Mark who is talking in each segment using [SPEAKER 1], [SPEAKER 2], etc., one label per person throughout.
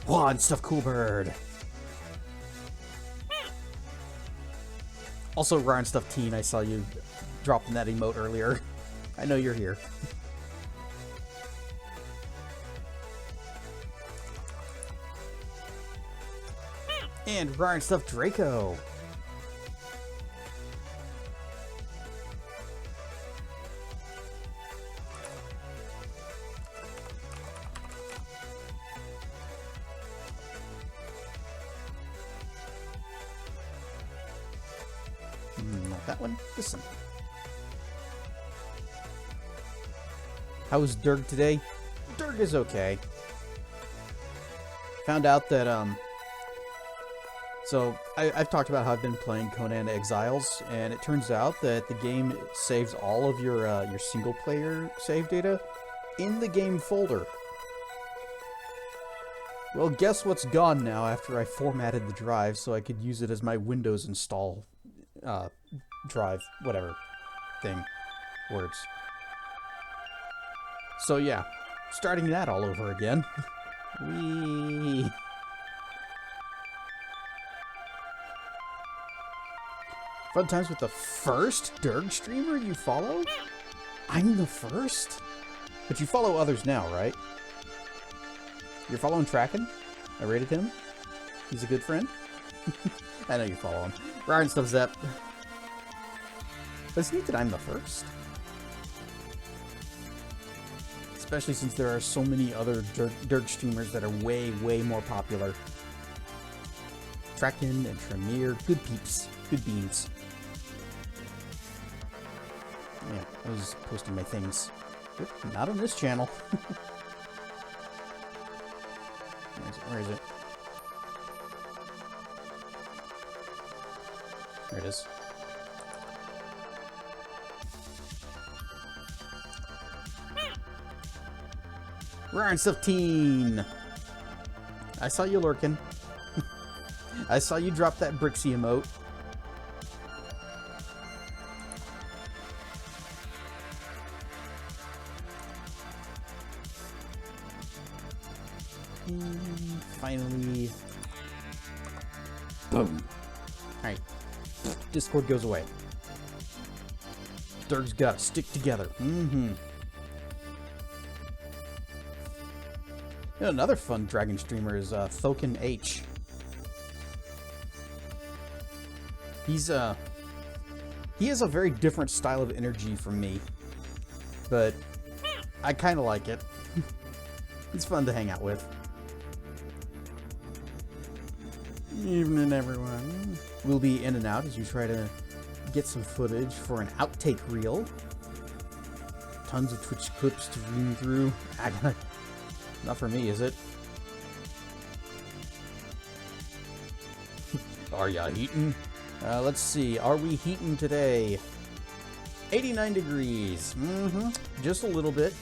[SPEAKER 1] Wah, and stuff Cool Bird. Also, Ryan Stuff Teen, I saw you dropping that emote earlier. I know you're here. And Ryan Stuff Draco. Not that one. This one. How was Durg today? Durg is okay. Found out that, so I've talked about how I've been playing Conan Exiles, and it turns out that the game saves all of your single-player save data in the game folder. Well, guess what's gone now after I formatted the drive so I could use it as my Windows install drive, whatever thing, words. So yeah, starting that all over again. Whee! Fun times with the first Durg streamer you follow? I'm the first? But you follow others now, right? You're following Tracken? I rated him. He's a good friend. I know you follow him. Ryan Stuff Zep. But it's neat that I'm the first. Especially since there are so many other Durg streamers that are way, way more popular. Tracken and Tremere, good peeps, good beans. Yeah, I was posting my things. Oop, not on this channel. Where is it? There it is. Ryan Stuff Teen! I saw you lurking. I saw you drop that Brixie emote. And finally... boom! Alright. Discord goes away. Durg's gotta stick together. Mm-hmm. You know, another fun dragon streamer is Thoken H. He has a very different style of energy from me, but I kind of like it. It's fun to hang out with. Evening, everyone. We'll be in and out as you try to get some footage for an outtake reel. Tons of Twitch clips to read through. Not for me, is it? Are ya heatin'? Let's see. Are we heatin' today? 89 degrees. Mm-hmm. Just a little bit.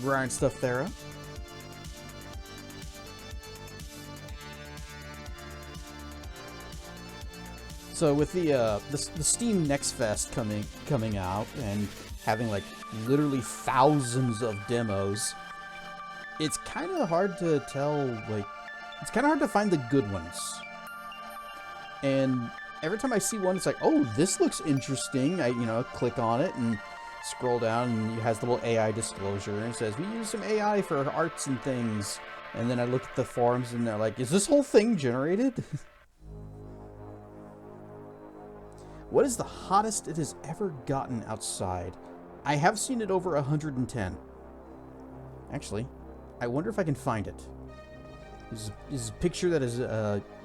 [SPEAKER 1] Ryan Stuff Thera. So with the Steam Next Fest coming out and having like literally thousands of demos, it's kind of hard to tell, like, it's kind of hard to find the good ones. And every time I see one, it's like, oh, this looks interesting. I, click on it and scroll down, and it has the little AI disclosure, and it says, we use some AI for arts and things. And then I look at the forums, and they're like, is this whole thing generated? What is the hottest it has ever gotten outside? I have seen it over 110. Actually, I wonder if I can find it. This is a picture that is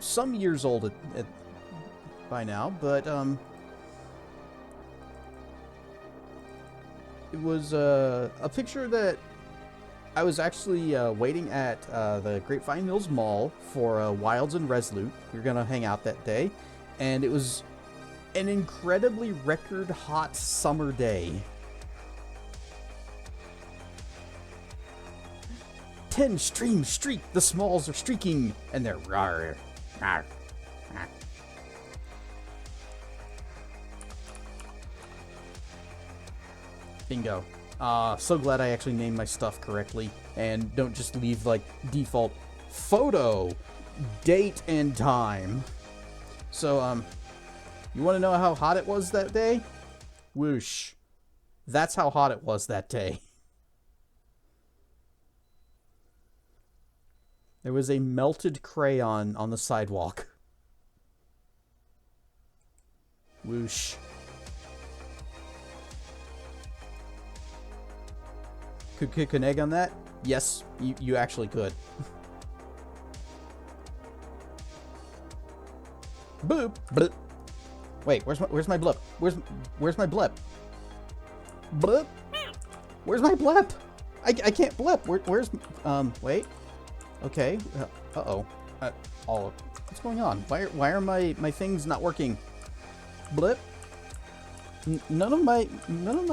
[SPEAKER 1] some years old by now, but it was a picture that I was actually waiting at the Grapevine Mills Mall for Wilds and Resolute. We were gonna hang out that day, and it was an incredibly record hot summer day. 10 streams streak, the smalls are streaking, and they're rawr, rawr, rawr. Bingo. So glad I actually named my stuff correctly and don't just leave like default photo, date, and time. So, you want to know how hot it was that day? Whoosh. That's how hot it was that day. There was a melted crayon on the sidewalk. Whoosh. Could kick an egg on that? Yes, you actually could. Boop. Blip. Wait, where's my blip? Where's my blip? Blip. Where's my blip? I can't blip. Where's wait. Okay. Uh-oh. What's going on? Why are my things not working? Blip. None of my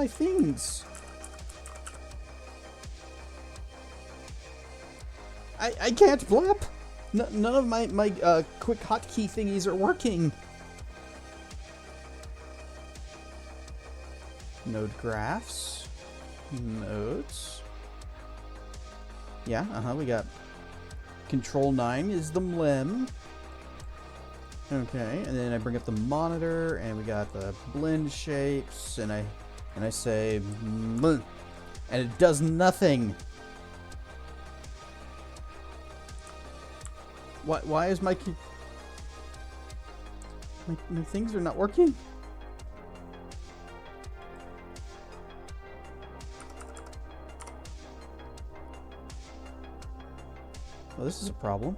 [SPEAKER 1] things. I can't blip. None of my quick hotkey thingies are working. Node graphs. Nodes. Yeah, we got Control 9 is the mlem. Okay, and then I bring up the monitor, and we got the blend shapes, and I say, and it does nothing. Why is my things are not working? Well, this is a problem.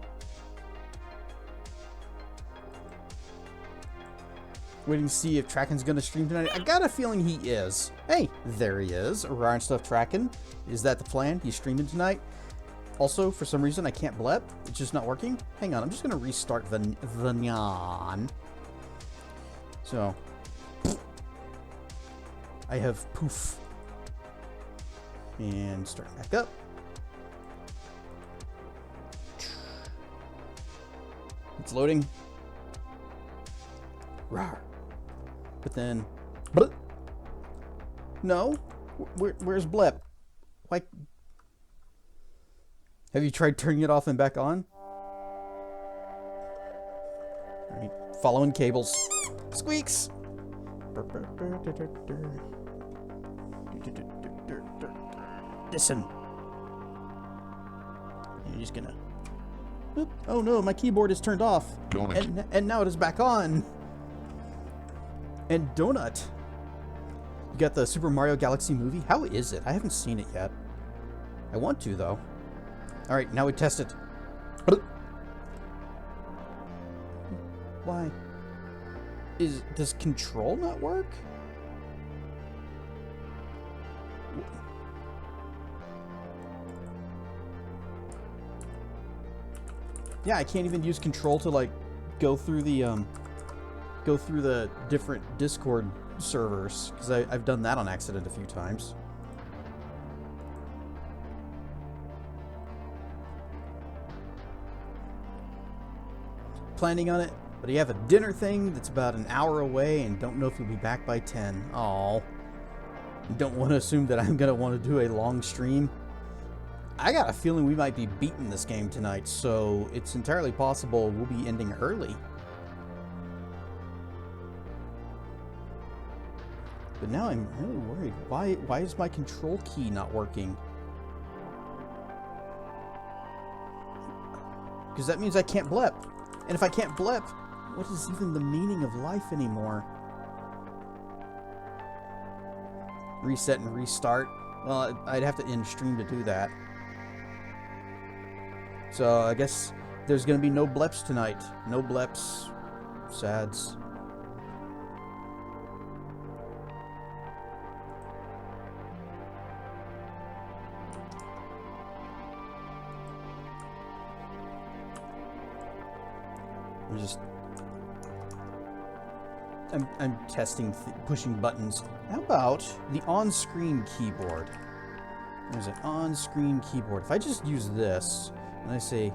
[SPEAKER 1] Waiting to see if Tracken's gonna stream tonight. I got a feeling he is. Hey, there he is. Orion Stuff Tracken. Is that the plan? He's streaming tonight. Also, for some reason, I can't blep. It's just not working. Hang on, I'm just gonna restart the nyan. So, I have poof. And start back up. It's loading. Rawr. But then, blip. No, where's blep? Why? Have you tried turning it off and back on? All right, following cables. Squeaks. Listen. You're just gonna. Oop. Oh no, my keyboard is turned off. And now it is back on. And Donut. You got the Super Mario Galaxy movie? How is it? I haven't seen it yet. I want to, though. Alright, now we test it. Why? Does control not work? Yeah, I can't even use control to like go through the different Discord servers because I've done that on accident a few times. Planning on it, but you have a dinner thing that's about an hour away and don't know if you'll be back by 10. Aw. Don't want to assume that I'm gonna want to do a long stream. I got a feeling we might be beating this game tonight, so it's entirely possible we'll be ending early. But now I'm really worried. Why is my control key not working? Because that means I can't blep. And if I can't blep, what is even the meaning of life anymore? Reset and restart. Well, I'd have to end stream to do that. So I guess there's going to be no bleps tonight. No bleps. Sads. I'm testing, pushing buttons. How about the on-screen keyboard? There's an on-screen keyboard. If I just use this, and I say,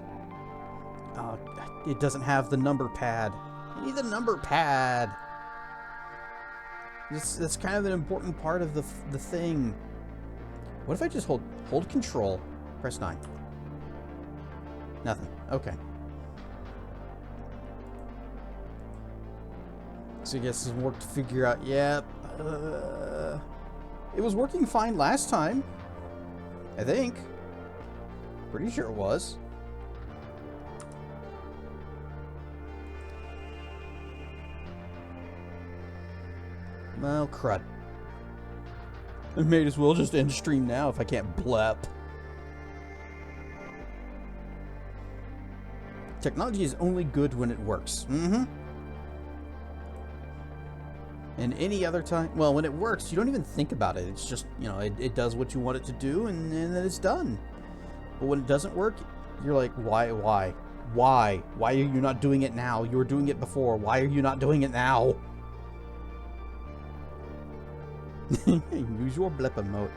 [SPEAKER 1] it doesn't have the number pad. I need the number pad. That's kind of an important part of the thing. What if I just hold control, press 9? Nothing. Okay. So I guess it's work to figure out. Yeah. It was working fine last time. I think. Pretty sure it was. Well, crud. I may as well just end stream now if I can't blep. Technology is only good when it works. Mm-hmm. And any other time, well, when it works, you don't even think about it. It's just, you know, it does what you want it to do, and then it's done. But when it doesn't work, you're like, why? Why are you not doing it now? You were doing it before. Why are you not doing it now? Use your blip emote.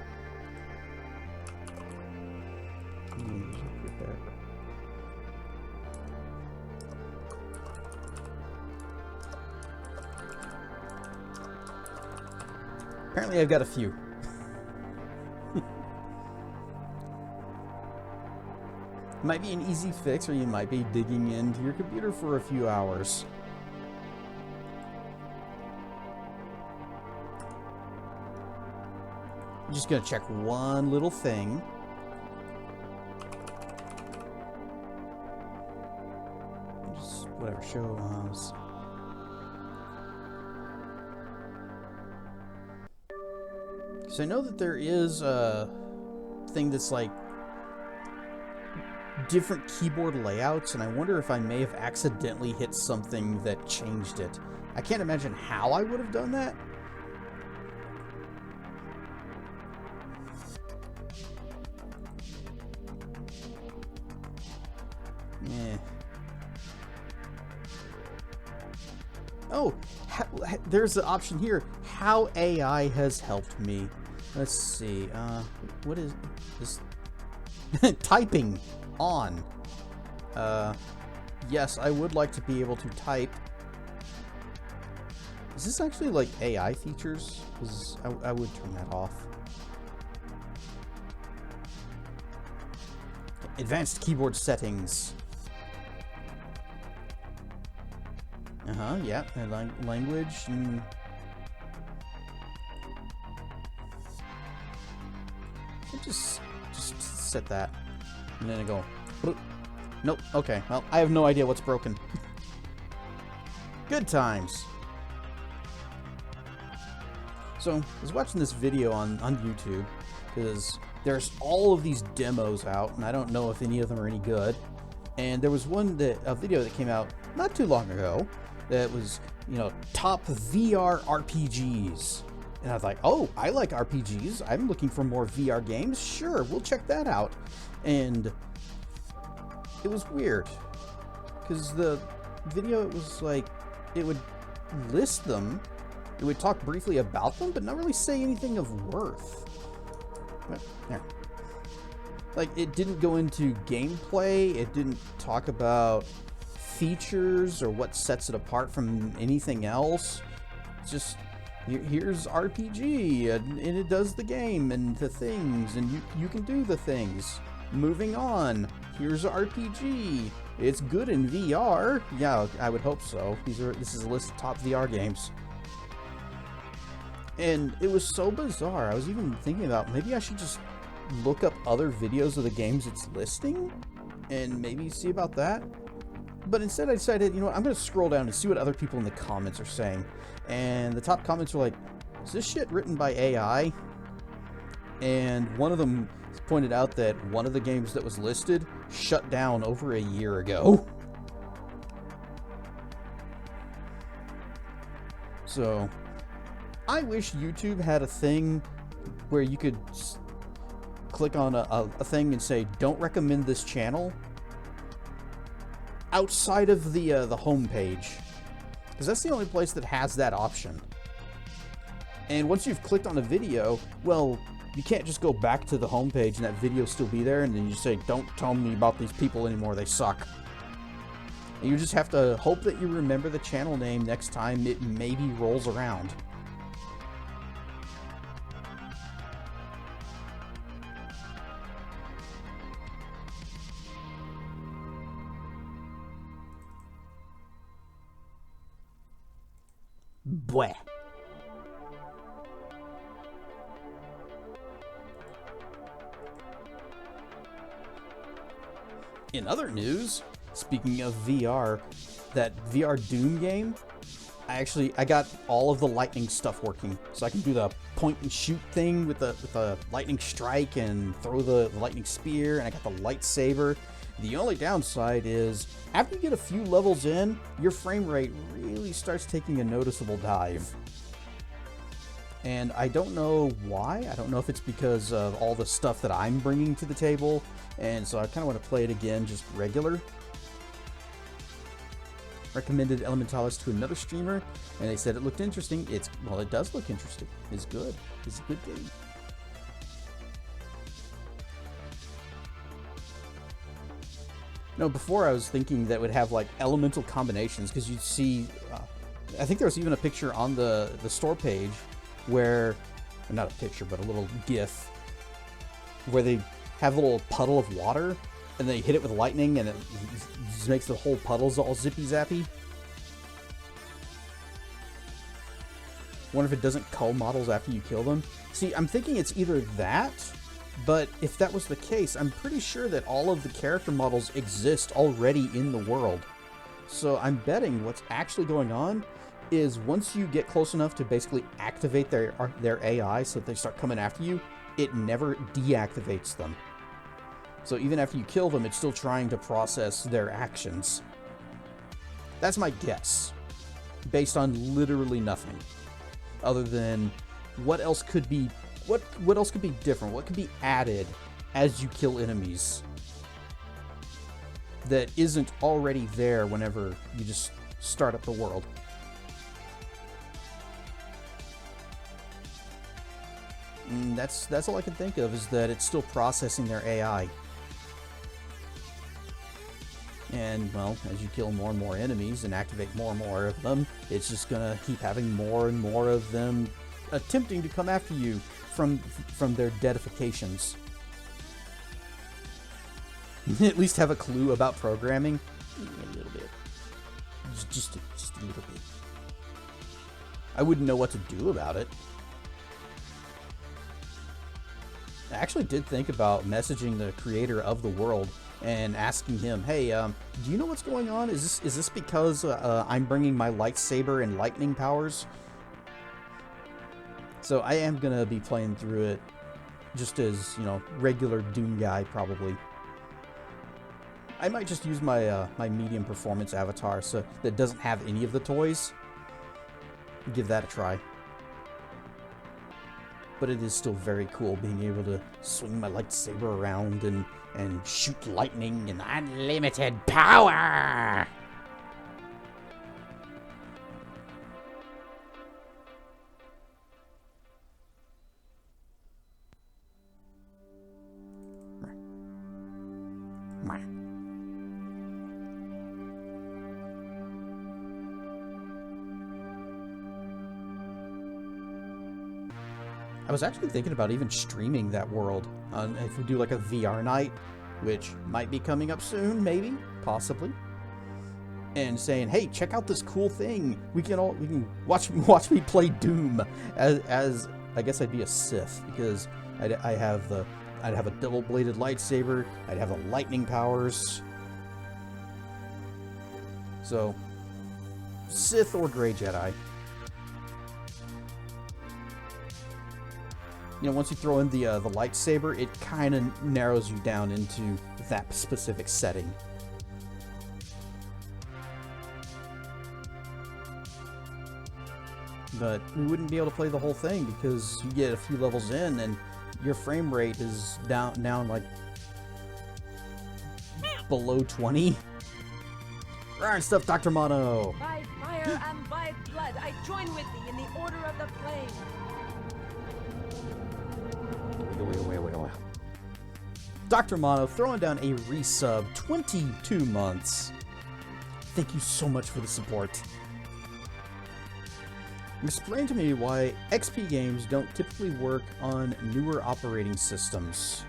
[SPEAKER 1] Apparently I've got a few. Might be an easy fix, or you might be digging into your computer for a few hours. I'm just gonna check one little thing. Just whatever, show So I know that there is a thing that's like different keyboard layouts, and I wonder if I may have accidentally hit something that changed it. I can't imagine how I would have done that. Yeah. Oh, there's the option here. How AI has helped me. Let's see. What is this? Typing on. Yes, I would like to be able to type. Is this actually like AI features? Because I would turn that off. Advanced keyboard settings. Yeah, language and just set that, and then I go. Nope. Okay. Well, I have no idea what's broken. Good times. So I was watching this video on YouTube because there's all of these demos out, and I don't know if any of them are any good. And there was a video that came out not too long ago that was, you know, top VR RPGs. And I was like, oh, I like RPGs. I'm looking for more VR games. Sure, we'll check that out. And it was weird because the video, it was like, it would list them, it would talk briefly about them, but not really say anything of worth. Well, there. Like, it didn't go into gameplay, it didn't talk about features or what sets it apart from anything else. It's just, here's RPG, and it does the game and the things, and you can do the things. Moving on, here's RPG. It's good in VR. Yeah, I would hope so. This is a list of top VR games. And it was so bizarre. I was even thinking about maybe I should just look up other videos of the games it's listing and maybe see about that. But instead I decided, you know what, I'm going to scroll down and see what other people in the comments are saying. And the top comments are like, is this shit written by AI? And one of them pointed out that one of the games that was listed shut down over a year ago. So, I wish YouTube had a thing where you could click on a thing and say, don't recommend this channel outside of the home page, because that's the only place that has that option. And once you've clicked on a video, well, you can't just go back to the home page and that video still be there, and then you say, don't tell me about these people anymore, they suck. And you just have to hope that you remember the channel name next time it maybe rolls around. Bleh. In other news, speaking of VR, that VR Doom game, I got all of the lightning stuff working, so I can do the point and shoot thing with the lightning strike and throw the lightning spear, and I got the lightsaber. The only downside is after you get a few levels in, your frame rate really starts taking a noticeable dive. And I don't know why. I don't know if it's because of all the stuff that I'm bringing to the table, and so I kind of want to play it again just regular. Recommended Elementallis to another streamer, and they said it looked interesting. Well, it does look interesting. It's good. It's a good game. No, before I was thinking that would have like elemental combinations, because you'd see, I think there was even a picture on the store page where, not a picture, but a little GIF, where they have a little puddle of water and they hit it with lightning and it just makes the whole puddles all zippy zappy. Wonder if it doesn't cull models after you kill them. See, I'm thinking it's either that, but if that was the case, I'm pretty sure that all of the character models exist already in the world. So I'm betting what's actually going on is once you get close enough to basically activate their AI so that they start coming after you, it never deactivates them. So even after you kill them, it's still trying to process their actions. That's my guess, based on literally nothing, other than what else could be what else could be different? What could be added as you kill enemies that isn't already there whenever you just start up the world? And that's all I can think of, is that it's still processing their AI. And, well, as you kill more and more enemies and activate more and more of them, it's just gonna keep having more and more of them attempting to come after you from their deadifications. At least have a clue about programming. A little bit. Just a little bit. I wouldn't know what to do about it. I actually did think about messaging the creator of the world and asking him, hey, do you know what's going on? Is this because I'm bringing my lightsaber and lightning powers? So I am going to be playing through it just as, you know, regular Doom guy, probably. I might just use my my medium performance avatar so that doesn't have any of the toys. Give that a try. But it is still very cool being able to swing my lightsaber around and shoot lightning and unlimited power! I was actually thinking about even streaming that world. If we do like a VR night, which might be coming up soon, maybe, possibly, and saying, "Hey, check out this cool thing. We can watch me play Doom." As I guess I'd be a Sith, because I'd have a double-bladed lightsaber. I'd have the lightning powers. So, Sith or Grey Jedi. You know, once you throw in the lightsaber, it kind of narrows you down into that specific setting. But we wouldn't be able to play the whole thing because you get a few levels in and your frame rate is down like below 20. Right stuff, Dr. Mono.
[SPEAKER 2] By fire and by blood, I join with thee in the order of the flame.
[SPEAKER 1] Wait. Dr. Mono throwing down a resub, 22 months. Thank you so much for the support. Explain to me why XP games don't typically work on newer operating systems.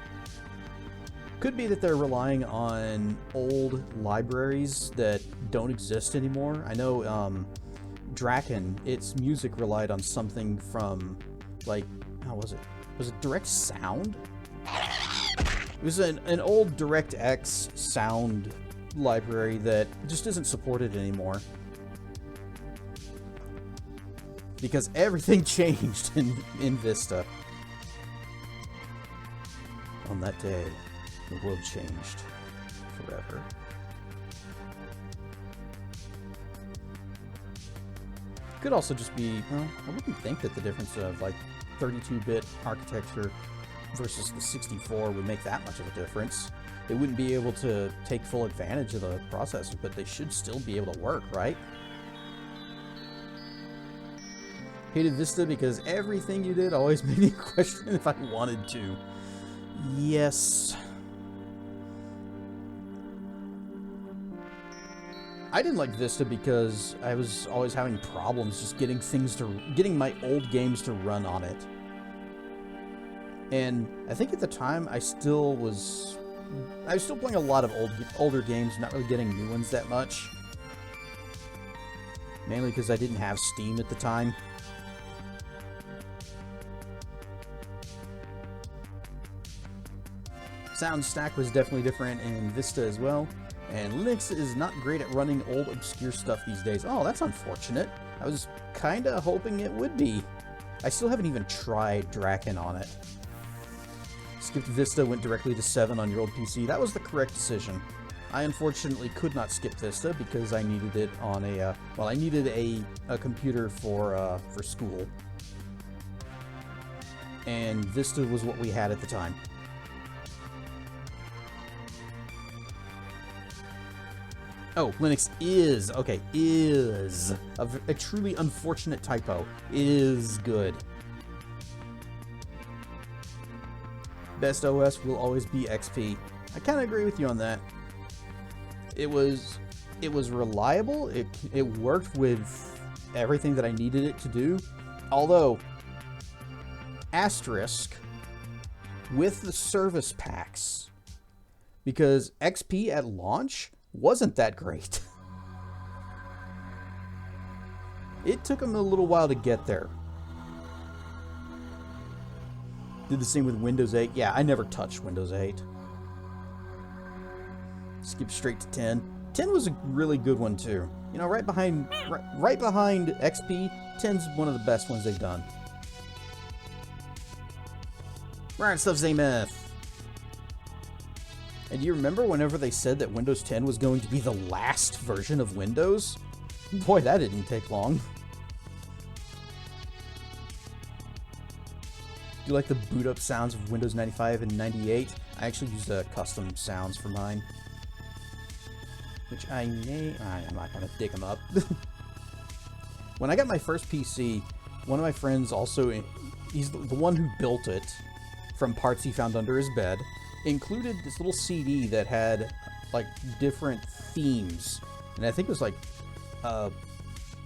[SPEAKER 1] Could be that they're relying on old libraries that don't exist anymore. I know Draken, its music relied on something from, like, how was it? Was it Direct Sound? It was an old DirectX sound library that just isn't supported anymore. Because everything changed in Vista. On that day, the world changed forever. Could also just be, well, I wouldn't think that the difference of like 32-bit architecture versus the 64 would make that much of a difference. They wouldn't be able to take full advantage of the processor, but they should still be able to work, right? Hated Vista because everything you did always made me question if I wanted to. Yes. I didn't like Vista because I was always having problems just getting my old games to run on it. And I think at the time I was still playing a lot of older games, not really getting new ones that much. Mainly because I didn't have Steam at the time. Sound stack was definitely different in Vista as well. And Linux is not great at running old, obscure stuff these days. Oh, that's unfortunate. I was kinda hoping it would be. I still haven't even tried Draken on it. Skipped Vista, went directly to 7 on your old PC. That was the correct decision. I unfortunately could not skip Vista because I needed it on a, I needed a computer for school. And Vista was what we had at the time. Oh, Linux is, okay, is a truly unfortunate typo. Is good. Best OS will always be XP. I kind of agree with you on that. It was reliable. It worked with everything that I needed it to do. Although, asterisk, with the service packs, because XP at launch wasn't that great. It took them a little while to get there. Did the same with Windows 8. Yeah, I never touched Windows 8. Skip straight to 10. 10 was a really good one too. You know, right behind XP, 10's one of the best ones they've done. Right stuff, Zameth. And do you remember whenever they said that Windows 10 was going to be the last version of Windows? Boy, that didn't take long. Do you like the boot up sounds of Windows 95 and 98? I actually used custom sounds for mine. Which I'm not going to dig them up. When I got my first PC, one of my friends also, he's the one who built it from parts he found under his bed, included this little CD that had like different themes, and I think it was like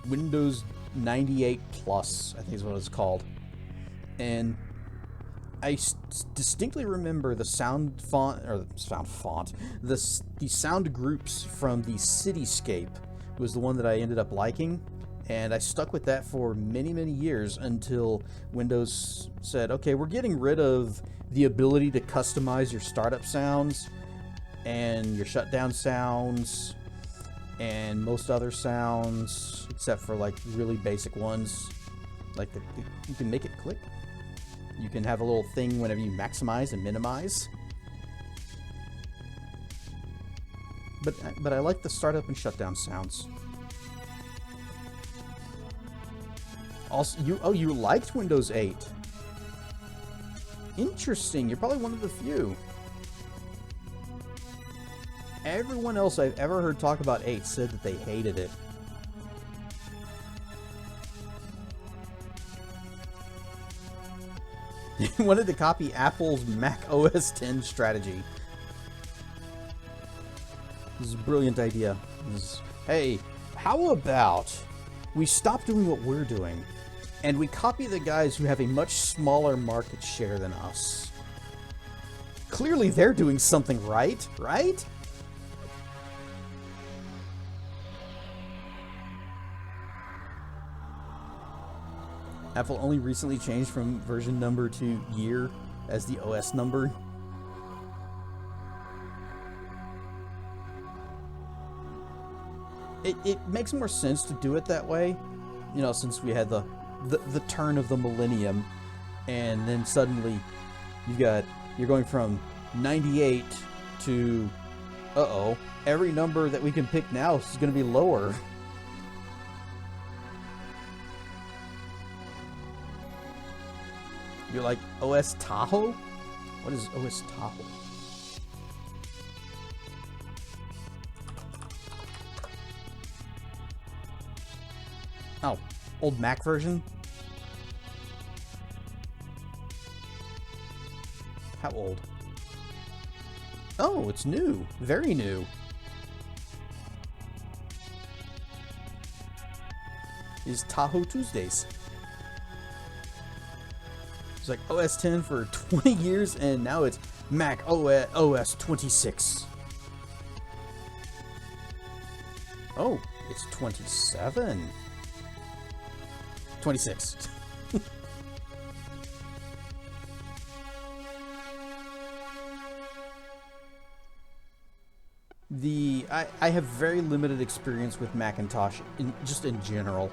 [SPEAKER 1] Windows 98 Plus, I think is what it's called. And I distinctly remember the sound font, the sound groups from the Cityscape was the one that I ended up liking, and I stuck with that for many, many years until Windows said, okay, we're getting rid of the ability to customize your startup sounds and your shutdown sounds and most other sounds, except for like really basic ones. Like you can make it click. You can have a little thing whenever you maximize and minimize. But I like the startup and shutdown sounds. Also, you liked Windows 8. Interesting. You're probably one of the few. Everyone else I've ever heard talk about 8 said that they hated it. Wanted to copy Apple's Mac OS X strategy. This is a brilliant idea. Hey, how about we stop doing what we're doing and we copy the guys who have a much smaller market share than us? Clearly they're doing something right, right? Apple only recently changed from version number to year as the OS number. It makes more sense to do it that way, you know, since we had the turn of the millennium, and then suddenly you're going from 98 to every number that we can pick now is going to be lower. You're like OS Tahoe? What is OS Tahoe? Oh, old Mac version? How old? Oh, it's new. Very new. Is Tahoe Tuesdays. It's like OS 10 for 20 years, and now it's Mac OS 26. Oh, it's 27. 26. I have very limited experience with Macintosh just in general.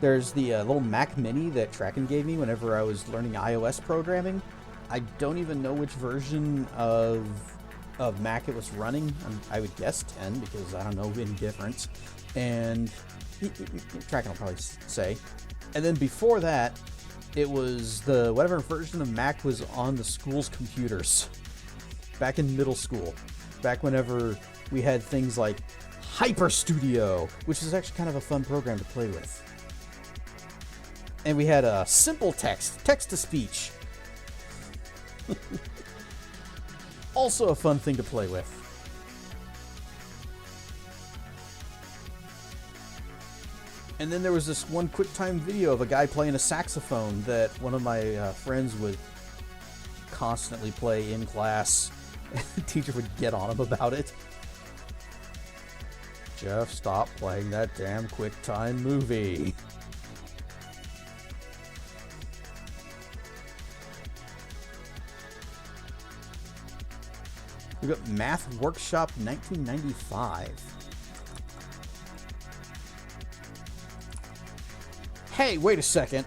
[SPEAKER 1] There's the little Mac Mini that Tracken gave me whenever I was learning iOS programming. I don't even know which version of Mac it was running. I would guess 10 because I don't know any difference. And Tracken will probably say. And then before that, it was the whatever version of Mac was on the school's computers. Back in middle school. Back whenever we had things like Hyper Studio, which is actually kind of a fun program to play with. And we had a simple text-to-speech. Also a fun thing to play with. And then there was this one QuickTime video of a guy playing a saxophone that one of my friends would constantly play in class. And the teacher would get on him about it. Jeff, stop playing that damn QuickTime movie. We got Math Workshop 1995. Hey, wait a second.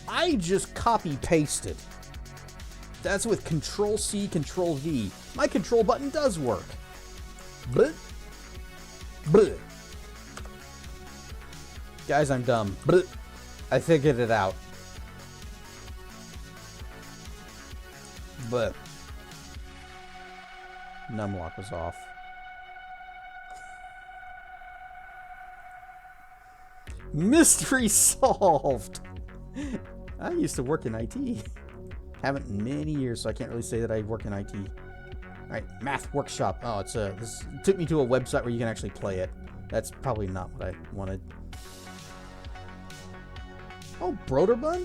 [SPEAKER 1] I just copy-pasted. That's with Control-C, Control-V. My control button does work. But, guys, I'm dumb. But I figured it out. But numlock was off. Mystery solved! I used to work in IT. Haven't in many years, so I can't really say that I work in IT. Alright, Math Workshop. Oh, this took me to a website where you can actually play it. That's probably not what I wanted. Oh, Broderbund?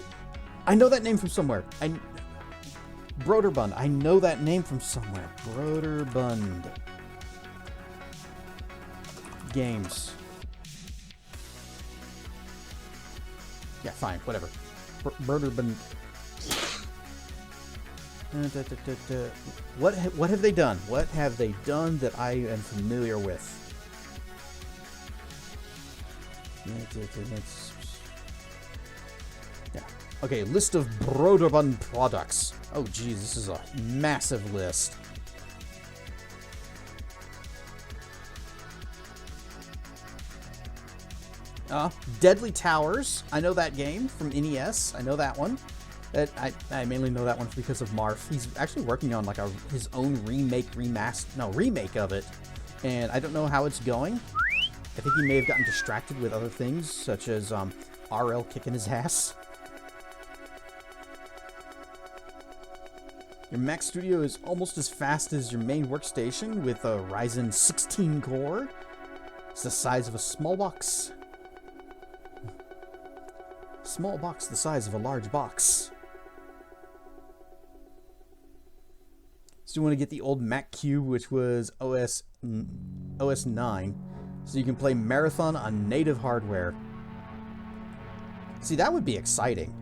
[SPEAKER 1] I know that name from somewhere. Broderbund. I know that name from somewhere. Broderbund. Games. Yeah, fine. Whatever. Broderbund. What have they done? What have they done that I am familiar with? Yeah. Okay, list of Broderbund products. Oh, geez, this is a massive list. Deadly Towers. I know that game from NES. I know that one. I mainly know that one because of Marf. He's actually working on like his own remake of it, and I don't know how it's going. I think he may have gotten distracted with other things, such as RL kicking his ass. Your Mac Studio is almost as fast as your main workstation with a Ryzen 16 core. It's the size of a small box. Small box the size of a large box. So you want to get the old Mac Cube, which was OS 9, so you can play Marathon on native hardware. See, that would be exciting.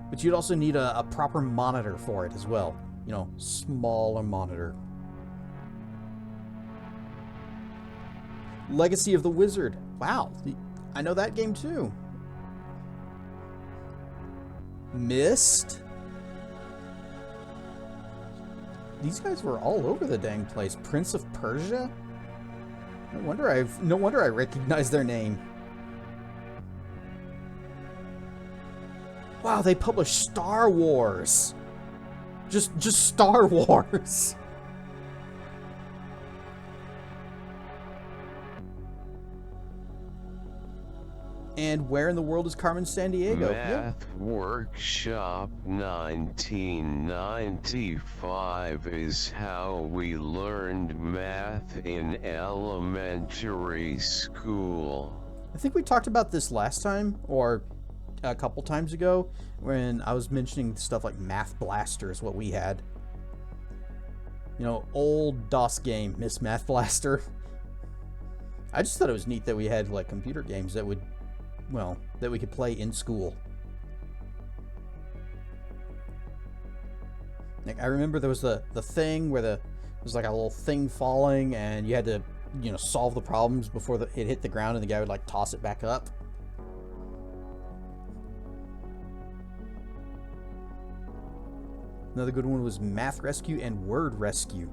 [SPEAKER 1] But you'd also need a proper monitor for it as well. You know, smaller monitor. Legacy of the Wizard. Wow, I know that game too. Myst. These guys were all over the dang place. Prince of Persia? No wonder I recognize their name. Wow, they published Star Wars. Just Star Wars. And where in the world is Carmen Sandiego?
[SPEAKER 3] Math Workshop 1995 is how we learned math in elementary school.
[SPEAKER 1] I think we talked about this last time, or a couple times ago, when I was mentioning stuff like Math Blaster is what we had. You know, old DOS game, Miss Math Blaster. I just thought it was neat that we had like computer games that would, well, that we could play in school. Like, I remember there was the thing where there was like a little thing falling and you had to, you know, solve the problems before it hit the ground, and the guy would like toss it back up. Another good one was Math Rescue and Word Rescue.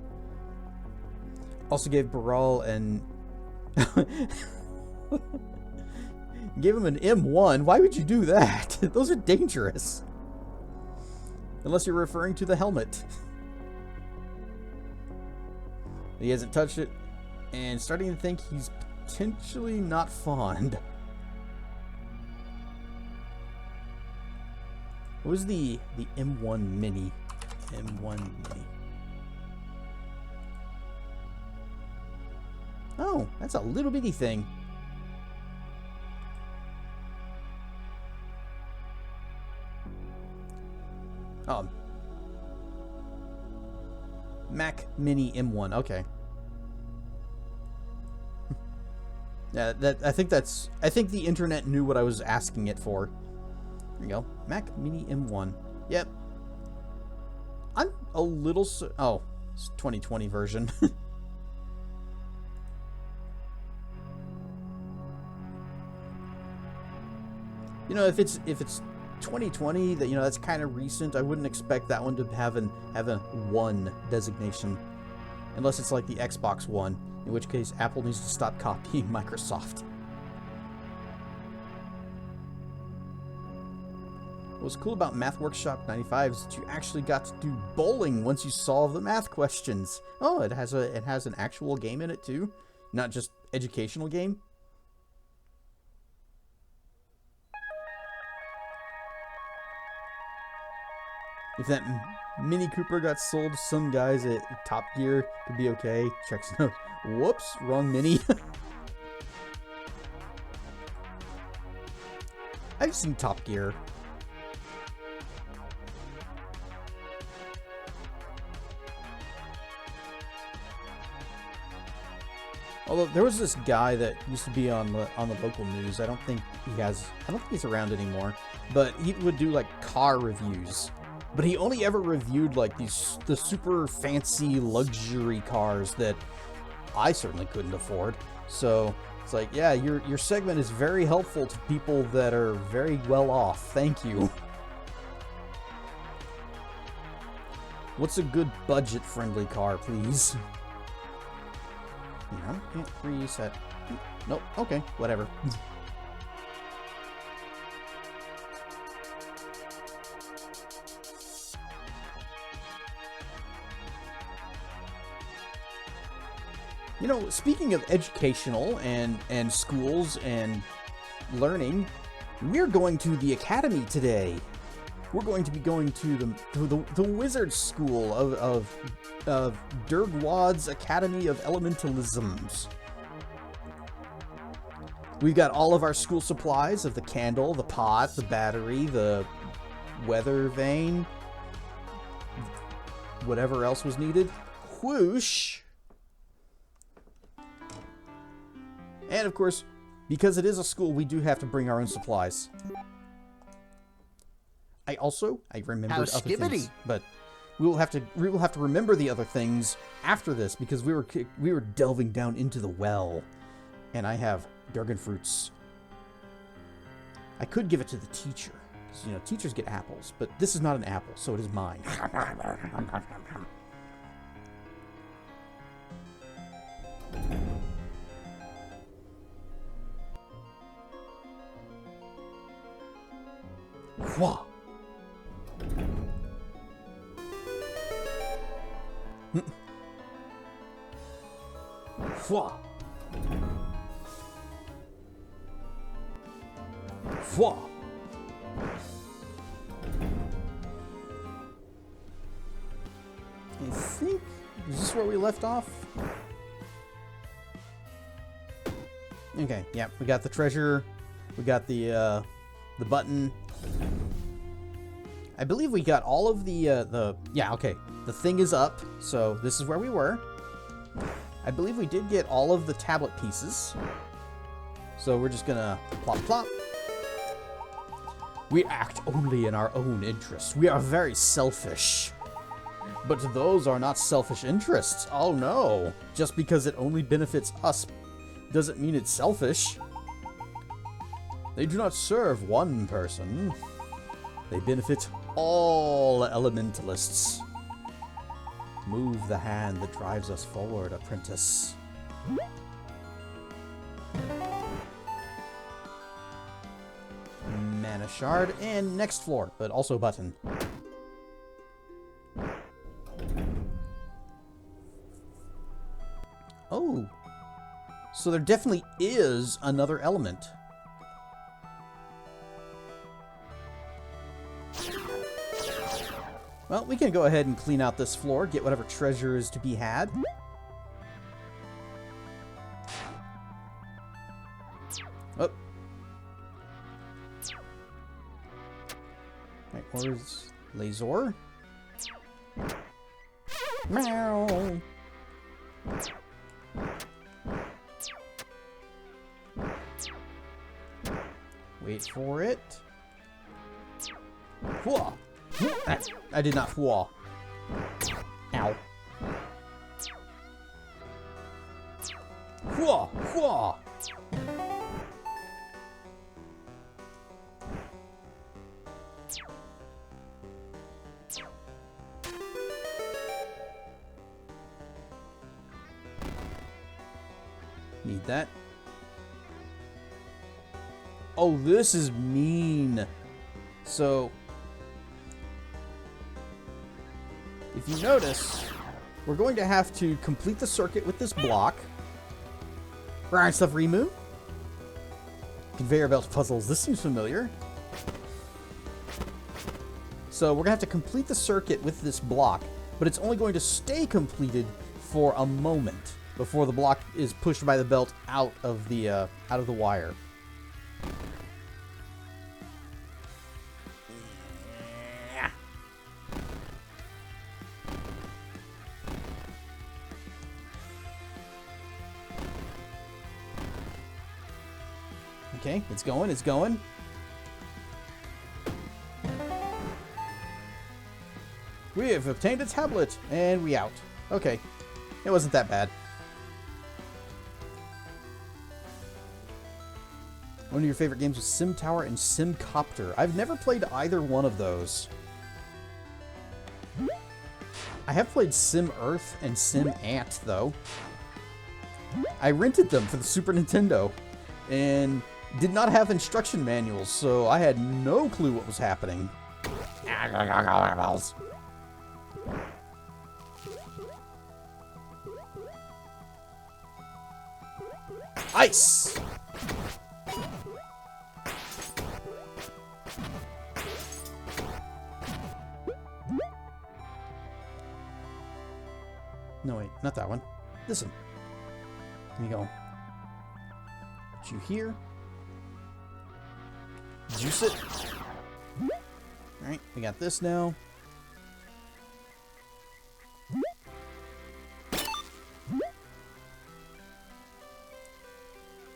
[SPEAKER 1] Also gave Baral and gave him an M1. Why would you do that? Those are dangerous. Unless you're referring to the helmet. He hasn't touched it, and starting to think he's potentially not fond. What was the M1 Mini? M1 Mini. Oh, that's a little bitty thing. Mac Mini M1. Okay. Yeah, I think the internet knew what I was asking it for. There you go. Mac Mini M1. Yep. I'm a little oh, it's 2020 version. You know, if it's 2020, that, you know, that's kind of recent. I wouldn't expect that one to have a 1 designation, unless it's like the Xbox One, in which case Apple needs to stop copying Microsoft. What's cool about Math Workshop 95 is that you actually got to do bowling once you solve the math questions. Oh, it has an actual game in it too, not just educational game. If that Mini Cooper got sold to some guys at Top Gear, could be okay. Checks notes. Whoops, wrong Mini. I've seen Top Gear. Although there was this guy that used to be on the local news. I don't think he's around anymore. But he would do like car reviews. But he only ever reviewed like the super fancy luxury cars that I certainly couldn't afford. So it's like, yeah, your segment is very helpful to people that are very well off. Thank you. What's a good budget-friendly car, please? You know, can't reset. Nope. Okay, whatever. You know, speaking of educational and schools and learning, we're going to the academy today. We're going to be going to the wizard school of Durgwad's Academy of Elementalisms. We've got all of our school supplies of the candle, the pot, the battery, the weather vane, whatever else was needed. Whoosh! And of course, Because it is a school, we do have to bring our own supplies. I remembered other things, but we will have to remember the other things after this because we were delving down into the well, and I have Durgan fruits. I could give it to the teacher, because, you know, teachers get apples, but this is not an apple, so it is mine. Whoa. Fwa. Fwa. I think, is this where we left off? Okay, yeah, we got the treasure, we got the button. I believe we got all of yeah, okay. The thing is up, so this is where we were. I believe we did get all of the tablet pieces. So we're just gonna plop plop. We act only in our own interests. We are very selfish. But those are not selfish interests. Oh no. Just because it only benefits us doesn't mean it's selfish. They do not serve one person. They benefit all elementalists. Move the hand that drives us forward, apprentice. Mana shard, and next floor, but also button. Oh. So there definitely is another element. Well, we can go ahead and clean out this floor, get whatever treasure is to be had. Oh. Right, where's Lazor? Meow. Wait for it. Whoa. I did not fall. Ow. Whoa, whoa. Need that. Oh, this is mean. So, if you notice, we're going to have to complete the circuit with this block. Grind stuff remove. Conveyor belt puzzles. This seems familiar. So we're going to have to complete the circuit with this block, but it's only going to stay completed for a moment before the block is pushed by the belt out of the wire. Okay, it's going, it's going. We have obtained a tablet, and we out. Okay, it wasn't that bad. One of your favorite games was Sim Tower and Sim Copter. I've never played either one of those. I have played Sim Earth and Sim Ant, though. I rented them for the Super Nintendo, and did not have instruction manuals, so I had no clue what was happening. Ice! No, wait, not that one. This one. Let me go. Put you here. Juice it. Alright, we got this now.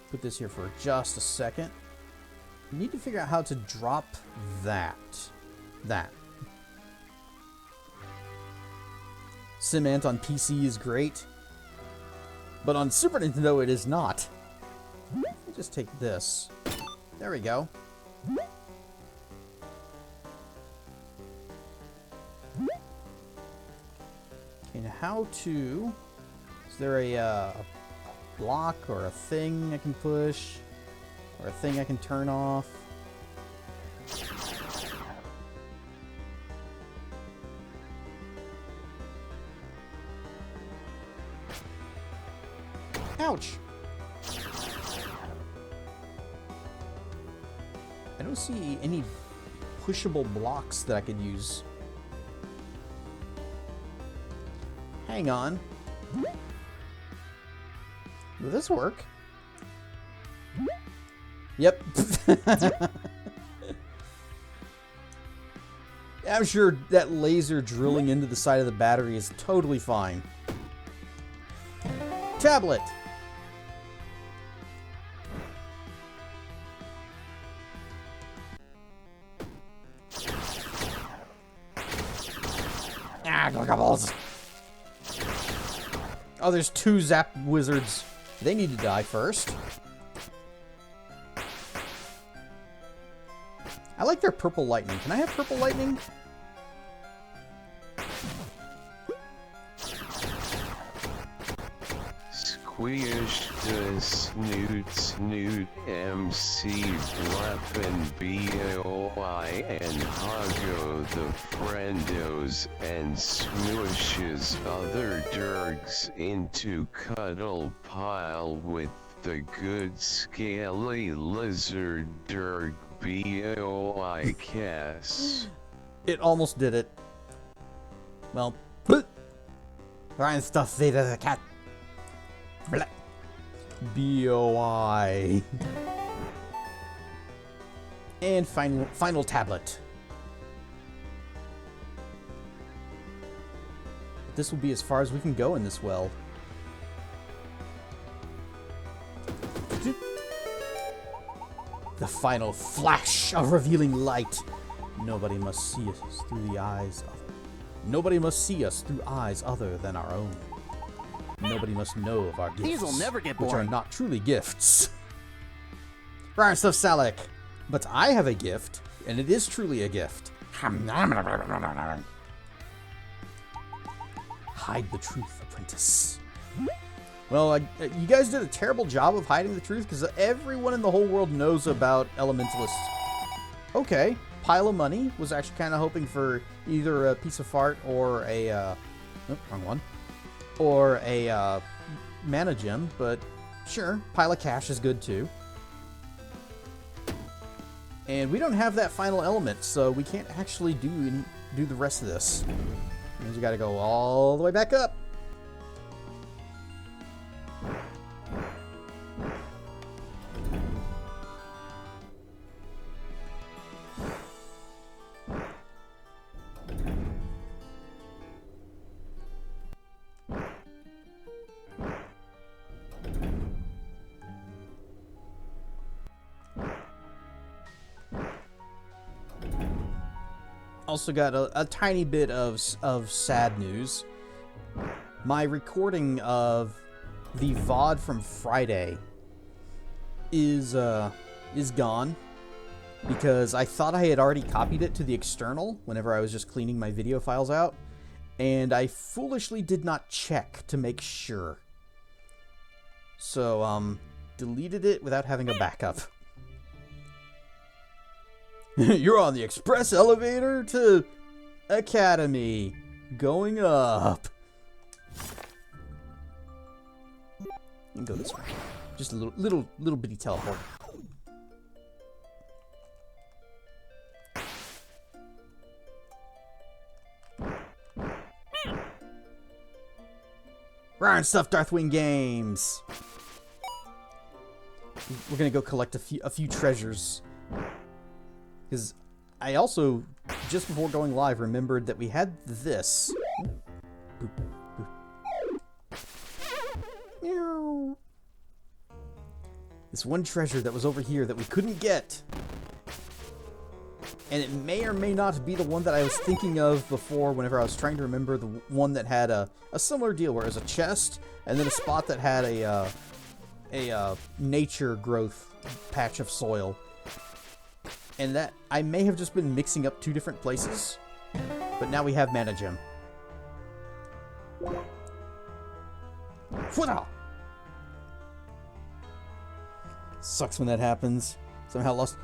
[SPEAKER 1] Put put this here for just a second. We need to figure out how to drop that. Cement on PC is great, but on Super Nintendo it is not. Just take this. There we go. And how to... Is there a block or a thing I can push? Or a thing I can turn off? Ouch! I don't see any pushable blocks that I could use. Hang on. Will this work? Yep. I'm sure that laser drilling into the side of the battery is totally fine. Tablet! Gluckables. Oh, there's 2 Zap Wizards. They need to die first. I like their purple lightning. Can I have purple lightning?
[SPEAKER 3] Squish the snoot MC Bleppin BOI and Hago the friendos and smooshes other dergs into cuddle pile with the good scaly lizard derg BOI Cass.
[SPEAKER 1] It almost did it. Well, Ryan stuff say there's a cat. BOI. And final tablet. This will be as far as we can go in this well. The final flash of revealing light. Nobody must see us through the eyes of... Nobody must see us through eyes other than our own. Nobody must know of our gifts.
[SPEAKER 4] These will never get
[SPEAKER 1] which
[SPEAKER 4] boring.
[SPEAKER 1] are not truly gifts. Ryan stuff Salak. But I have a gift, and it is truly a gift. Hide the truth, apprentice. Well, you guys did a terrible job of hiding the truth, because everyone in the whole world knows about Elementallis. Okay, pile of money. Was actually kind of hoping for either a piece of fart or a... oh, wrong one. Or a mana gem, but sure, pile of cash is good too. And we don't have that final element, so we can't actually do the rest of this. Means we gotta go all the way back up. Also got a tiny bit of sad news. My recording of the VOD from Friday is gone because I thought I had already copied it to the external whenever I was just cleaning my video files out, and I foolishly did not check to make sure. So deleted it without having a backup. You're on the express elevator to Academy. Going up. You can go this way. Just a little bitty teleport. Ryan Stuff Darthwing Games. We're gonna go collect a few treasures. Because I also, just before going live, remembered that we had this. Boop, boop. This one treasure that was over here that we couldn't get. And it may or may not be the one that I was thinking of before whenever I was trying to remember the one that had a similar deal where it was a chest and then a spot that had a nature growth patch of soil. And that I may have just been mixing up two different places, but now we have Mana Gem. Fwada! Sucks when that happens. Somehow lost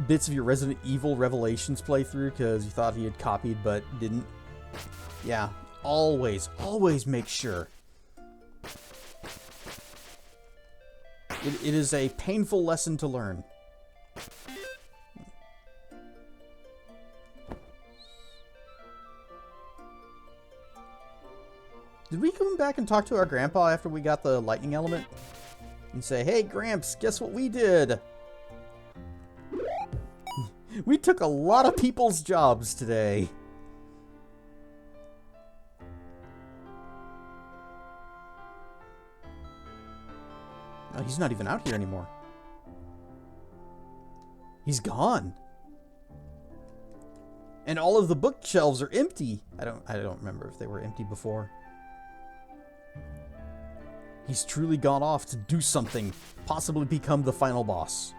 [SPEAKER 1] bits of your Resident Evil Revelations playthrough because you thought he had copied but didn't. Yeah, always make sure. It is a painful lesson to learn. Did we come back and talk to our grandpa after we got the lightning element? And say, hey, Gramps, guess what we did? We took a lot of people's jobs today. Oh, he's not even out here anymore. He's gone. And all of the bookshelves are empty. I don't remember if they were empty before. He's truly gone off to do something, possibly become the final boss.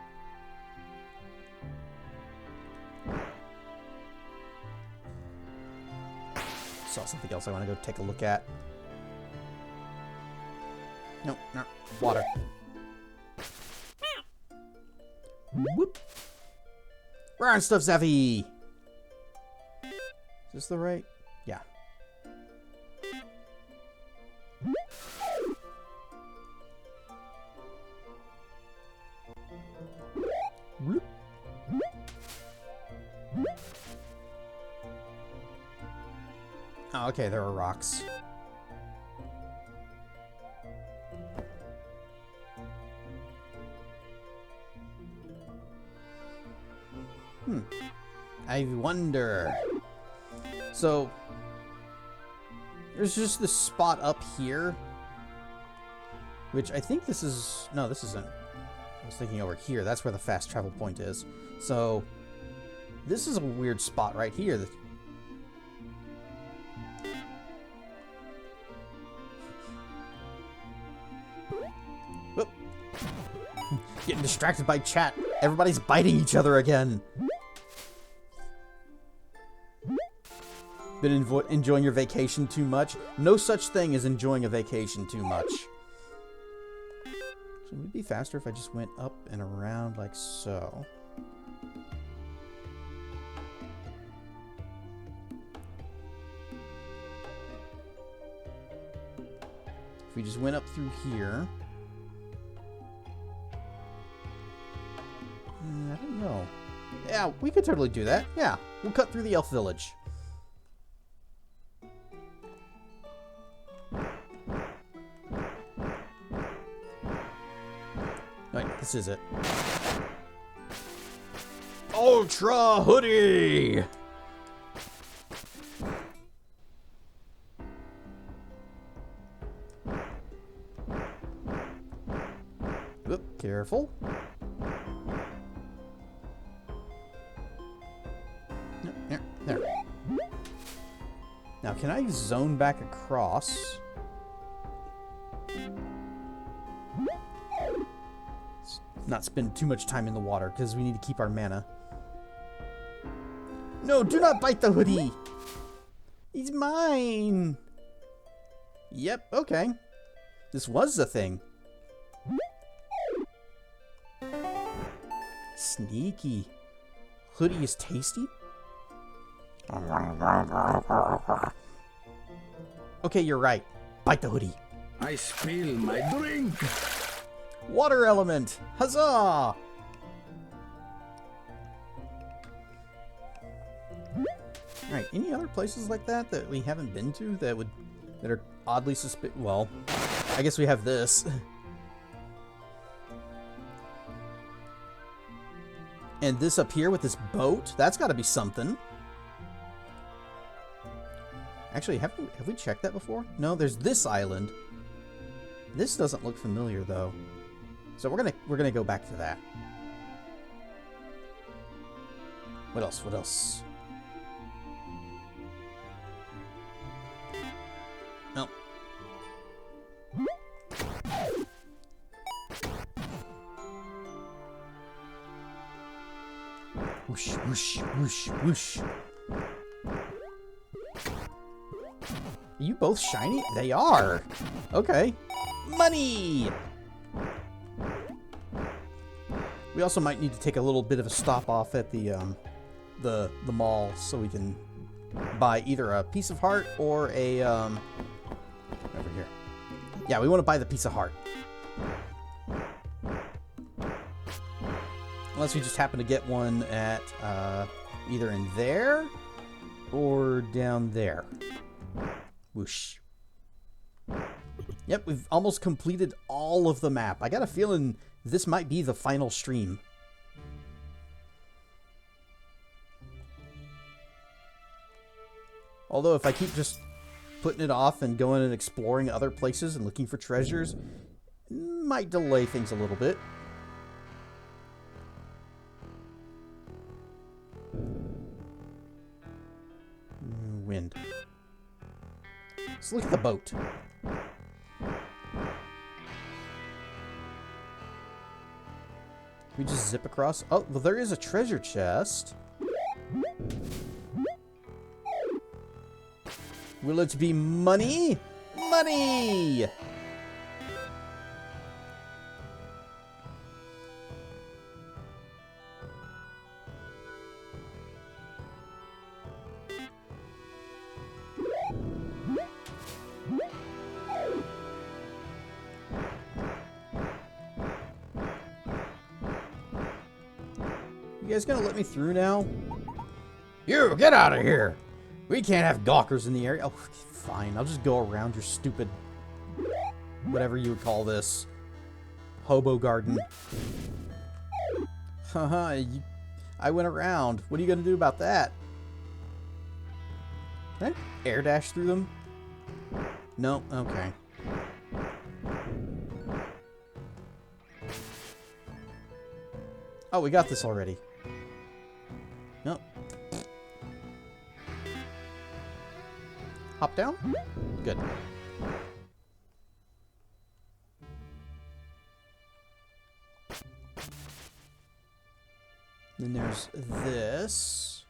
[SPEAKER 1] Saw something else I want to go take a look at. No, water. Whoop. Run stuff, Zaffy. Is this the right? Yeah. Whoop. Oh, okay, there are rocks. I wonder. So, there's just this spot up here, which I think this is... No, this isn't. I was thinking over here. That's where the fast travel point is. So, this is a weird spot right here. Whoop. Getting distracted by chat. Everybody's biting each other again. Been enjoying your vacation too much? No such thing as enjoying a vacation too much. So would it be faster if I just went up and around like so? If we just went up through here. I don't know. Yeah, we could totally do that. Yeah, we'll cut through the elf village. Right, this is it. Ultra Hoodie! Oop, careful. There. Now, can I zone back across? Not spend too much time in the water because we need to keep our mana. No, do not bite the hoodie. He's mine. Yep, okay. This was the thing. Sneaky. Hoodie is tasty? Okay, you're right. Bite the hoodie.
[SPEAKER 4] I spill my drink.
[SPEAKER 1] Water element! Huzzah! Alright, any other places like that that we haven't been to that are oddly suspicious? Well, I guess we have this. And this up here with this boat? That's gotta be something. Actually, have we checked that before? No, there's this island. This doesn't look familiar, though. So we're gonna go back to that. What else? What else? No. Whoosh, whoosh, whoosh, whoosh. Are you both shiny? They are. Okay. Money! We also might need to take a little bit of a stop off at the mall so we can buy either a piece of heart or a over here. Yeah, we want to buy the piece of heart. Unless we just happen to get one at either in there or down there. Whoosh. Yep, we've almost completed all of the map. I got a feeling this might be the final stream. Although if I keep just putting it off and going and exploring other places and looking for treasures, it might delay things a little bit. Wind. Let's look at the boat. We just zip across. Oh, well, there is a treasure chest. Will it be money? Money! You guys gonna let me through now? You, get out of here! We can't have gawkers in the area. Oh, fine. I'll just go around your stupid... whatever you would call this. Hobo garden. Haha, I went around. What are you gonna do about that? Can I air dash through them? No? Okay. Oh, we got this already. Nope. Hop down? Good. Then there's this.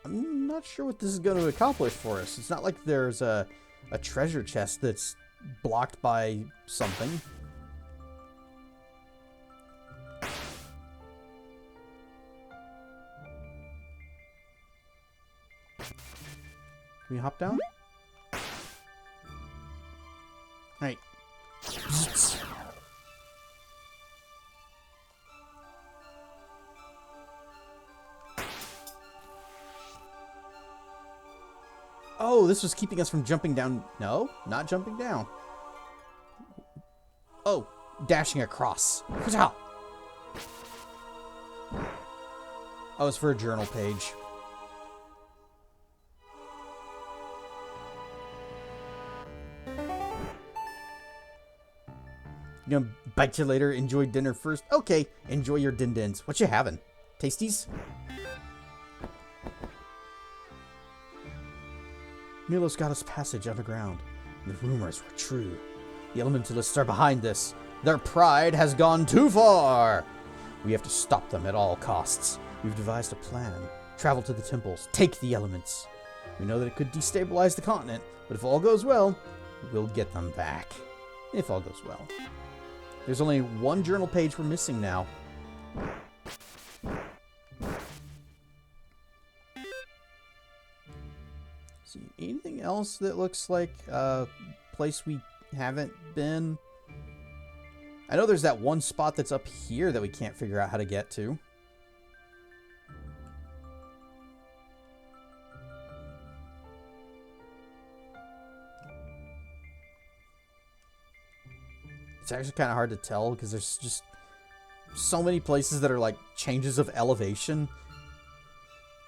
[SPEAKER 1] I'm not sure what this is going to accomplish for us. It's not like there's a treasure chest that's blocked by something. Can we hop down? Right. Oh, this was keeping us from jumping down. No, not jumping down. Oh, dashing across. Oh, it's for a journal page. You gonna bite you later, enjoy dinner first? Okay, enjoy your din-dins. What you having? Tasties? Milos got us passage underground. The rumors were true. The Elementalists are behind this. Their pride has gone too far. We have to stop them at all costs. We've devised a plan. Travel to the temples. Take the elements. We know that it could destabilize the continent, but if all goes well, we'll get them back. If all goes well. There's only one journal page we're missing now. See, anything else that looks like a place we haven't been? I know there's that one spot that's up here that we can't figure out how to get to. It's actually kind of hard to tell because there's just so many places that are like changes of elevation.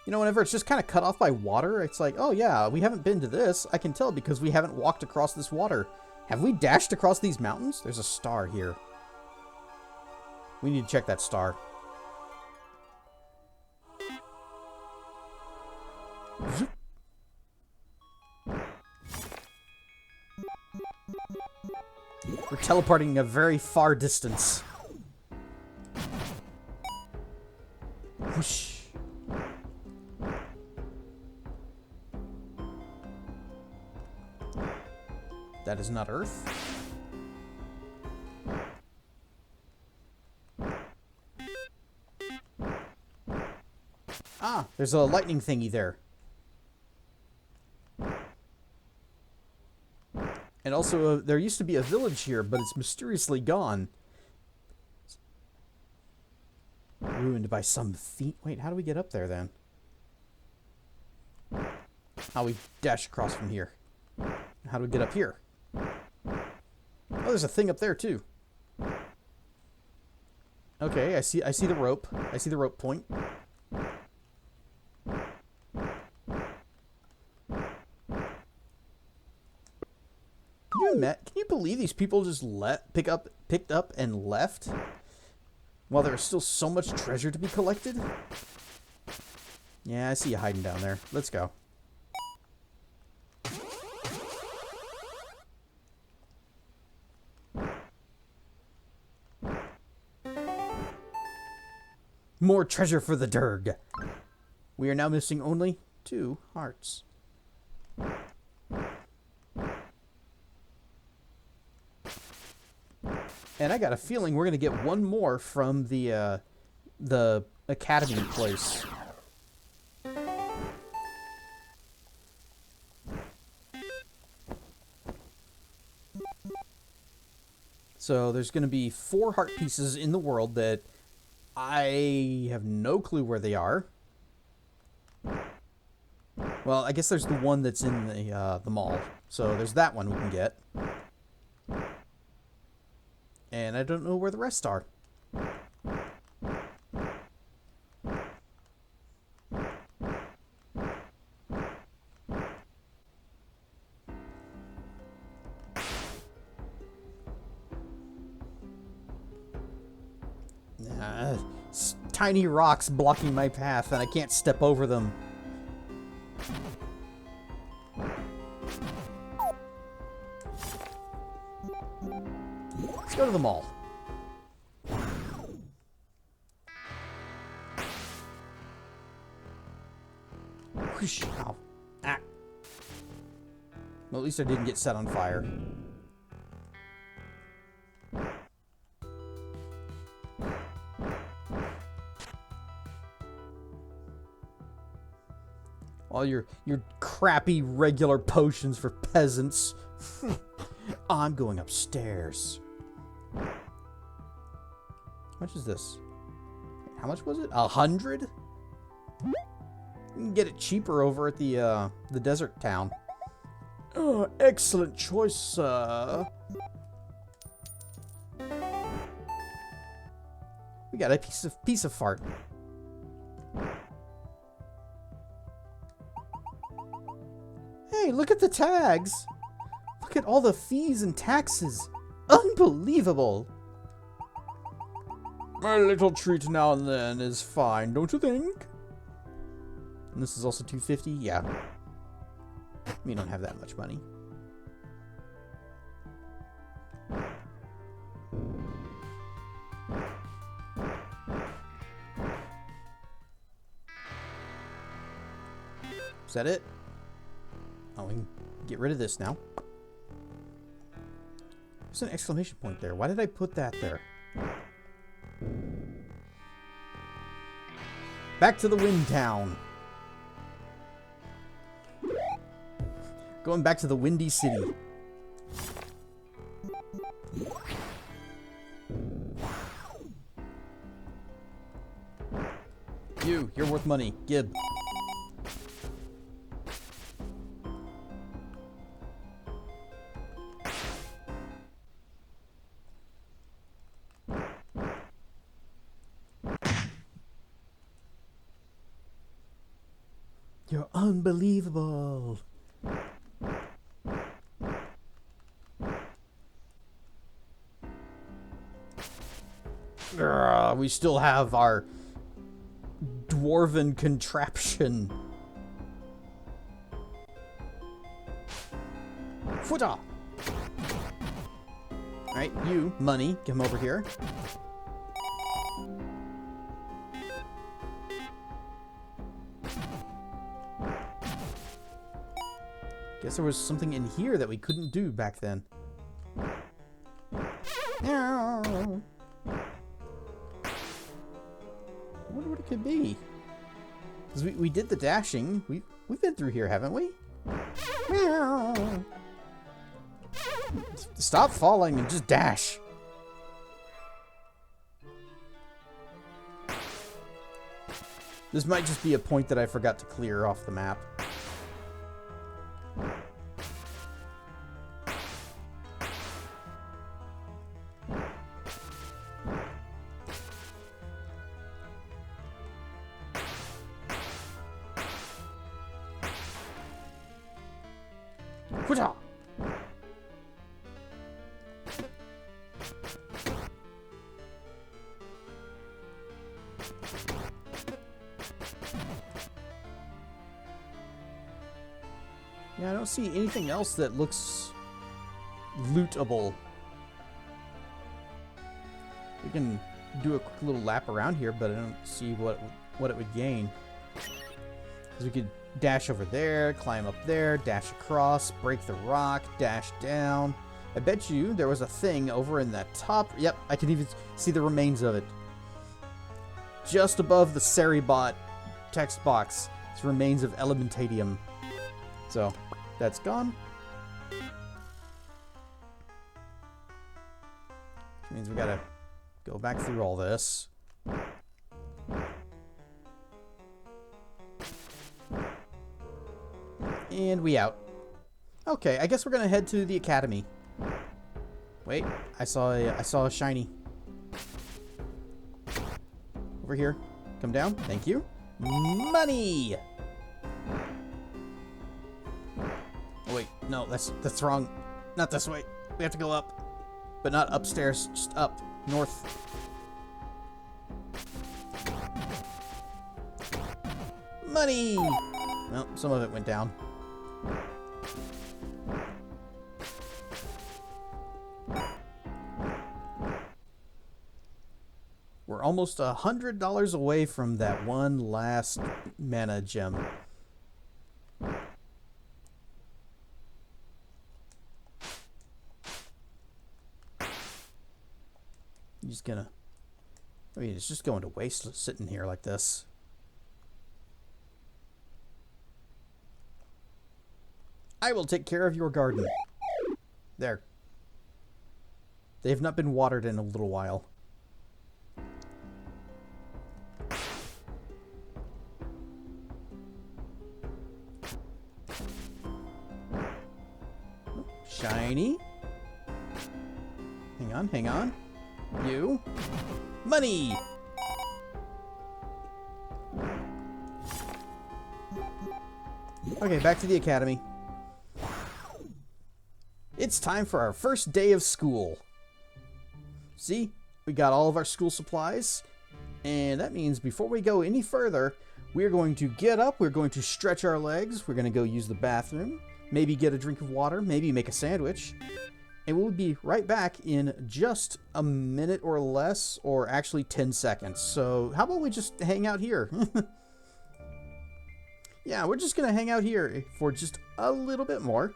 [SPEAKER 1] You know, whenever it's just kind of cut off by water, it's like, oh yeah, we haven't been to this. I can tell because we haven't walked across this water Have we dashed across these mountains? There's a star here. We need to check that star. Zoop. We're teleporting a very far distance. Whoosh. That is not Earth. Ah, there's a lightning thingy there. And also, there used to be a village here, but it's mysteriously gone. Ruined by some feet. Wait, how do we get up there then? How we dash across from here? How do we get up here? Oh, there's a thing up there too. Okay, I see the rope. I see the rope point. Can you believe these people just picked up and left while there was still so much treasure to be collected? Yeah, I see you hiding down there. Let's go. More treasure for the Durg. We are now missing only 2 hearts. And I got a feeling we're gonna get one more from the academy place. So there's gonna be 4 heart pieces in the world that I have no clue where they are. Well, I guess there's the one that's in the mall. So there's that one we can get. And I don't know where the rest are. Tiny rocks blocking my path and I can't step over them. Let's go to the mall. Whoosh. Ow. Ah. Well, at least I didn't get set on fire. All your crappy regular potions for peasants. I'm going upstairs. How much is this? How much was it? 100? You can get it cheaper over at the desert town. Oh, excellent choice, sir. We got a piece of fart. Hey, look at the tags. Look at all the fees and taxes. Unbelievable. A little treat now and then is fine, don't you think? And this is also $2.50? Yeah. We don't have that much money. Is that it? Oh, we can get rid of this now. There's an exclamation point there. Why did I put that there? Back to the Wind Town. Going back to the Windy City. You're worth money. Gib. You're unbelievable. We still have our dwarven contraption. Foota! Alright, you, money, come over here. Guess there was something in here that we couldn't do back then. I wonder what it could be. Because we did the dashing. We've been through here, haven't we? Stop falling and just dash. This might just be a point that I forgot to clear off the map. Foota! Yeah, I don't see anything else that looks lootable. We can do a quick little lap around here, but I don't see what it would gain. Because we could dash over there, climb up there, dash across, break the rock, dash down. I bet you there was a thing over in that top. Yep, I can even see the remains of it. Just above the Seribot text box, it's remains of Elementatium. So, that's gone. Which means we gotta go back through all this. And we out. Okay, I guess we're gonna head to the academy. Wait, I saw a shiny. Over here. Come down. Thank you. Money! Oh, wait, no, that's wrong. Not this way. We have to go up. But not upstairs, just up. North. Money! Well, some of it went down. We're almost $100 away from that one last mana gem. Just gonna... I mean, it's just going to waste sitting here like this. I will take care of your garden. There. They have not been watered in a little while. Shiny. Hang on, hang on. You. Money! Okay, back to the academy. It's time for our first day of school. See? We got all of our school supplies. And that means before we go any further, we're going to get up, we're going to stretch our legs, we're going to go use the bathroom, maybe get a drink of water, maybe make a sandwich. And we'll be right back in just a minute or less, or actually 10 seconds. So how about we just hang out here? Yeah, we're just going to hang out here for just a little bit more.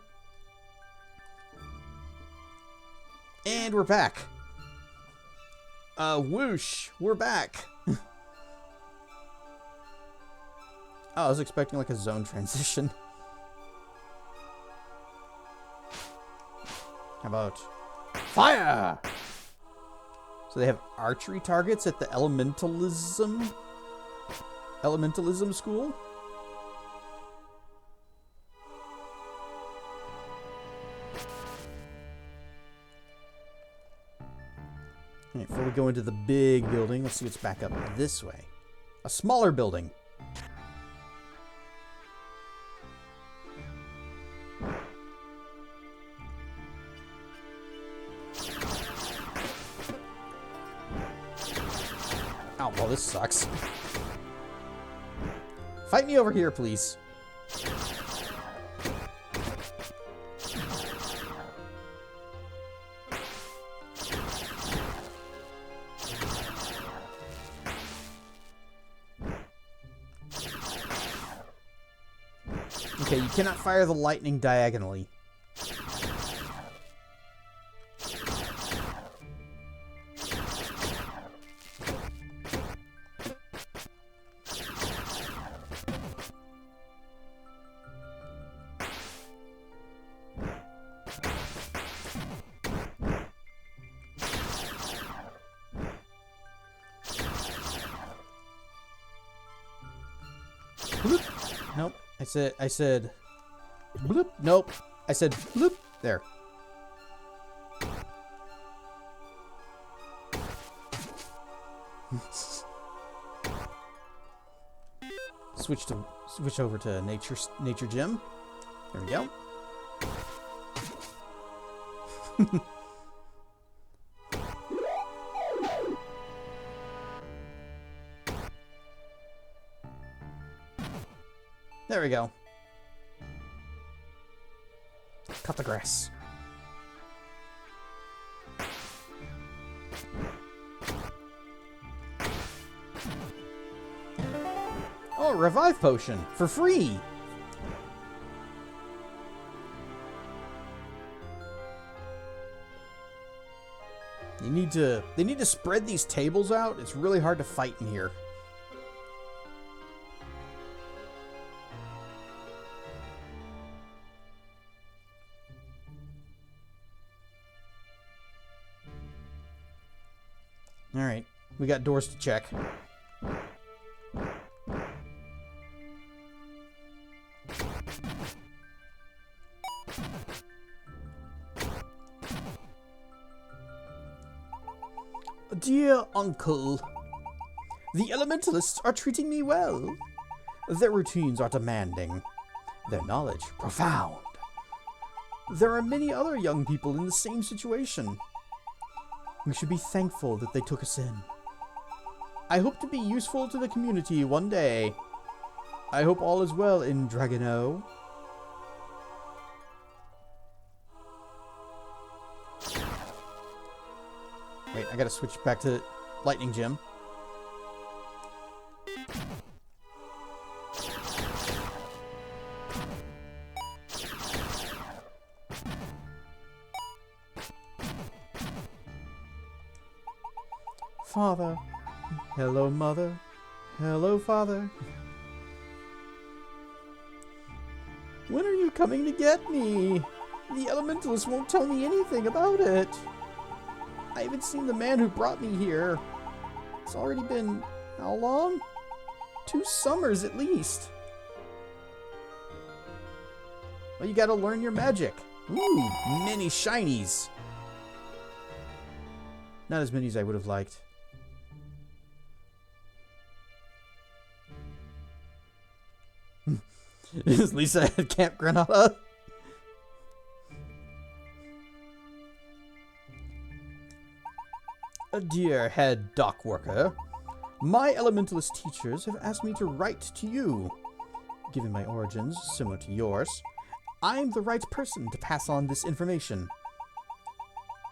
[SPEAKER 1] And we're back. Whoosh, we're back. Oh, I was expecting like a zone transition. How about fire? So they have archery targets at the Elementalism school? Alright, before we go into the big building, let's see what's back up this way. A smaller building. this sucks. Fight me over here, please. Okay, you cannot fire the lightning diagonally. Bloop. Nope. I said bloop. Nope. I said bloop. There. Switch over to nature gym. There we go. There we go. Cut the grass. Oh, revive potion for free. They need to spread these tables out. It's really hard to fight in here. All right, we got doors to check. Dear Uncle, the Elementalists are treating me well. Their routines are demanding, their knowledge profound. There are many other young people in the same situation. We should be thankful that they took us in. I hope to be useful to the community one day. I hope all is well in Dragono. Wait, I gotta switch back to Lightning Gym. Father. Hello, Mother. Hello, Father. When are you coming to get me? The Elementalists won't tell me anything about it. I haven't seen the man who brought me here. It's already been... how long? 2 summers at least. Well, you gotta learn your magic. Ooh, many shinies. Not as many as I would have liked. Is Lisa at Camp Granada? Dear head dock worker, my Elementalist teachers have asked me to write to you. Given my origins similar to yours, I'm the right person to pass on this information.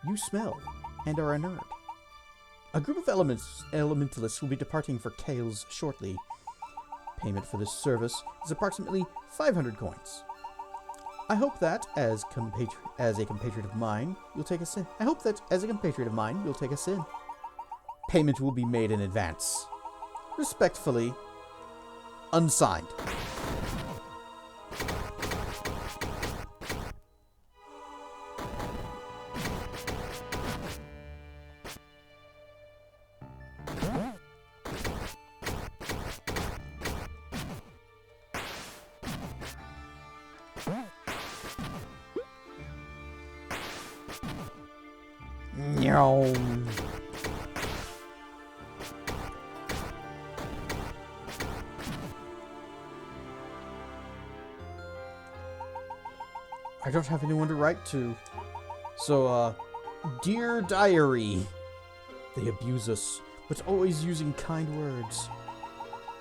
[SPEAKER 1] You smell and are a nerd. A group of Elementalists will be departing for Kales shortly. Payment for this service is approximately 500 coins. I hope that, as a compatriot of mine, you'll take us in. Payment will be made in advance. Respectfully, unsigned. No. I don't have anyone to write to. So, Dear Diary, they abuse us, but always using kind words.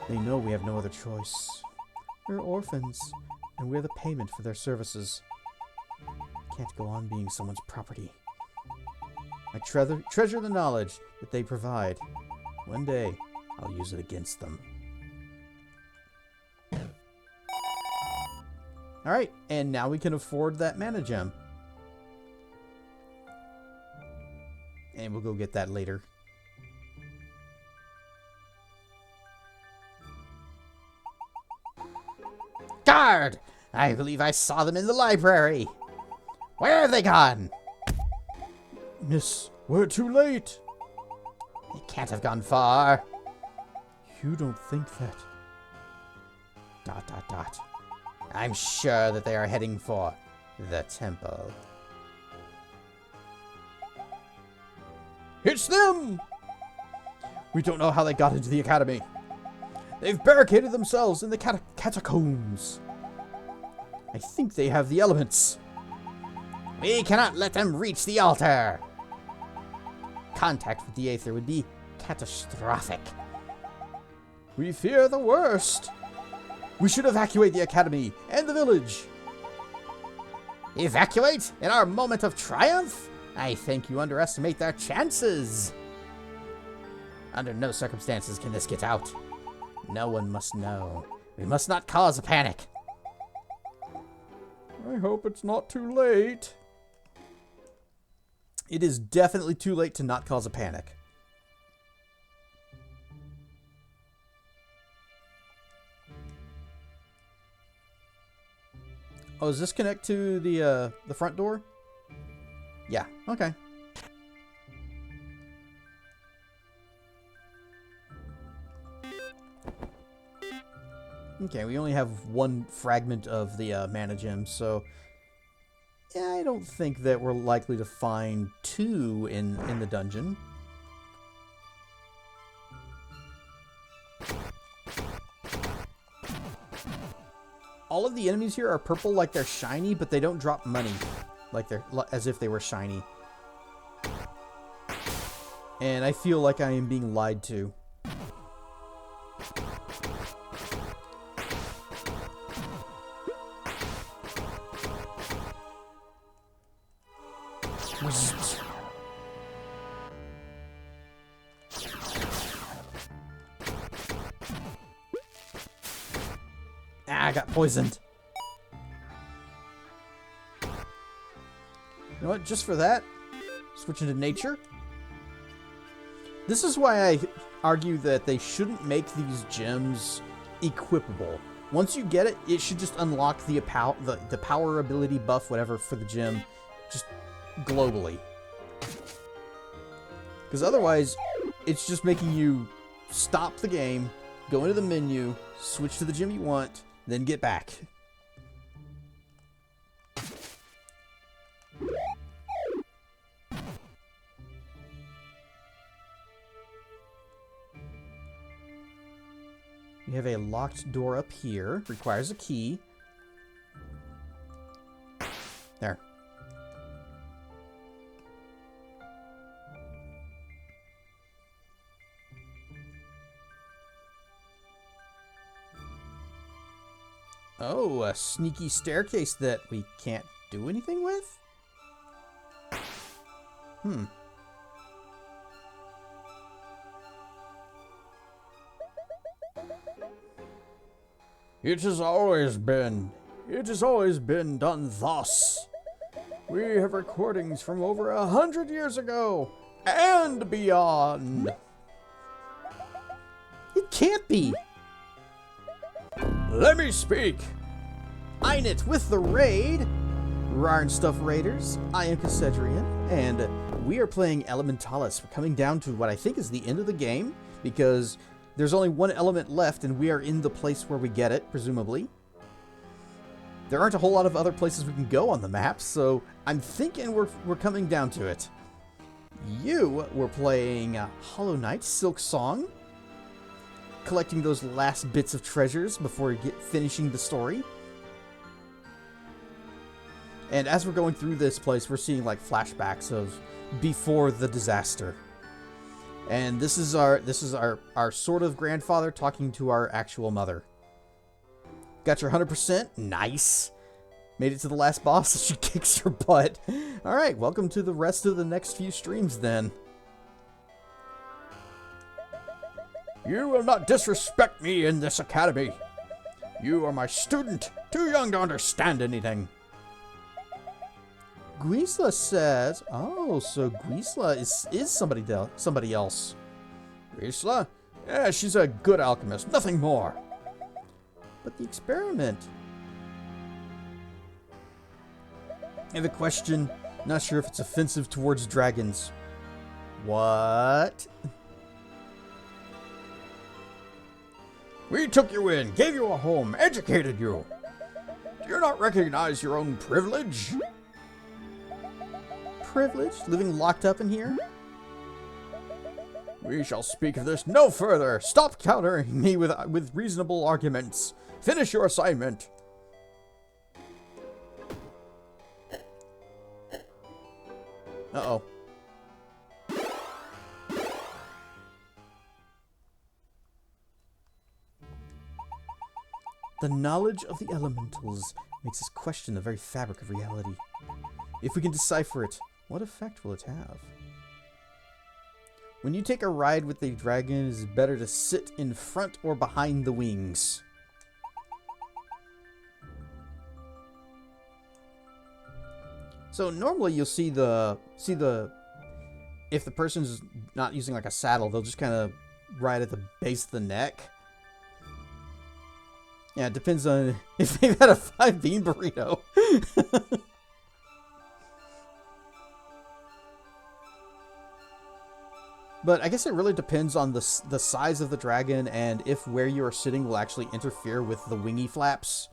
[SPEAKER 1] They know we have no other choice. We're orphans, and we're the payment for their services. Can't go on being someone's property. I treasure the knowledge that they provide. One day, I'll use it against them. Alright, and now we can afford that mana gem. And we'll go get that later. Guard! I believe I saw them in the library. Where have they gone? Miss, we're too late. They can't have gone far. You don't think that... ... I'm sure that they are heading for the temple. It's them! We don't know how they got into the academy. They've barricaded themselves in the catacombs. I think they have the elements. We cannot let them reach the altar. Contact with the Aether would be catastrophic. We fear the worst. We should evacuate the academy and the village. Evacuate in our moment of triumph? I think you underestimate their chances. Under no circumstances can this get out. No one must know. We must not cause a panic. I hope it's not too late. It is definitely too late to not cause a panic. Oh, does this connect to the front door? Yeah, okay. Okay, we only have one fragment of the mana gem, so yeah, I don't think that we're likely to find two in the dungeon. All of the enemies here are purple like they're shiny, but they don't drop money like they're as if they were shiny. And I feel like I am being lied to. Ah, I got poisoned. You know what? Just for that, switch into nature. This is why I argue that they shouldn't make these gems equipable. Once you get it, it should just unlock the power ability buff, whatever, for the gem, just globally. Because otherwise, it's just making you stop the game, go into the menu, switch to the gem you want, then get back. We have a locked door up here. Requires a key. There. Oh, a sneaky staircase that we can't do anything with? Hmm. It has always been done thus. We have recordings from over 100 years ago and beyond. It can't be. Let me speak. Einit with the raid. Rarn Stuff Raiders. I am Cassedrian, and we are playing Elementallis. We're coming down to what I think is the end of the game, because there's only one element left, and we are in the place where we get it, presumably. There aren't a whole lot of other places we can go on the map, so I'm thinking we're coming down to it. You were playing Hollow Knight, Silk Song, collecting those last bits of treasures before finishing the story. And as we're going through this place, we're seeing like flashbacks of before the disaster. And this is our sort of grandfather talking to our actual mother. Got your 100%? Nice. Made it to the last boss, she kicks her butt. Alright, welcome to the rest of the next few streams then. You will not disrespect me in this academy. You are my student, too young to understand anything. Guisla says, oh, so Guisla is somebody else. Guisla? Yeah, she's a good alchemist, nothing more. But the experiment. I have a question. Not sure if it's offensive towards dragons. What? We took you in, gave you a home, educated you. Do you not recognize your own privilege? Privilege? Living locked up in here? We shall speak of this no further. Stop countering me with reasonable arguments. Finish your assignment. Uh-oh. The knowledge of the elementals makes us question the very fabric of reality. If we can decipher it, what effect will it have? When you take a ride with the dragon, it is better to sit in front or behind the wings. So normally you'll see the if the person's not using like a saddle, they'll just kind of ride at the base of the neck. Yeah, it depends on if they've had a 5-bean burrito. But I guess it really depends on the size of the dragon and if where you are sitting will actually interfere with the wingy flaps.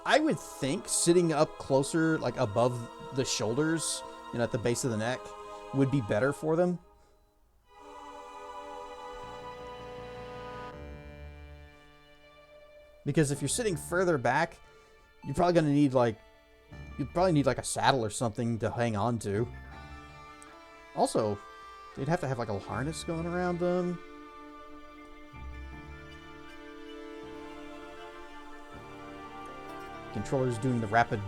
[SPEAKER 1] I would think sitting up closer, like above the shoulders, you know, at the base of the neck, would be better for them. Because if you're sitting further back, you're probably gonna need like a saddle or something to hang on to. Also, they'd have to have like a harness going around them. Controller's doing the rapid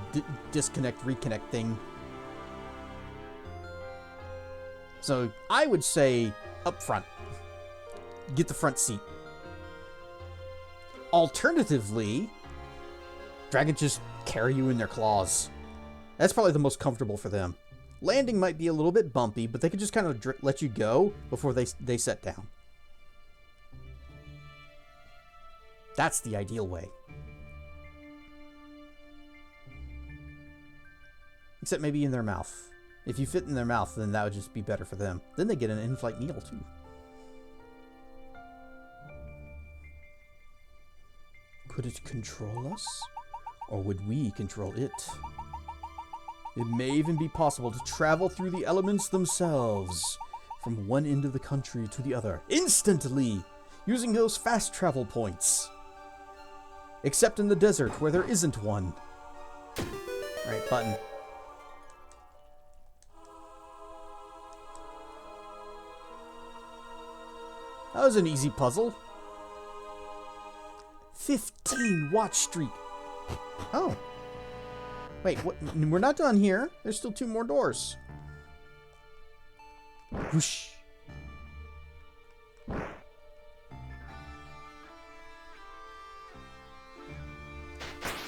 [SPEAKER 1] disconnect reconnect thing. So I would say up front. Get the front seat. Alternatively, dragons just carry you in their claws. That's probably the most comfortable for them. Landing might be a little bit bumpy, but they could just kind of let you go before they set down. That's the ideal way. Except maybe in their mouth. If you fit in their mouth, then that would just be better for them. Then they get an in-flight meal, too. Could it control us? Or would we control it? It may even be possible to travel through the elements themselves, from one end of the country to the other, instantly, using those fast travel points. Except in the desert, where there isn't one. Alright, button. That was an easy puzzle. 15 watch streak. Oh. Wait, what? We're not done here. There's still 2 more doors. Whoosh.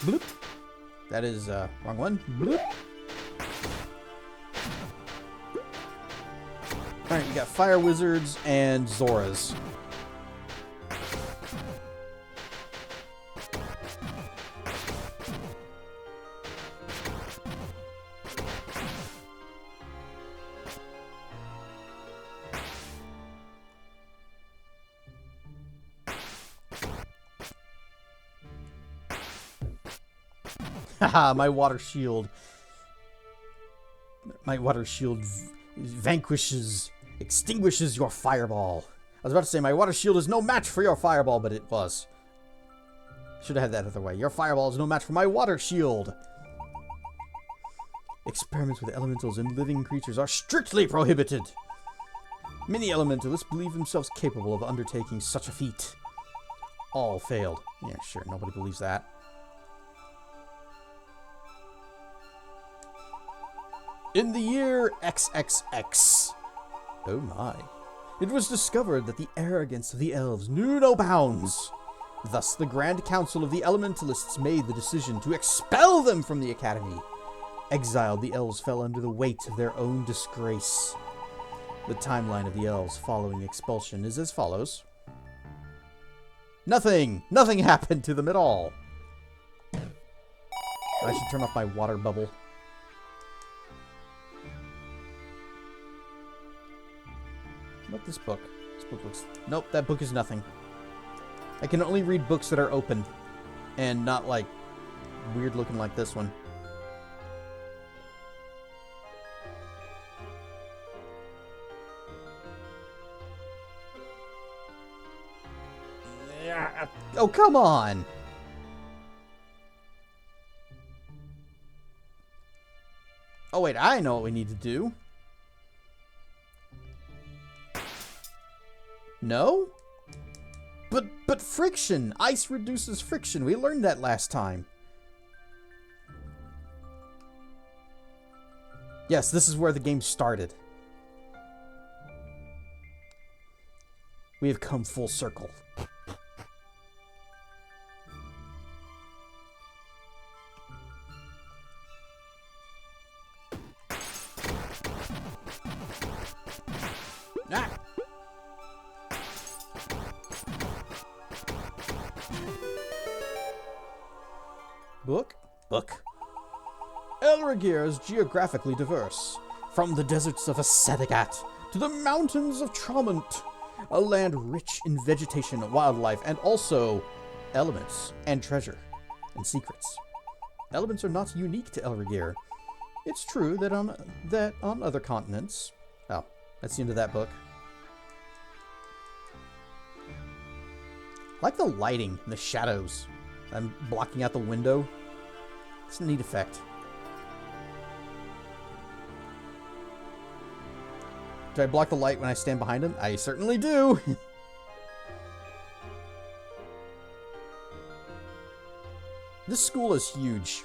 [SPEAKER 1] Bloop. That is, wrong one. Bloop. Alright, you got Fire Wizards and Zoras. Haha, my water shield. My water shield extinguishes your fireball. I was about to say my water shield is no match for your fireball, but it was. Should have had that other way. Your fireball is no match for my water shield. Experiments with elementals and living creatures are strictly prohibited. Many elementalists believe themselves capable of undertaking such a feat. All failed. Yeah, sure, nobody believes that. In the year XXX, oh my, it was discovered that the arrogance of the elves knew no bounds. Thus, the Grand Council of the Elementalists made the decision to expel them from the academy. Exiled, the elves fell under the weight of their own disgrace. The timeline of the elves following expulsion is as follows. Nothing happened to them at all. I should turn off my water bubble. How about this book? This book looks... Nope, that book is nothing. I can only read books that are open and not, like, weird looking like this one. Oh, come on! Oh, wait, I know what we need to do. No? But friction! Ice reduces friction. We learned that last time. Yes, this is where the game started. We have come full circle. Ah! Book. Elrigir is geographically diverse. From the deserts of Asedagat to the mountains of Tromont. A land rich in vegetation, wildlife, and also elements and treasure and secrets. Elements are not unique to Elrigir. It's true that on other continents... Oh, that's the end of that book. I like the lighting and the shadows. I'm blocking out the window. It's a neat effect. Do I block the light when I stand behind him? I certainly do. This school is huge.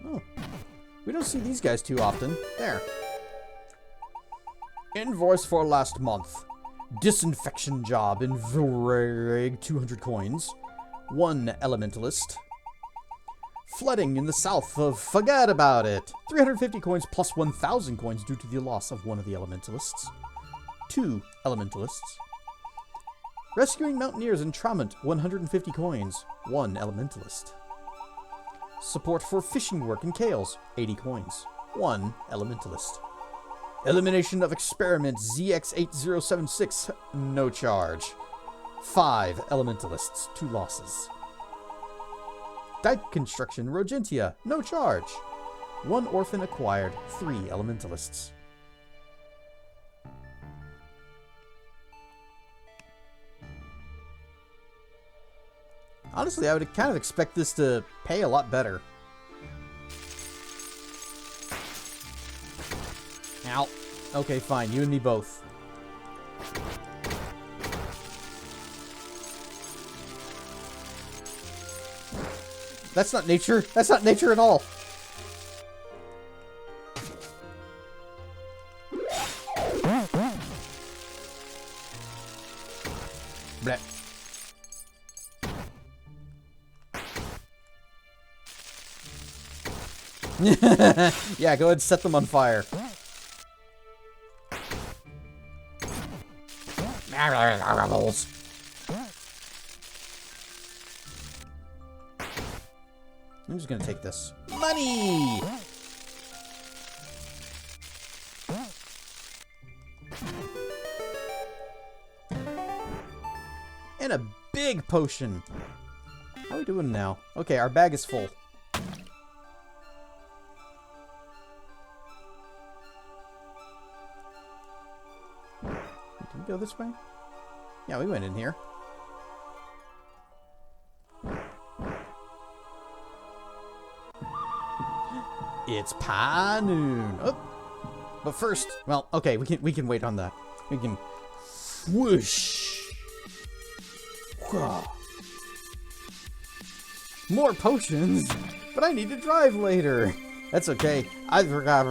[SPEAKER 1] Oh, we don't see these guys too often. There. Invoice for last month. Disinfection job in Vilreg, 200 coins. 1 elementalist. Flooding in the south of Forget About It. 350 coins plus 1,000 coins due to the loss of one of the elementalists. 2 elementalists. Rescuing mountaineers in Tromont. 150 coins. 1 elementalist. Support for fishing work in Kales. 80 coins. 1 elementalist. Elimination of experiment ZX8076, no charge. 5 elementalists, 2 losses. Dike construction Rogentia, no charge. 1 orphan acquired, 3 elementalists. Honestly, I would kind of expect this to pay a lot better. Ow. Okay, fine. You and me both. That's not nature. That's not nature at all. Blech. Yeah, go ahead and set them on fire. Rebels. I'm just gonna take this. Money! And a big potion. How are we doing now? Okay, our bag is full. go this way? Yeah, we went in here. It's pie noon. Oh. But first, well, okay, we can wait on that. We can whoosh. Whoa. More potions, but I need to drive later. That's okay. I forgot.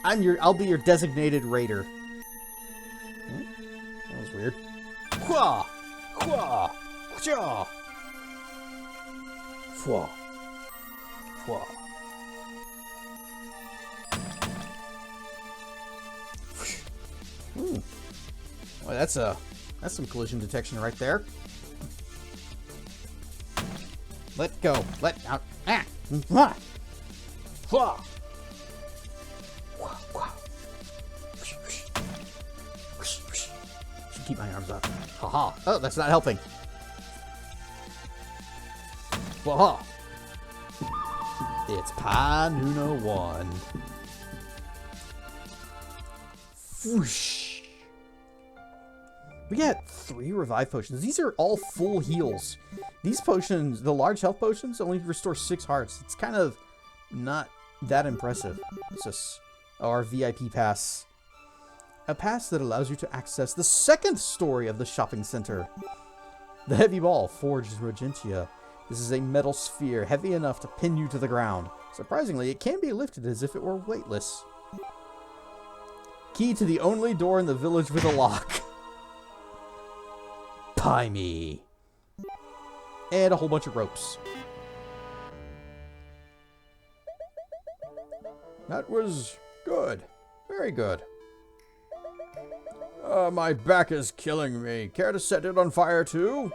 [SPEAKER 1] I'll be your designated raider. That was weird. Whoa. Whoa. Whoa. Whoa. Whoa. Ooh. Well, that's some collision detection right there. Let go. Let out. Ah. Should keep my arms up. Haha. Oh, that's not helping. Waha. It's Pi Nuno 1. Whoosh. We got 3 revive potions. These are all full heals. These potions, the large health potions, only restore 6 hearts. It's kind of not that impressive. It's just our VIP pass. A pass that allows you to access the 2nd story of the shopping center. The heavy ball forged in Rogentia. This is a metal sphere heavy enough to pin you to the ground. Surprisingly, it can be lifted as if it were weightless. Key to the only door in the village with a lock. Pie me. And a whole bunch of ropes. That was good. Very good. My back is killing me. Care to set it on fire too?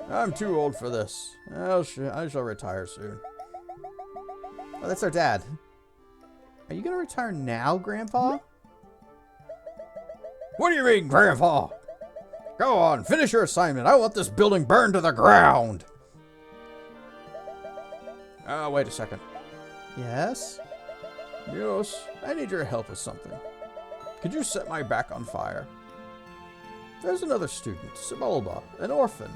[SPEAKER 1] I'm too old for this. I shall retire soon. Oh, that's our dad. Are you gonna retire now, Grandpa? What do you mean, Grandpa? Go on, finish your assignment. I want this building burned to the ground. Wait a second. Yes? Yes, I need your help with something. Could you set my back on fire? There's another student, Sibulba, an orphan.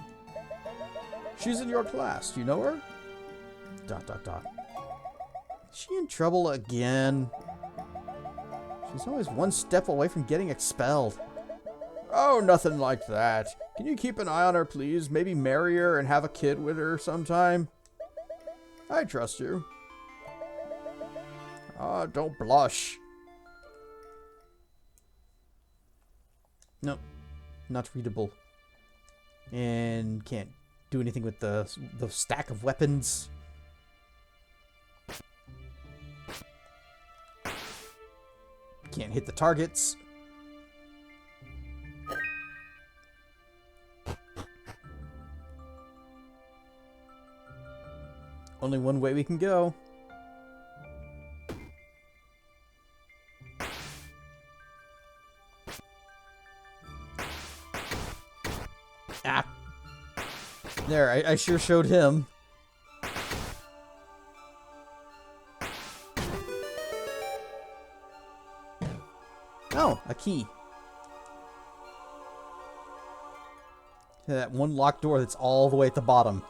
[SPEAKER 1] She's in your class. Do you know her? ... Is she in trouble again? She's always one step away from getting expelled. Oh, nothing like that. Can you keep an eye on her, please? Maybe marry her and have a kid with her sometime? I trust you. Ah, don't blush. Nope. Not readable. And can't do anything with the stack of weapons. Can't hit the targets. Only one way we can go. Ah. There, I sure showed him. Oh, a key. That one locked door that's all the way at the bottom.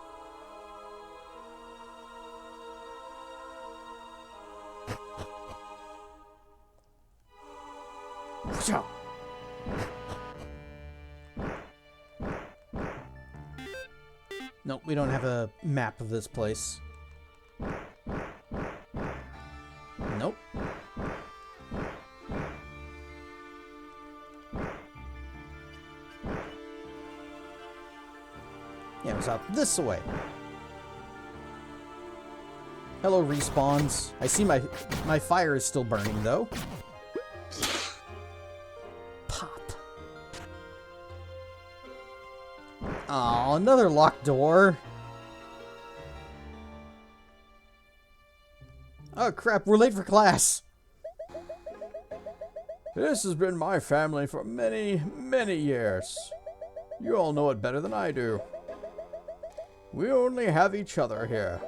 [SPEAKER 1] Nope, we don't have a map of this place. Nope. Yeah, it was out this way. Hello, respawns. I see my fire is still burning, though. Pop. Oh, another locked door. Oh, crap. We're late for class. This has been my family for many, many years. You all know it better than I do. We only have each other here.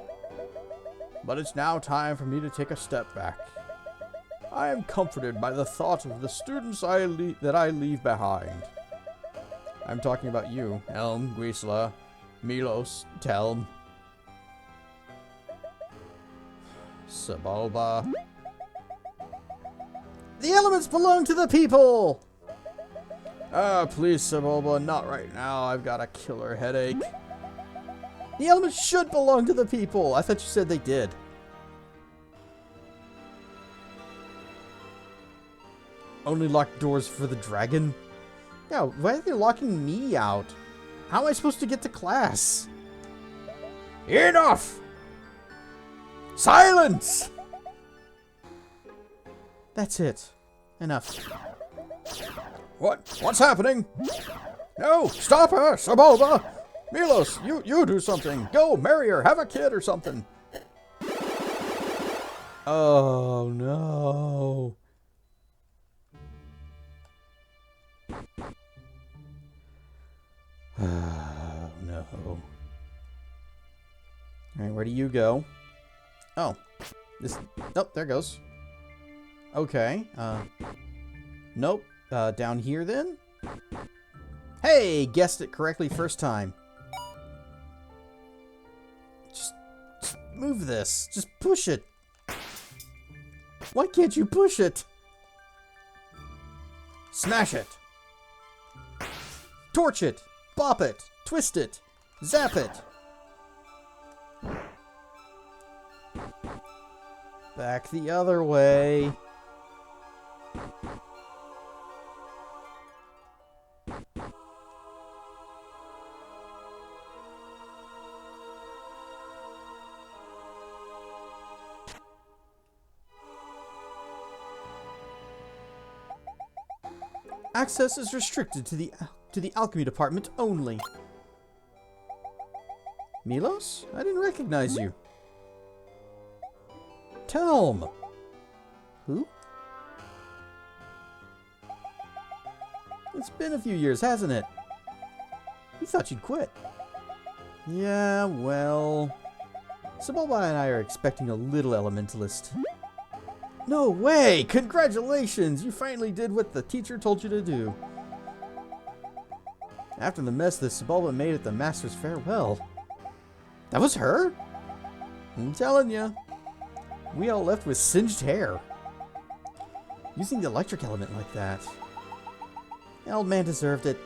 [SPEAKER 1] But it's now time for me to take a step back. I am comforted by the thought of the students that I leave behind. I'm talking about you, Elm, Guisla, Milos, Telm, Sebulba. The elements belong to the people! Ah, please, Sebulba, not right now. I've got a killer headache. The elements should belong to the people. I thought you said they did. Only locked doors for the dragon? Yeah, why are they locking me out? How am I supposed to get to class? Enough! Silence! That's it. Enough. What's happening? No! Stop her! Sebulba! Milos, you do something. Go, marry her, have a kid or something. Oh, no. Oh, no. Alright, where do you go? Oh. Nope, there it goes. Okay, nope. Down here then? Hey, guessed it correctly first time. Just move this. Just push it. Why can't you push it? Smash it. Torch it. Bop it. Twist it. Zap it. Back the other way. Access is restricted to the alchemy department only. Milos? I didn't recognize you. Telm. Who? It's been a few years, hasn't it? We thought you'd quit. Yeah, well... Sebulba and I are expecting a little Elementalist. No way! Congratulations! You finally did what the teacher told you to do. After the mess that Sebulba made at the Master's Farewell. That was her? I'm telling you. We all left with singed hair. Using the electric element like that. The old man deserved it.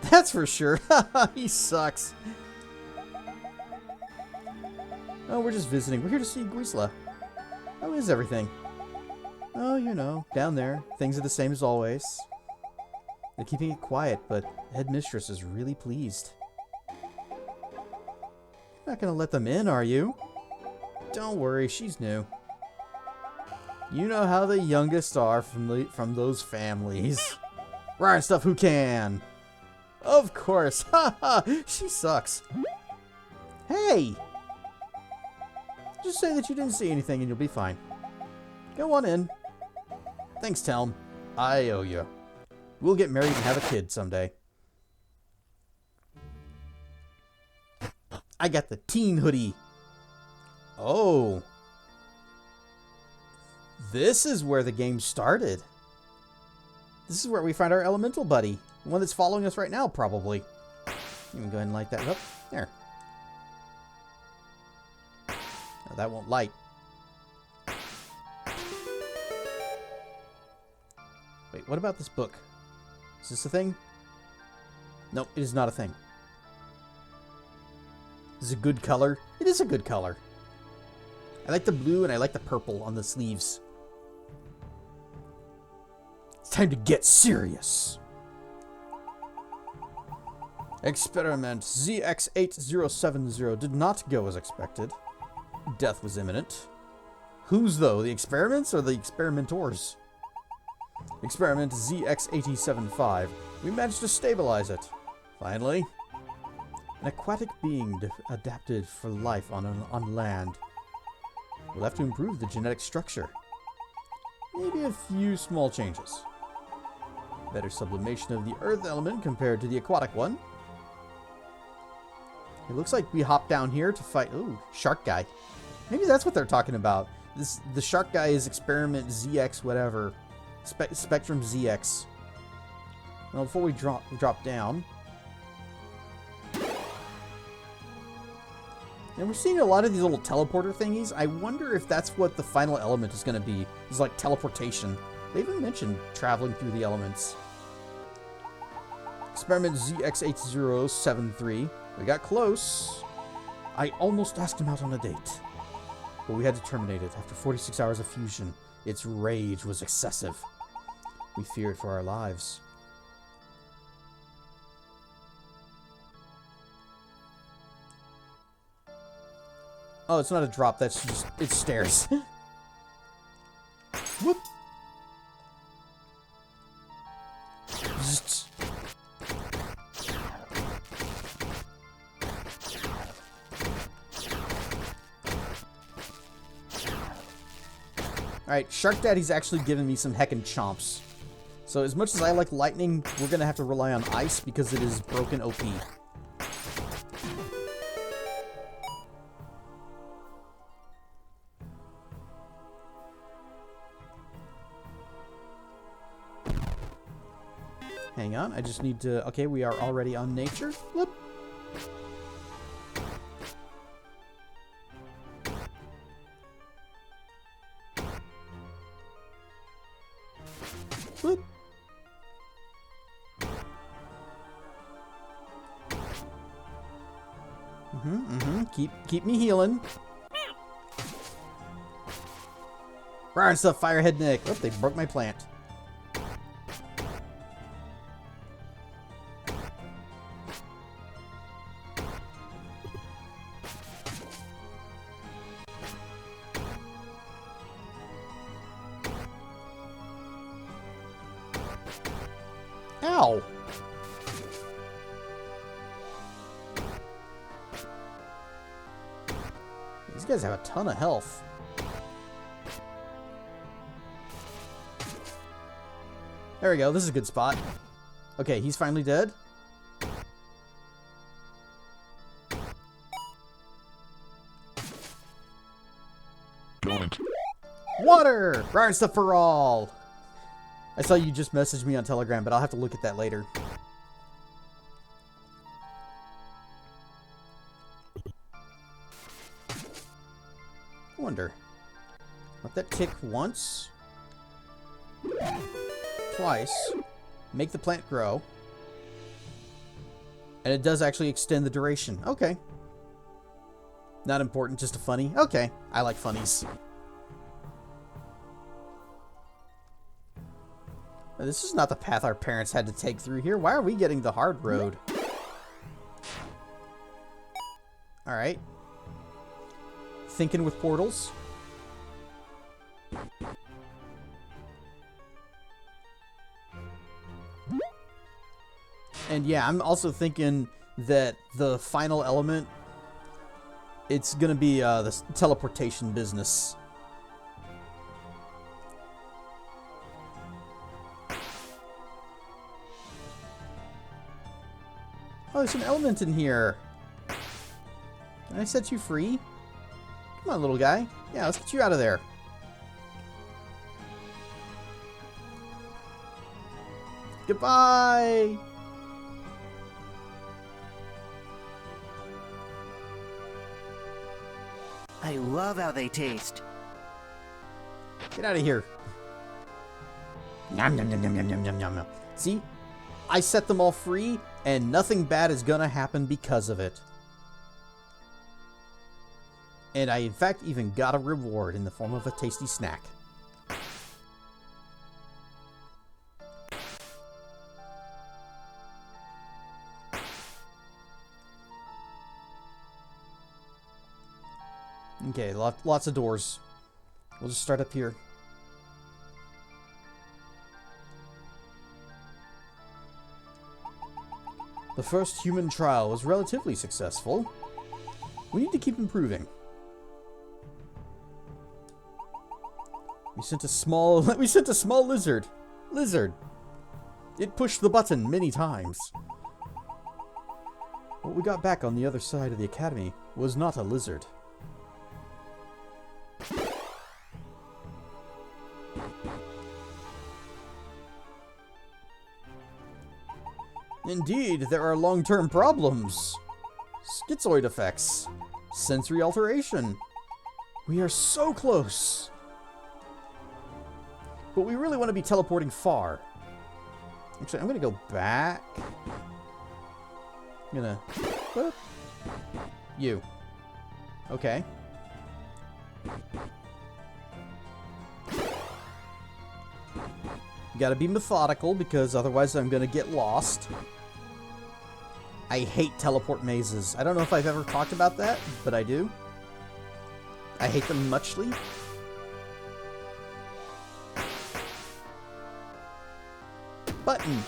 [SPEAKER 1] That's for sure. He sucks. Oh, we're just visiting. We're here to see Guisla. How is everything? Oh, you know, down there. Things are the same as always. They're keeping it quiet, but Headmistress is really pleased. You're not gonna let them in, are you? Don't worry, she's new. You know how the youngest are from those families. Ryan stuff who can. Of course. Haha, she sucks. Hey! Just say that you didn't see anything and you'll be fine. Go on in. Thanks, Telm. I owe you. We'll get married and have a kid someday. I got the teen hoodie. Oh. This is where the game started. This is where we find our elemental buddy. The one that's following us right now, probably. You can go ahead and light that up. There. No, that won't light. Wait, what about this book? Is this a thing? Nope, it is not a thing. Is it a good color? It is a good color. I like the blue and I like the purple on the sleeves. It's time to get serious. Experiment ZX8070 did not go as expected. Death was imminent. Whose though? The experiments or the experimentors? Experiment ZX8075. We managed to stabilize it. Finally. An aquatic being adapted for life on land. We'll have to improve the genetic structure. Maybe a few small changes. Better sublimation of the earth element compared to the aquatic one. It looks like we hop down here to fight... Ooh, shark guy. Maybe that's what they're talking about. the shark guy is Experiment ZX whatever. Spectrum ZX. Well, before we drop down. And we're seeing a lot of these little teleporter thingies. I wonder if that's what the final element is going to be. It's like teleportation. They even mentioned traveling through the elements. Experiment ZX8073. We got close. I almost asked him out on a date. But we had to terminate it after 46 hours of fusion. Its rage was excessive. We feared for our lives. Oh, it's not a drop. That's just... It's stairs. Whoop. Just... Alright, Shark Daddy's actually giving me some heckin' chomps. So as much as I like lightning, we're gonna have to rely on ice because it is broken OP. Hang on, I just need to... Okay, we are already on nature. Whoop. Whoop. Keep me healing. Rawr stuff, Firehead Nick. Oh, they broke my plant. Ow! These guys have a ton of health. There we go, this is a good spot. Okay, he's finally dead.
[SPEAKER 4] Don't.
[SPEAKER 1] Water! Rawr stuff for all! I saw you just messaged me on Telegram, but I'll have to look at that later. I wonder. Let that tick once. Twice. Make the plant grow. And it does actually extend the duration. Okay. Not important, just a funny. Okay. I like funnies. This is not the path our parents had to take through here. Why are we getting the hard road? Alright. Thinking with portals. And yeah, I'm also thinking that the final element, it's gonna be the teleportation business. Oh, there's an element in here. Can I set you free? Come on, little guy. Yeah, let's get you out of there. Goodbye!
[SPEAKER 5] I love how they taste.
[SPEAKER 1] Get out of here. Yum, yum, yum, yum, yum, yum, yum, yum. See? I set them all free, and nothing bad is gonna happen because of it. And I, in fact, even got a reward in the form of a tasty snack. Okay, lots of doors. We'll just start up here. The first human trial was relatively successful. We need to keep improving. We sent a small lizard. Lizard. It pushed the button many times. What we got back on the other side of the academy was not a lizard. Indeed, there are long-term problems. Schizoid effects. Sensory alteration. We are so close. But we really want to be teleporting far. Actually, I'm going to go back. I'm going to... Boop. You. Okay. You gotta be methodical, because otherwise I'm gonna get lost. I hate teleport mazes. I don't know if I've ever talked about that, but I do. I hate them muchly. Button.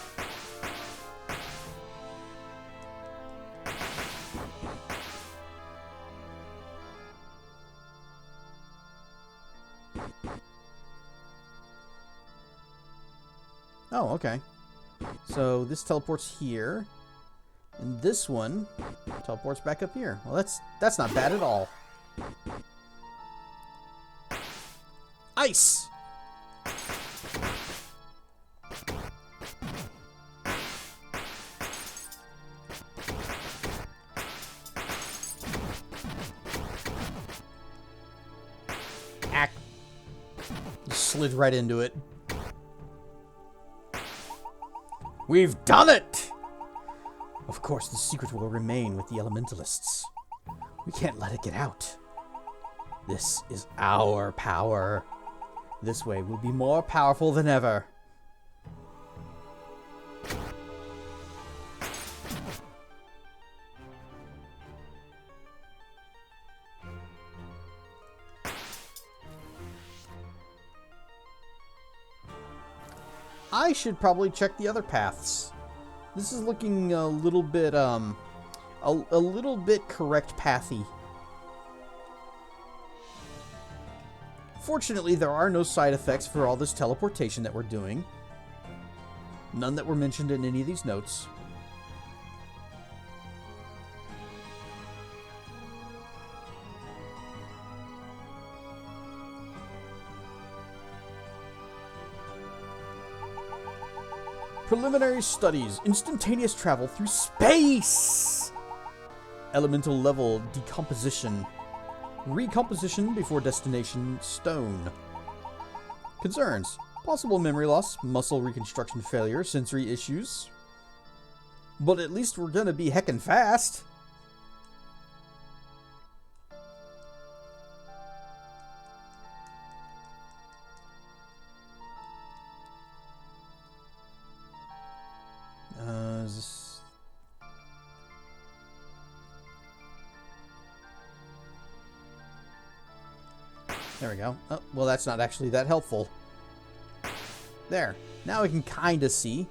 [SPEAKER 1] Oh, okay. So this teleports here, and this one teleports back up here. Well, that's not bad at all. Ice. Ack. Slid right into it. We've done it! Of course, the secret will remain with the Elementalists. We can't let it get out. This is our power. This way, we'll be more powerful than ever. I should probably check the other paths. This is looking a little bit, a little bit correct pathy. Fortunately, there are no side effects for all this teleportation that we're doing. None that were mentioned in any of these notes. Preliminary studies. Instantaneous travel through space! Elemental level decomposition. Recomposition before destination stone. Concerns. Possible memory loss, muscle reconstruction failure, sensory issues. But at least we're gonna be heckin' fast. Is this... There we go. Oh, well, that's not actually that helpful. There. Now we can kind of see.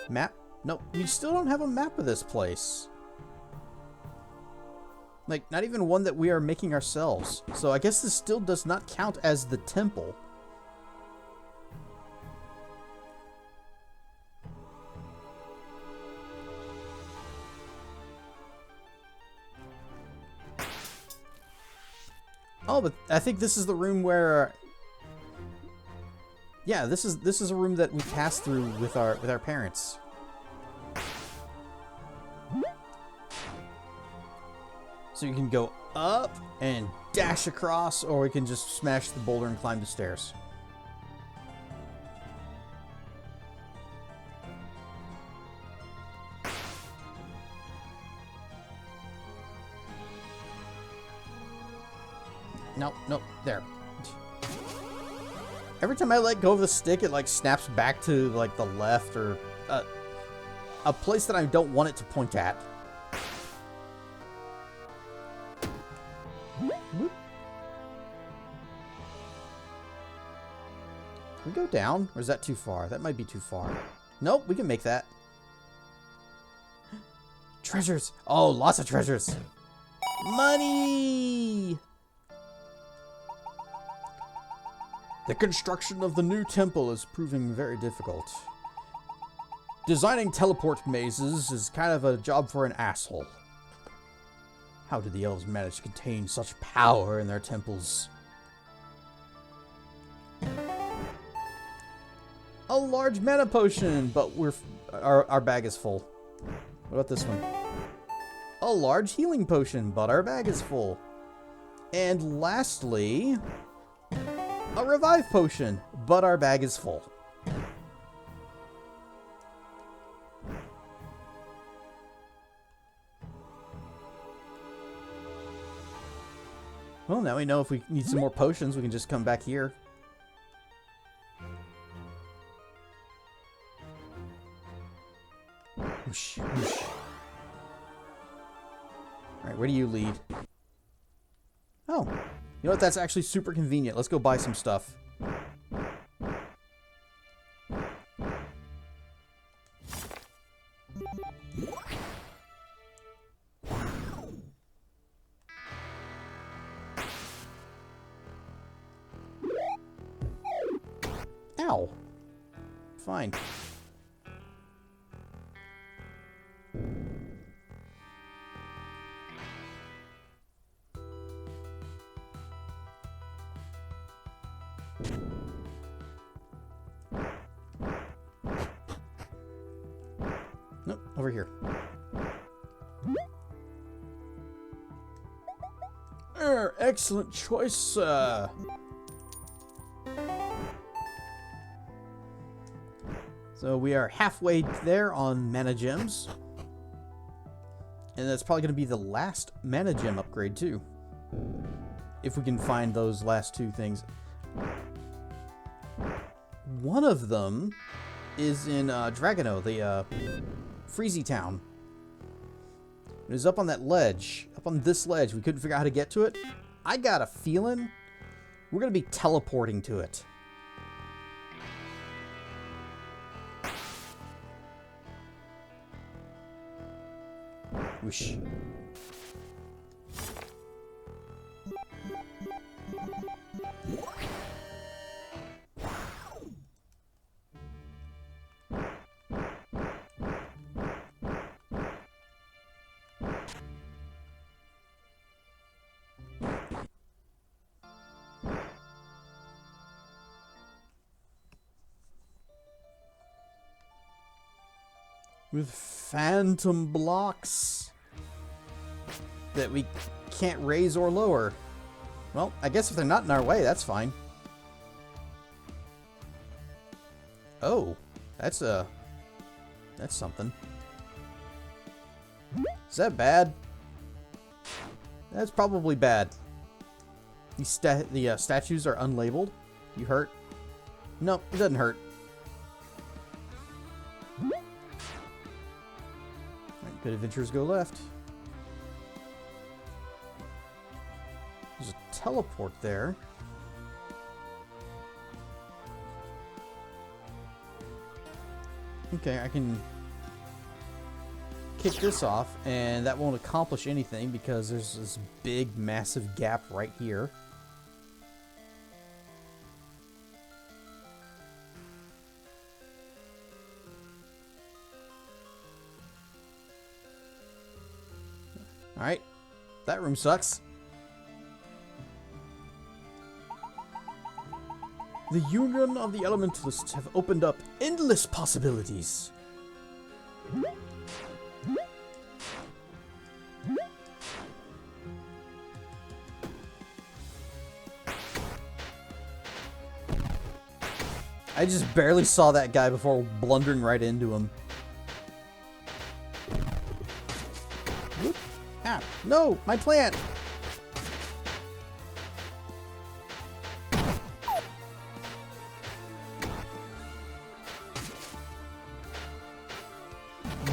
[SPEAKER 1] Map? Nope. We still don't have a map of this place. Like, not even one that we are making ourselves. So I guess this still does not count as the temple. Oh, but I think this is the room where... Yeah, this is a room that we passed through with our parents. So you can go up and dash across, or we can just smash the boulder and climb the stairs. Nope, nope, there. Every time I let go of the stick, it like snaps back to like the left or a place that I don't want it to point at. Whoop. Can we go down, or is that too far? That might be too far. Nope, we can make that. Treasures! Oh, lots of treasures! Money! The construction of the new temple is proving very difficult. Designing teleport mazes is kind of a job for an asshole. How did the elves manage to contain such power in their temples? A large mana potion, but our bag is full. What about this one? A large healing potion, but our bag is full. And lastly, a revive potion, but our bag is full. Well, now we know if we need some more potions, we can just come back here. Whoosh, whoosh. Alright, where do you lead? Oh, you know what? That's actually super convenient. Let's go buy some stuff. Ow. Fine. Nope, over here. Excellent choice, So we are halfway there on mana gems. And that's probably going to be the last mana gem upgrade, too. If we can find those last two things. One of them is in Dragano, the Freezy Town. It is up on that ledge. Up on this ledge. We couldn't figure out how to get to it. I got a feeling we're going to be teleporting to it. Whoosh. With phantom blocks that we can't raise or lower. Well, I guess if they're not in our way, that's fine. Oh, that's something. Is that bad? That's probably bad. The statues are unlabeled. You hurt? No, it doesn't hurt. Good adventures go left. There's a teleport there. Okay, I can kick this off, and that won't accomplish anything because there's this big, massive gap right here. Alright, that room sucks. The Union of the Elementalists have opened up endless possibilities. I just barely saw that guy before blundering right into him. Whoop. Ah, no, my plant!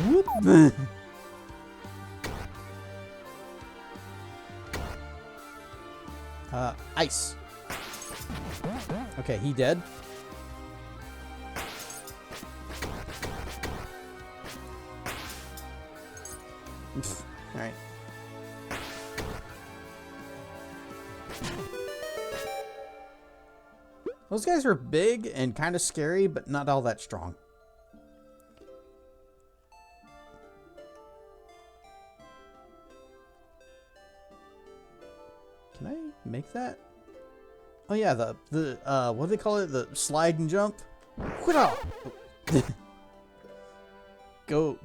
[SPEAKER 1] Whoop. Ice. Okay, he dead. Alright. Those guys are big and kind of scary, but not all that strong. Can I make that? Oh yeah, the what do they call it? The slide and jump? Hurrah! Go.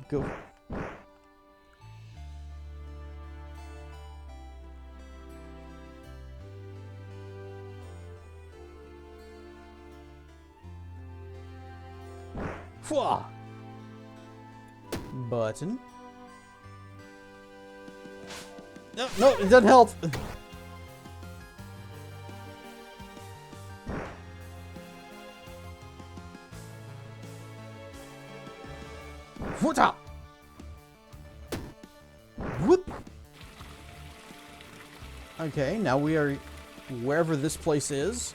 [SPEAKER 1] Fwah! Button. No, it doesn't help. Whoop! Whoop! Okay, now we are wherever this place is.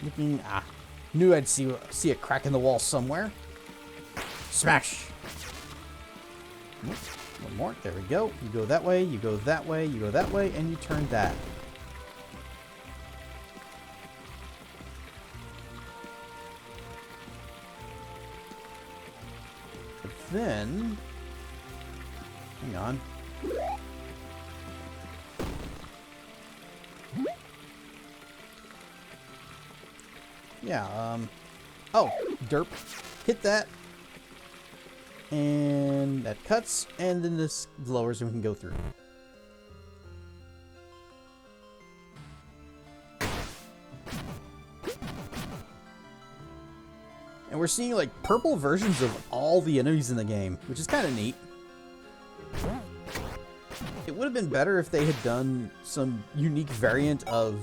[SPEAKER 1] Looking, knew I'd see a crack in the wall somewhere. Smash! One more, there we go. You go that way, you go that way, you go that way, and you turn that. But then, hang on. Yeah, oh, derp. Hit that. And that cuts, and then this lowers and we can go through. And we're seeing like purple versions of all the enemies in the game, which is kind of neat. It would have been better if they had done some unique variant of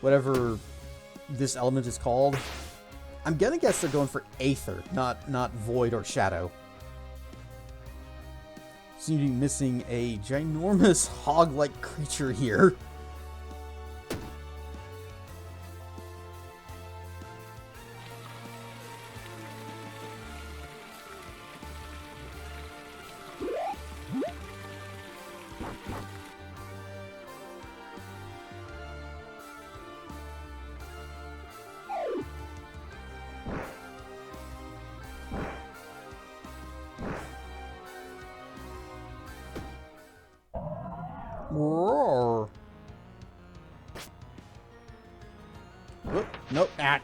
[SPEAKER 1] whatever this element is called. I'm gonna guess they're going for Aether, not Void or Shadow. Seem to be missing a ginormous hog-like creature here. Roar. Whoop, nope. Ah.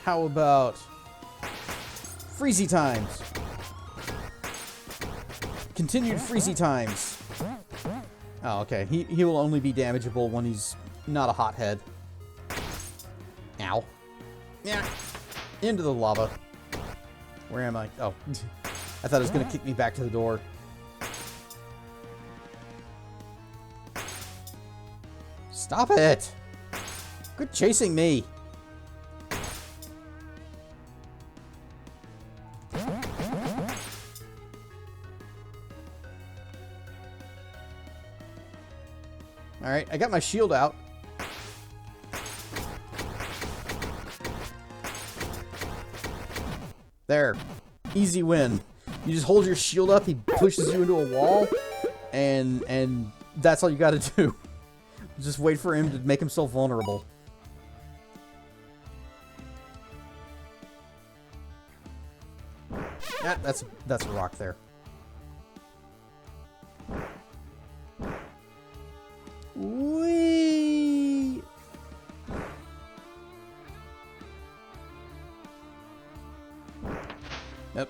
[SPEAKER 1] How about freezy times? Continued freezy times. Oh, okay. He will only be damageable when he's not a hothead. Ow. Yeah. Into the lava. Where am I? Oh. I thought it was going to kick me back to the door. Stop it! Quit chasing me! Alright, I got my shield out. There. Easy win. You just hold your shield up, he pushes you into a wall, and that's all you gotta do. Just wait for him to make himself vulnerable. Yeah, that's a rock there. Whee! Yep.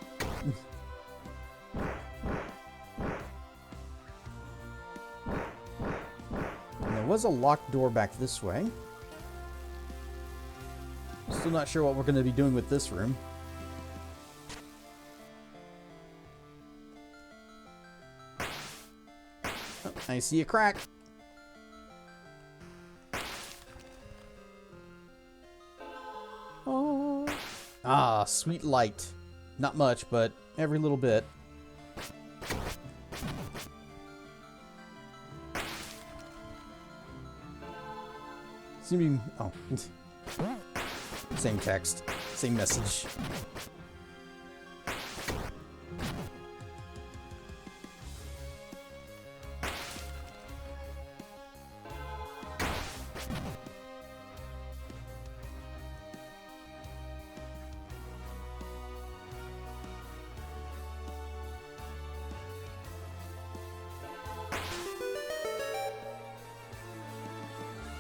[SPEAKER 1] There was a locked door back this way. Still not sure what we're going to be doing with this room. Oh, I see a crack. Oh. Ah, sweet light. Not much, but every little bit. Seeming. Oh. Same text. Same message.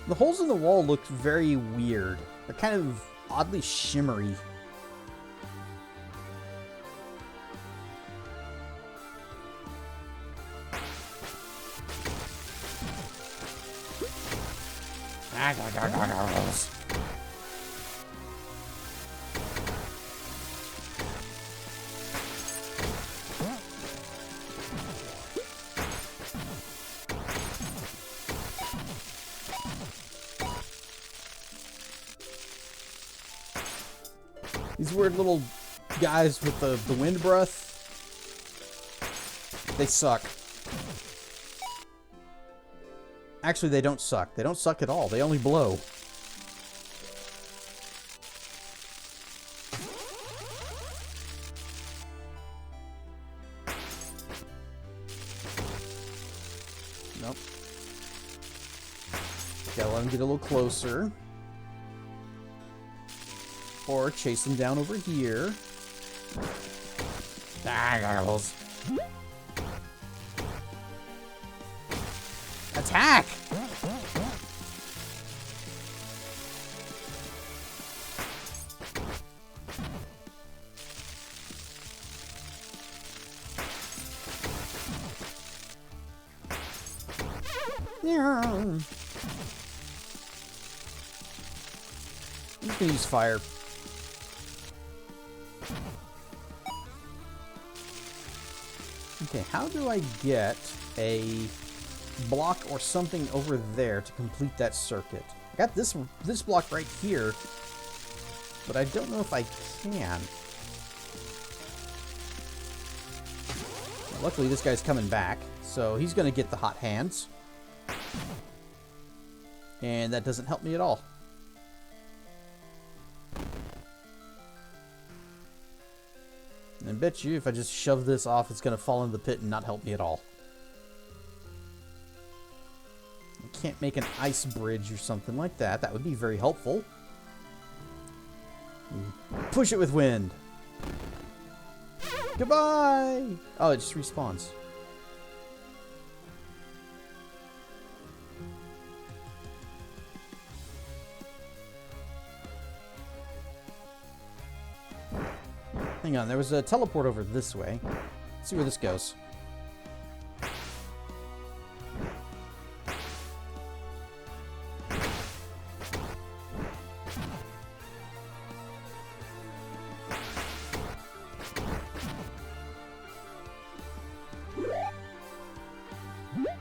[SPEAKER 1] The holes in the wall look very weird. They're kind of oddly shimmery. These weird little guys with the wind breath, they suck. Actually, they don't suck. They don't suck at all. They only blow. Nope. Gotta let them get a little closer. Or chase them down over here. Attack! I'm just gonna use fire. Okay, how do I get a block or something over there to complete that circuit? I got this block right here, but I don't know if I can. Well, luckily, this guy's coming back, so he's going to get the hot hands. And that doesn't help me at all. I bet you if I just shove this off, it's going to fall into the pit and not help me at all. I can't make an ice bridge or something like that. That would be very helpful. Push it with wind. Goodbye! Oh, it just respawns. Hang on, there was a teleport over this way. Let's see where this goes.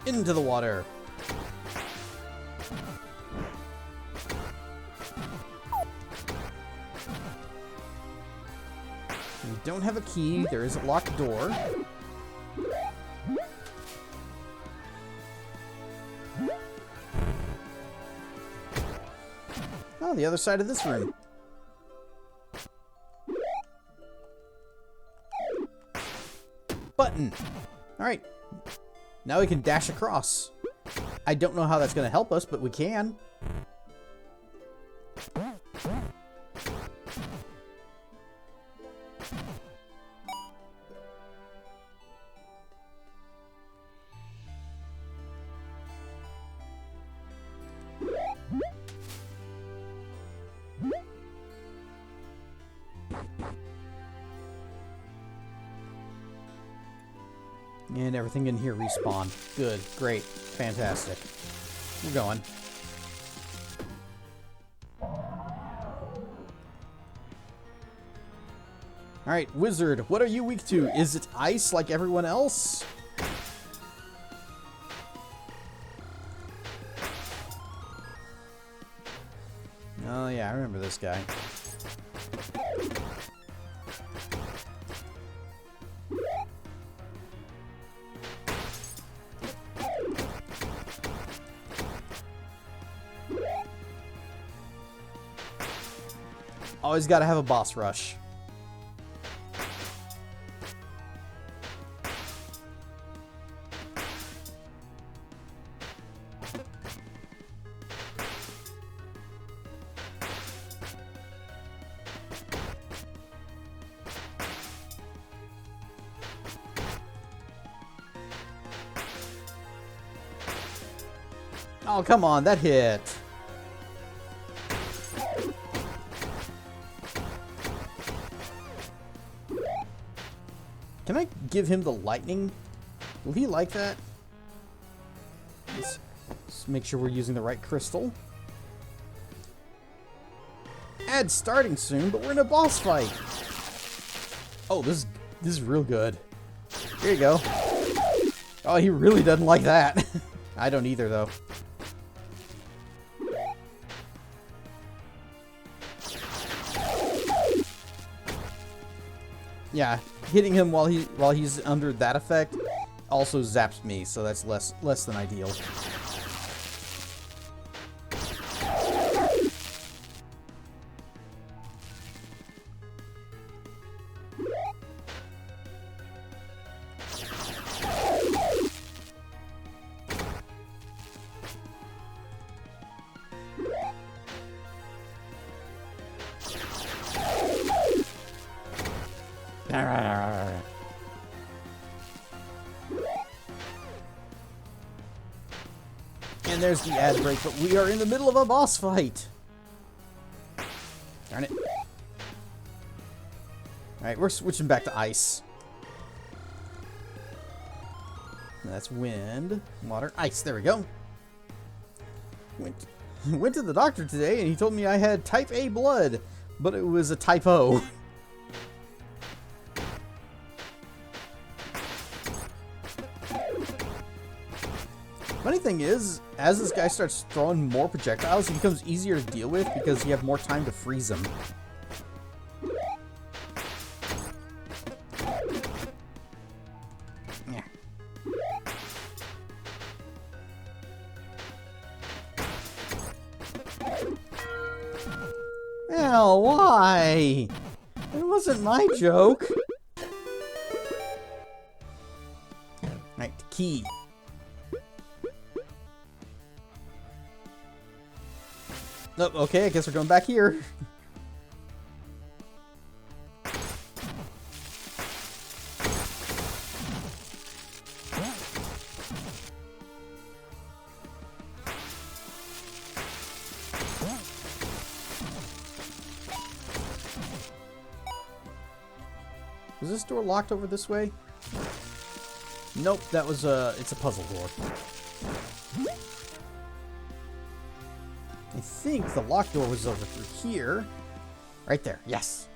[SPEAKER 1] Into the water. We don't have a key. There is a locked door. Oh, the other side of this room. Button. All right. Now we can dash across. I don't know how that's going to help us, but we can. And everything in here respawn. Good, great, fantastic. We're going. Alright, wizard, what are you weak to? Is it ice like everyone else? Oh yeah, I remember this guy. Always gotta have a boss rush. Oh, come on, that hit. Can I give him the lightning? Will he like that? Let's make sure we're using the right crystal. Ad's starting soon, but we're in a boss fight. Oh, this is real good. Here you go. Oh, he really doesn't like that. I don't either, though. Yeah, hitting him while he's under that effect also zaps me, so that's less than ideal. And there's the ad break, but we are in the middle of a boss fight. Darn it. Alright, we're switching back to ice. That's wind, water, ice. There we go. Went to the doctor today, and he told me I had type A blood, but it was a type O. Funny thing is, as this guy starts throwing more projectiles, he becomes easier to deal with because you have more time to freeze him. Yeah. Well, why? It wasn't my joke. Right, key. Oh, okay, I guess we're going back here. Was this door locked over this way? Nope, that was it's a puzzle door. I think the locked door was over through here. Right there, yes.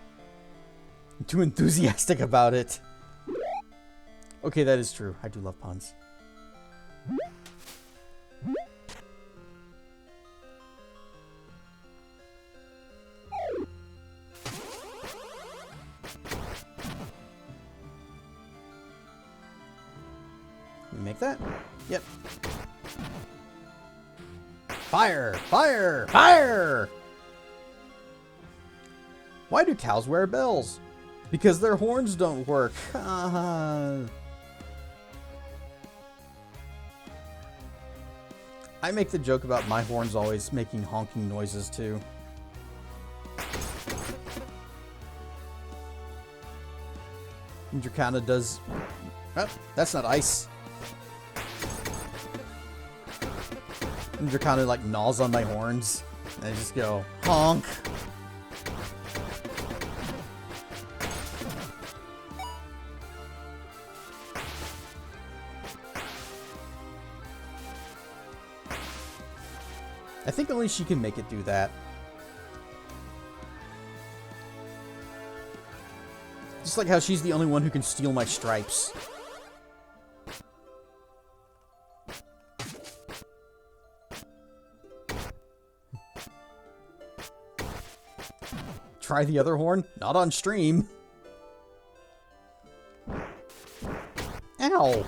[SPEAKER 1] I'm too enthusiastic about it. Okay, that is true. I do love puns. Can we make that? Yep. Fire! Fire! Fire! Why do cows wear bells? Because their horns don't work. I make the joke about my horns always making honking noises too. And Dracana does... Oh, that's not ice. And Dracana like gnaws on my horns. And I just go, honk. I think only she can make it do that. Just like how she's the only one who can steal my stripes. Try the other horn? Not on stream. Ow!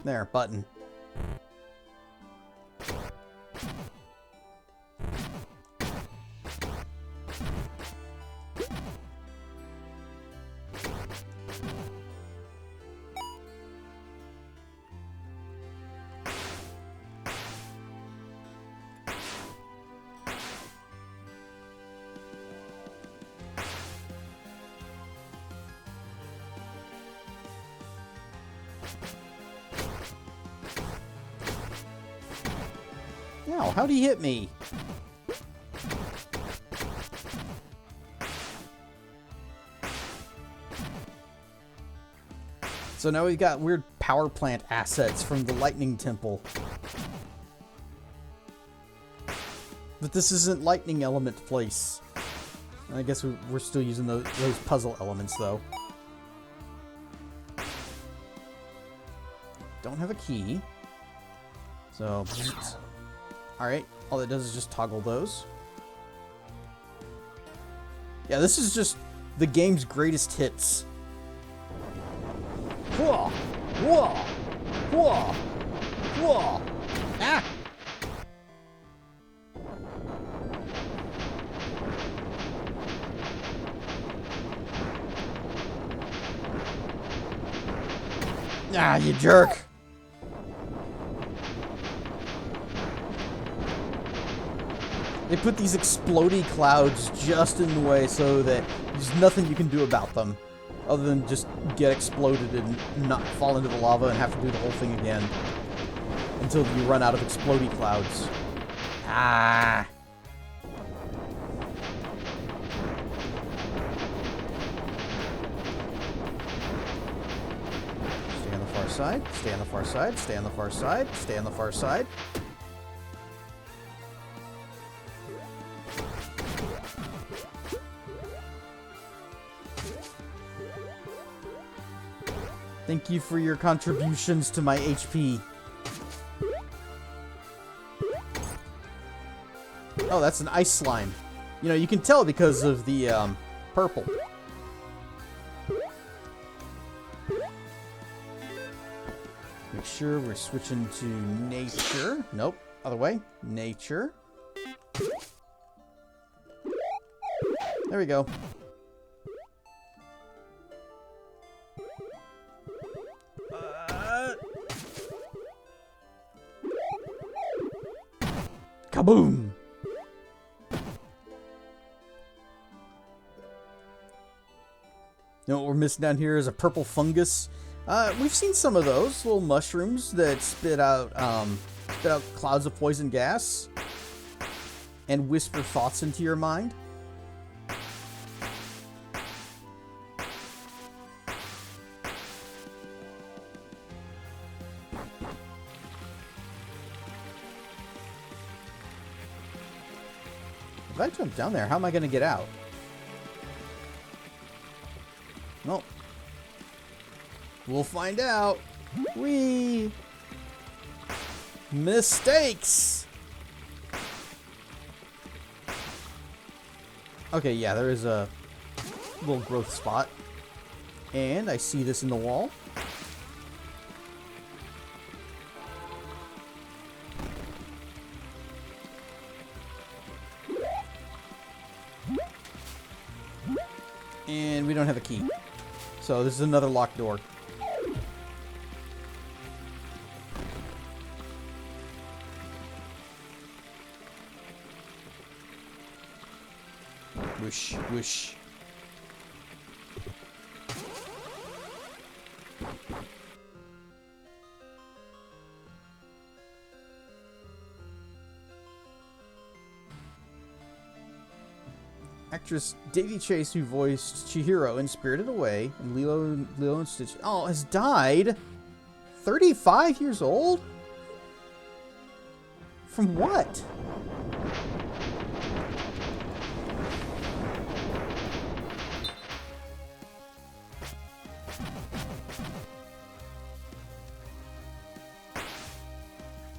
[SPEAKER 1] There, button. Ow, how'd he hit me? So now we've got weird power plant assets from the Lightning Temple. But this isn't Lightning Element place. I guess we're still using those puzzle elements, though. Don't have a key. So, alright. All it does is just toggle those. Yeah, this is just the game's greatest hits. Whoa! Whoa! Whoa! Whoa! Ah! Ah, you jerk! They put these explodey clouds just in the way so that there's nothing you can do about them. Other than just get exploded and not fall into the lava and have to do the whole thing again. Until you run out of explodey clouds. Ah! Stay on the far side, stay on the far side, stay on the far side, stay on the far side. Thank you for your contributions to my HP. Oh, that's an ice slime. You know, you can tell because of the purple. Make sure we're switching to nature. Nope, other way. Nature. There we go. Kaboom! You know what we're missing down here is a purple fungus. We've seen some of those little mushrooms that spit out clouds of poison gas and whisper thoughts into your mind. If I jump down there, how am I going to get out? Nope. We'll find out. Whee! Mistakes! Okay, yeah, there is a little growth spot. And I see this in the wall. And we don't have a key. So this is another locked door. Whoosh, whoosh. Actress Davy Chase, who voiced Chihiro in Spirited Away, and Lilo and Stitch, has died. 35 years old? From what?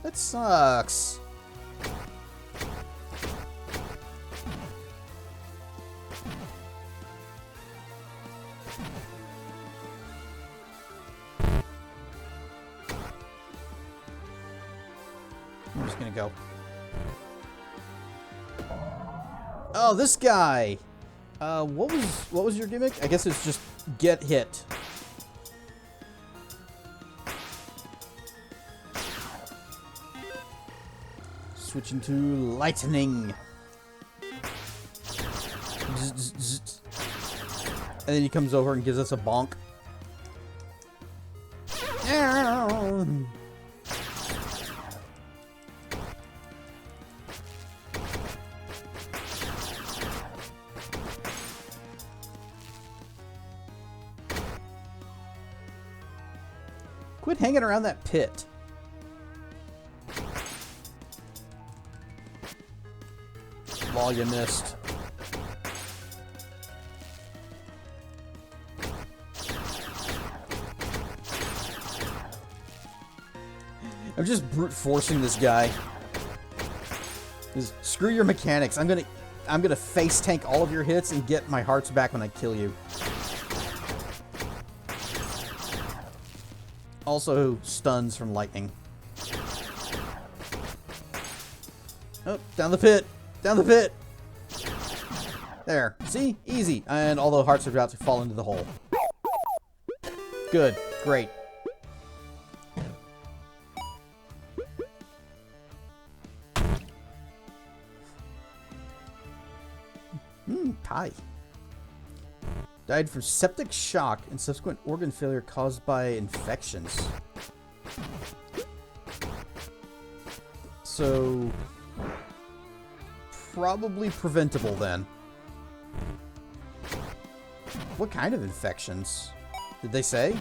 [SPEAKER 1] That sucks. I'm just gonna go. Oh, this guy. What was your gimmick? I guess it's just get hit. Switching to lightning. And then he comes over and gives us a bonk. Quit hanging around that pit. Lol, you missed. I'm just brute forcing this guy. Just screw your mechanics. I'm gonna face tank all of your hits and get my hearts back when I kill you. Also stuns from lightning. Oh, down the pit. Down the pit. There. See? Easy. And all the hearts are about to fall into the hole. Good. Great. Pie. Died from septic shock and subsequent organ failure caused by infections. So, probably preventable then. What kind of infections? Did they say?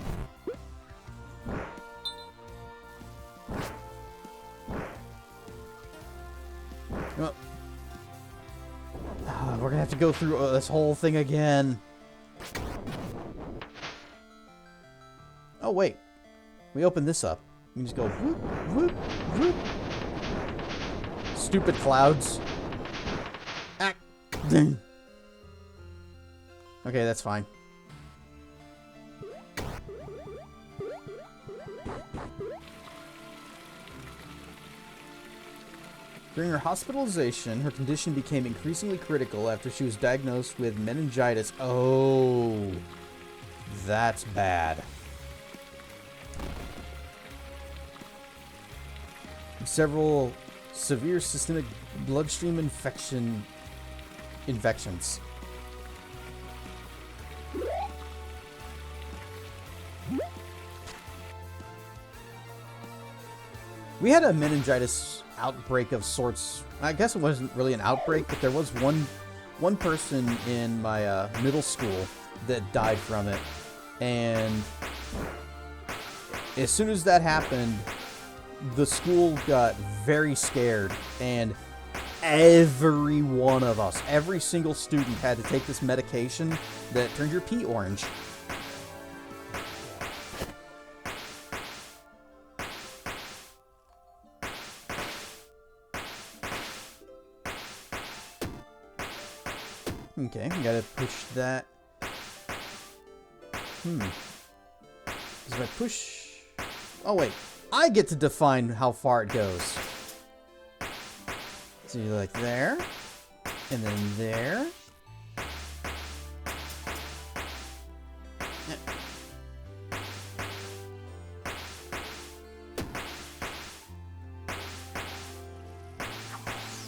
[SPEAKER 1] Well, we're gonna have to go through this whole thing again. Oh, wait. We open this up. You can just go whoop, whoop, whoop. Stupid clouds. Ah. Okay, that's fine. During her hospitalization, her condition became increasingly critical after she was diagnosed with meningitis. Oh, that's bad. Several severe systemic bloodstream infections. We had a meningitis outbreak of sorts. I guess it wasn't really an outbreak, but there was one person in my middle school that died from it. And as soon as that happened, the school got very scared, and every one of us, every single student had to take this medication that turned your pee orange. Okay, we gotta push that. Because if I push... Oh, wait. I get to define how far it goes. So you're like there. And then there.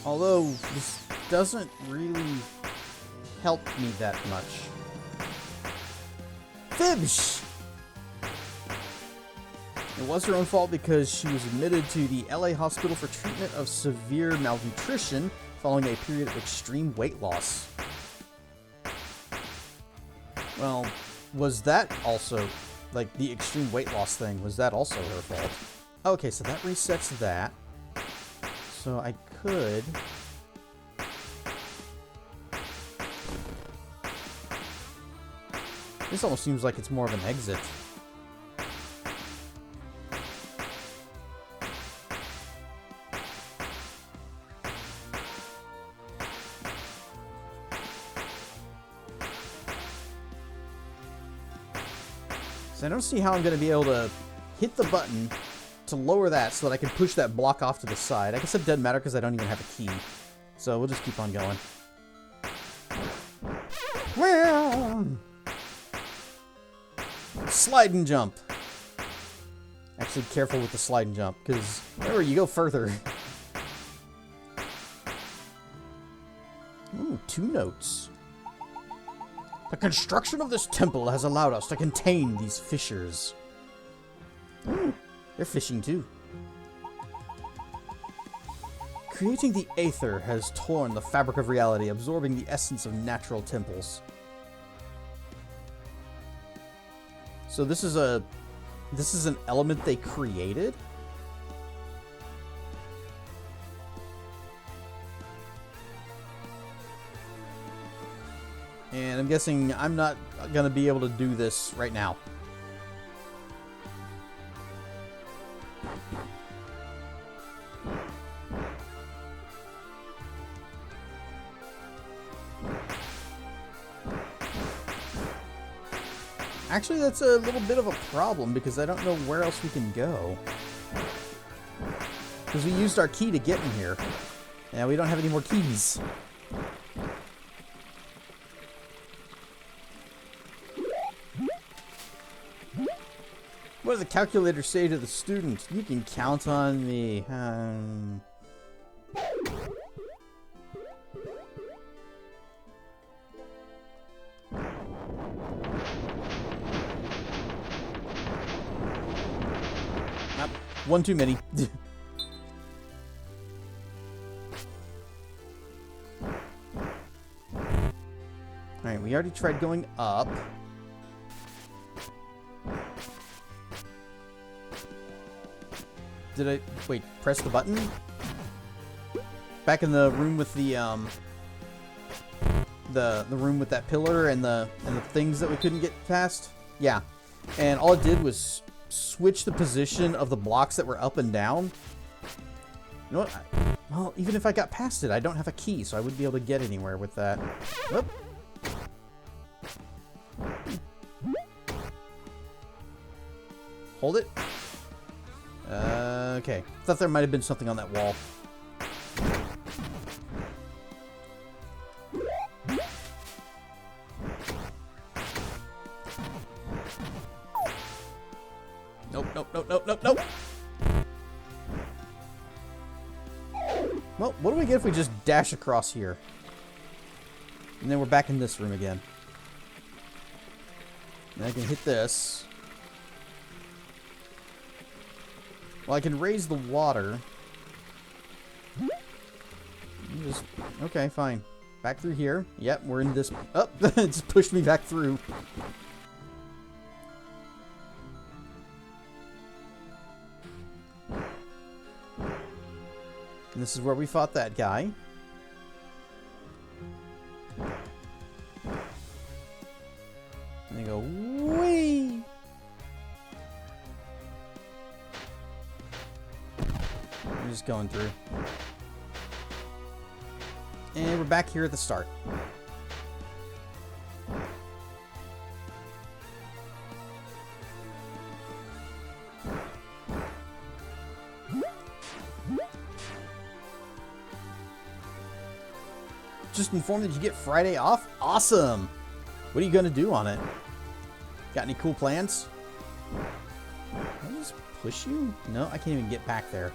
[SPEAKER 1] Although, this doesn't really help me that much. Fibs! It was her own fault because she was admitted to the LA hospital for treatment of severe malnutrition following a period of extreme weight loss. Well, was that also, like, the extreme weight loss thing, was that also her fault? Okay, so that resets that. So I could... This almost seems like it's more of an exit. So I don't see how I'm going to be able to hit the button to lower that so that I can push that block off to the side. I guess it doesn't matter because I don't even have a key. So we'll just keep on going. Well... Slide and jump. Actually, careful with the slide and jump, because whenever you go further... Ooh, 2 notes. The construction of this temple has allowed us to contain these fissures. Ooh, they're fishing too. Creating the Aether has torn the fabric of reality, absorbing the essence of natural temples. So this is a This is an element they created? And I'm guessing I'm not going to be able to do this right now. Actually, that's a little bit of a problem because I don't know where else we can go. Because we used our key to get in here. And we don't have any more keys. What does the calculator say to the student? You can count on me. One too many. Alright, we already tried going up. Did I... Wait, press the button? Back in the room with the room with that pillar and the things that we couldn't get past? Yeah. And all it did was switch the position of the blocks that were up and down. You know what? Well, even if I got past it, I don't have a key, so I wouldn't be able to get anywhere with that. Whoop. Hold it. Okay. Thought there might have been something on that wall. Nope, nope, nope, nope, nope, nope. Well, what do we get if we just dash across here? And then we're back in this room again. And I can hit this. Well, I can raise the water. Just, okay, fine. Back through here. Yep, we're in this... Oh, it just pushed me back through. And this is where we fought that guy. And they go, whee! I'm just going through. And we're back here at the start. Just informed that you get Friday off? Awesome! What are you going to do on it? Got any cool plans? Can I just push you? No, I can't even get back there.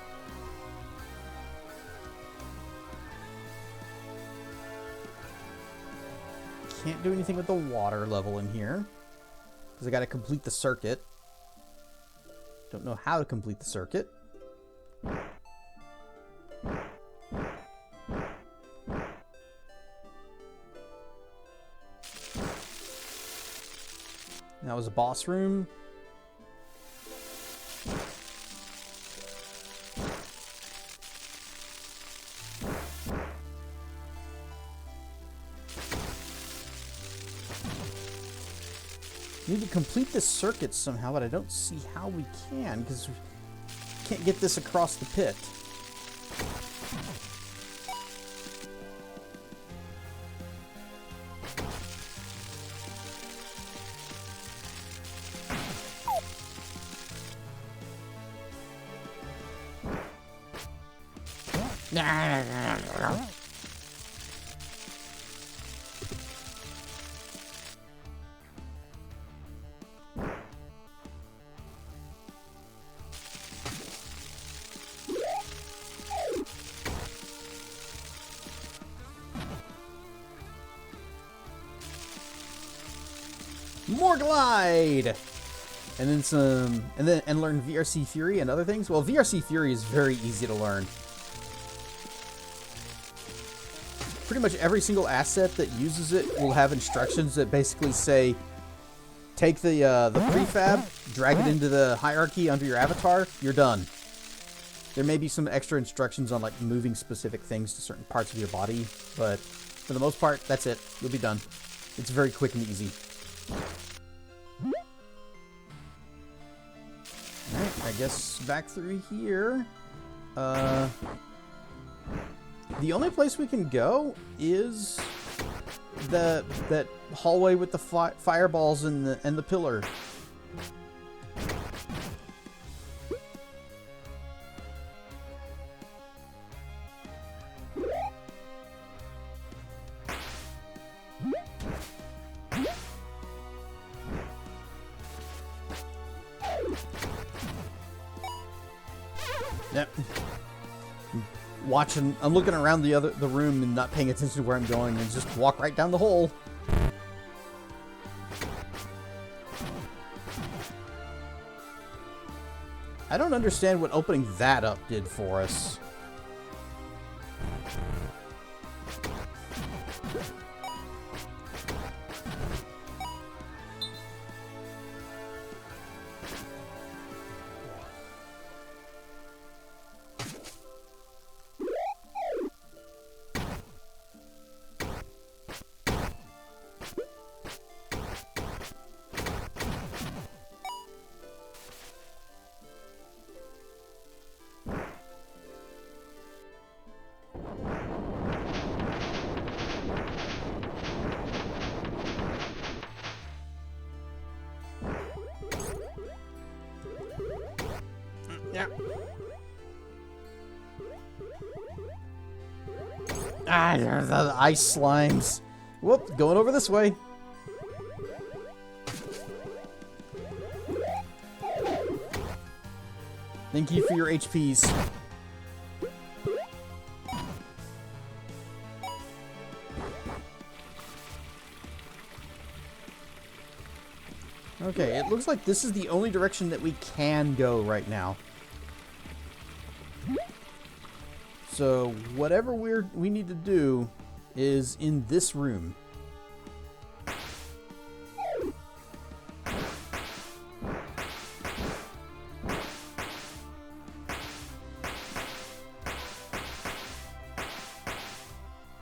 [SPEAKER 1] Can't do anything with the water level in here. Because I got to complete the circuit. Don't know how to complete the circuit. That was a boss room. Need to complete this circuit somehow, but I don't see how we can because we can't get this across the pit. More glide, and then some, and learn VRC Fury and other things. Well, VRC Fury is very easy to learn. Pretty much every single asset that uses it will have instructions that basically say take the prefab, drag it into the hierarchy under your avatar, you're done. There may be some extra instructions on like moving specific things to certain parts of your body, but for the most part, that's it. You'll be done. It's very quick and easy. Alright, I guess back through here. The only place we can go is that hallway with the fireballs and the pillar. Yep. I'm looking around the room and not paying attention to where I'm going, and just walk right down the hole. I don't understand what opening that up did for us. Ah, the ice slimes. Whoop, going over this way. Thank you for your HPs. Okay, it looks like this is the only direction that we can go right now. So whatever we need to do is in this room.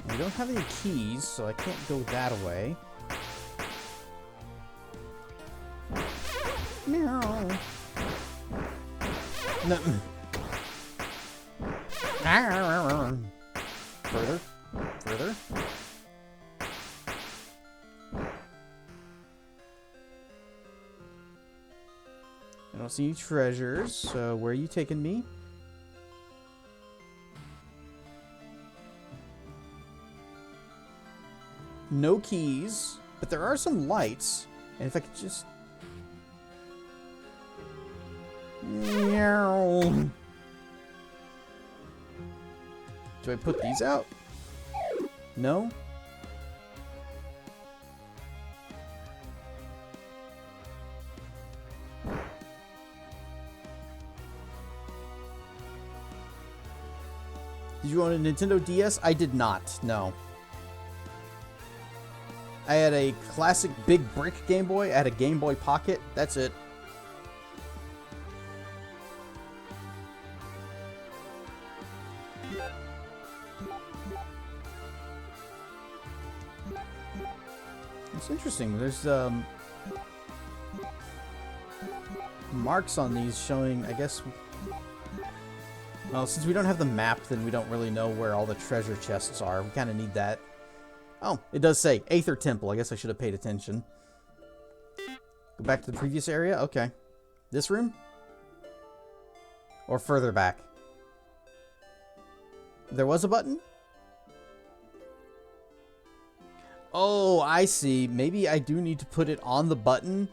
[SPEAKER 1] We don't have any keys, so I can't go that way. No. No. Further. Further. I don't see any treasures, so where are you taking me? No keys, but there are some lights. And if I could just... Meow. Do I put these out? No? Did you own a Nintendo DS? I did not, no. I had a classic big brick Game Boy. I had a Game Boy Pocket. That's it. It's interesting. There's marks on these showing, I guess... Well, since we don't have the map, then we don't really know where all the treasure chests are. We kind of need that. Oh, it does say Aether Temple. I guess I should have paid attention. Go back to the previous area? Okay. This room? Or further back? There was a button? Oh, I see. Maybe I do need to put it on the button.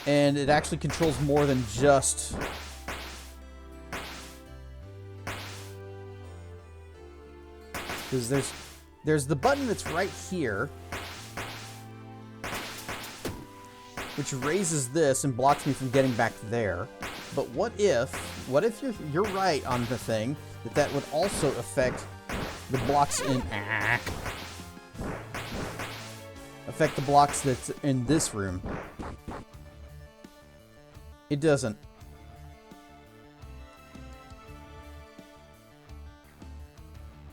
[SPEAKER 1] And it actually controls more than just... Because there's the button that's right here, which raises this and blocks me from getting back there. But what if you're right on the thing, that would also affect the blocks in... affect the blocks that's in this room? It doesn't.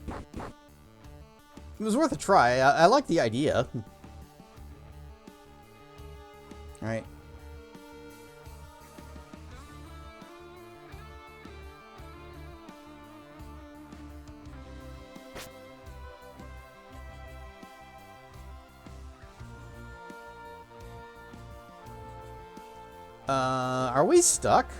[SPEAKER 1] It was worth a try. I like the idea. Alright. Are we stuck?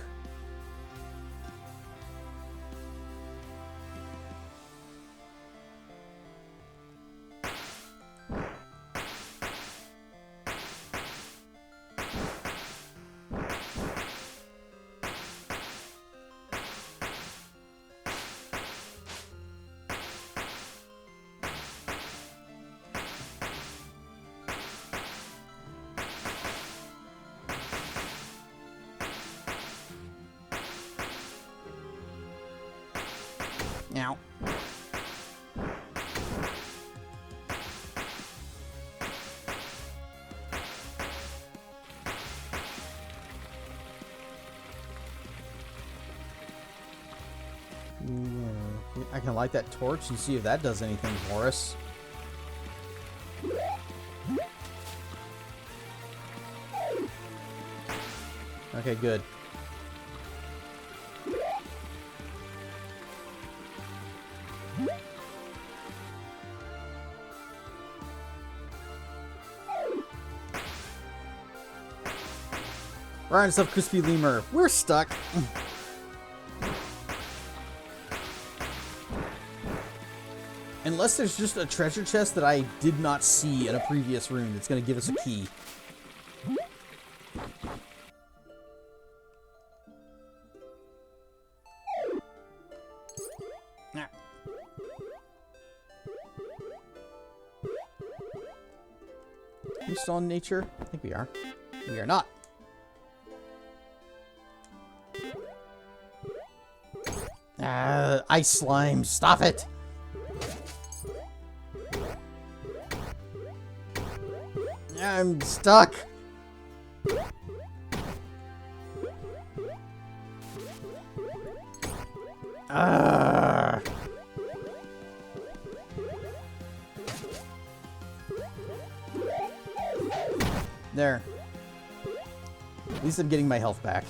[SPEAKER 1] Now. I can light that torch and see if that does anything for us. Okay, good. Rise up, Crispy Lemur. We're stuck. Unless there's just a treasure chest that I did not see in a previous room that's going to give us a key. Are we still in nature? I think we are. We are not. Ice slime, stop it! I'm stuck! There. At least I'm getting my health back.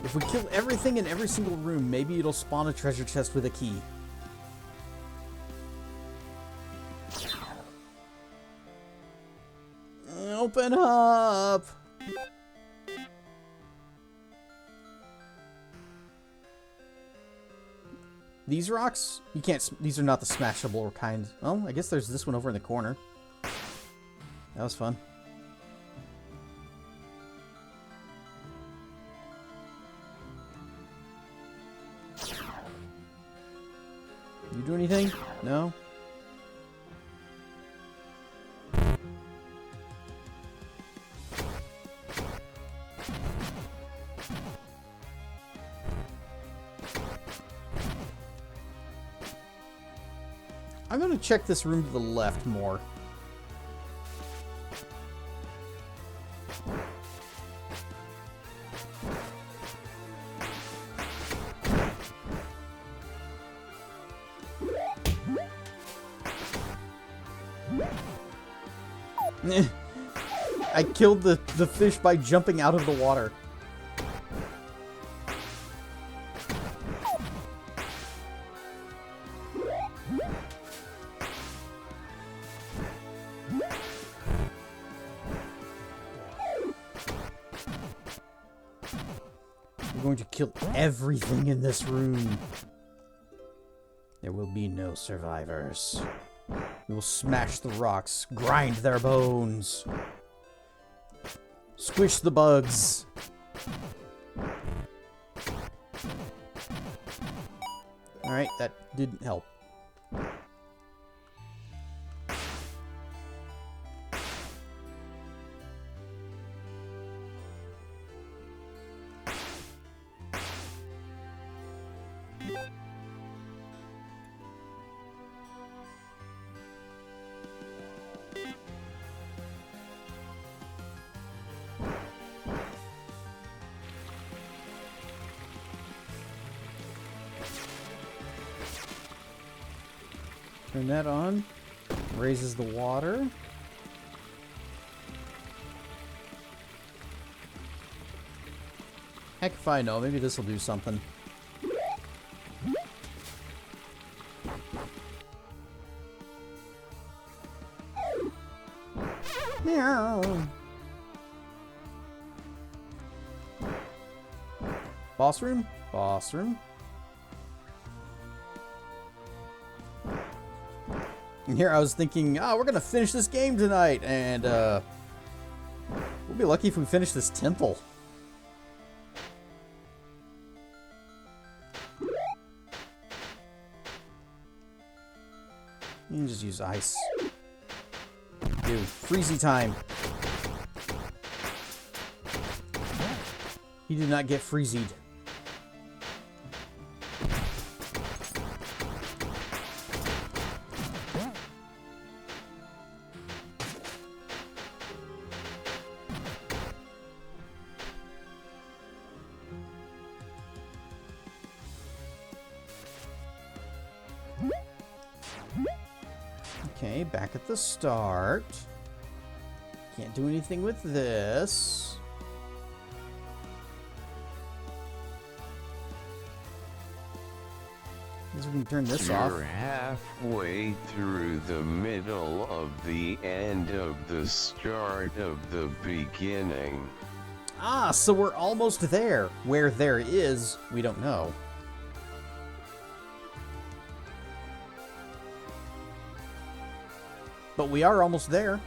[SPEAKER 1] If we kill everything in every single room, maybe it'll spawn a treasure chest with a key. Open up! These rocks? You can't... These are not the smashable kind. Oh, I guess there's this one over in the corner. That was fun. You do anything? No? I'm gonna check this room to the left more. I killed the fish by jumping out of the water. We're going to kill everything in this room. There will be no survivors. We will smash the rocks, grind their bones, squish the bugs. Alright, that didn't help. Turn that on. Raises the water. Heck if I know. Maybe this will do something. Meow. Boss room? Boss room. And here I was thinking, we're gonna finish this game tonight, and we'll be lucky if we finish this temple. You can just use ice. Dude, freezy time. He did not get freezied. Okay, back at the start. Can't do anything with this. Guess we can turn this off.
[SPEAKER 3] You're halfway through the middle of the end of the start of the beginning.
[SPEAKER 1] Ah, so we're almost there. Where there is, we don't know. But we are almost there.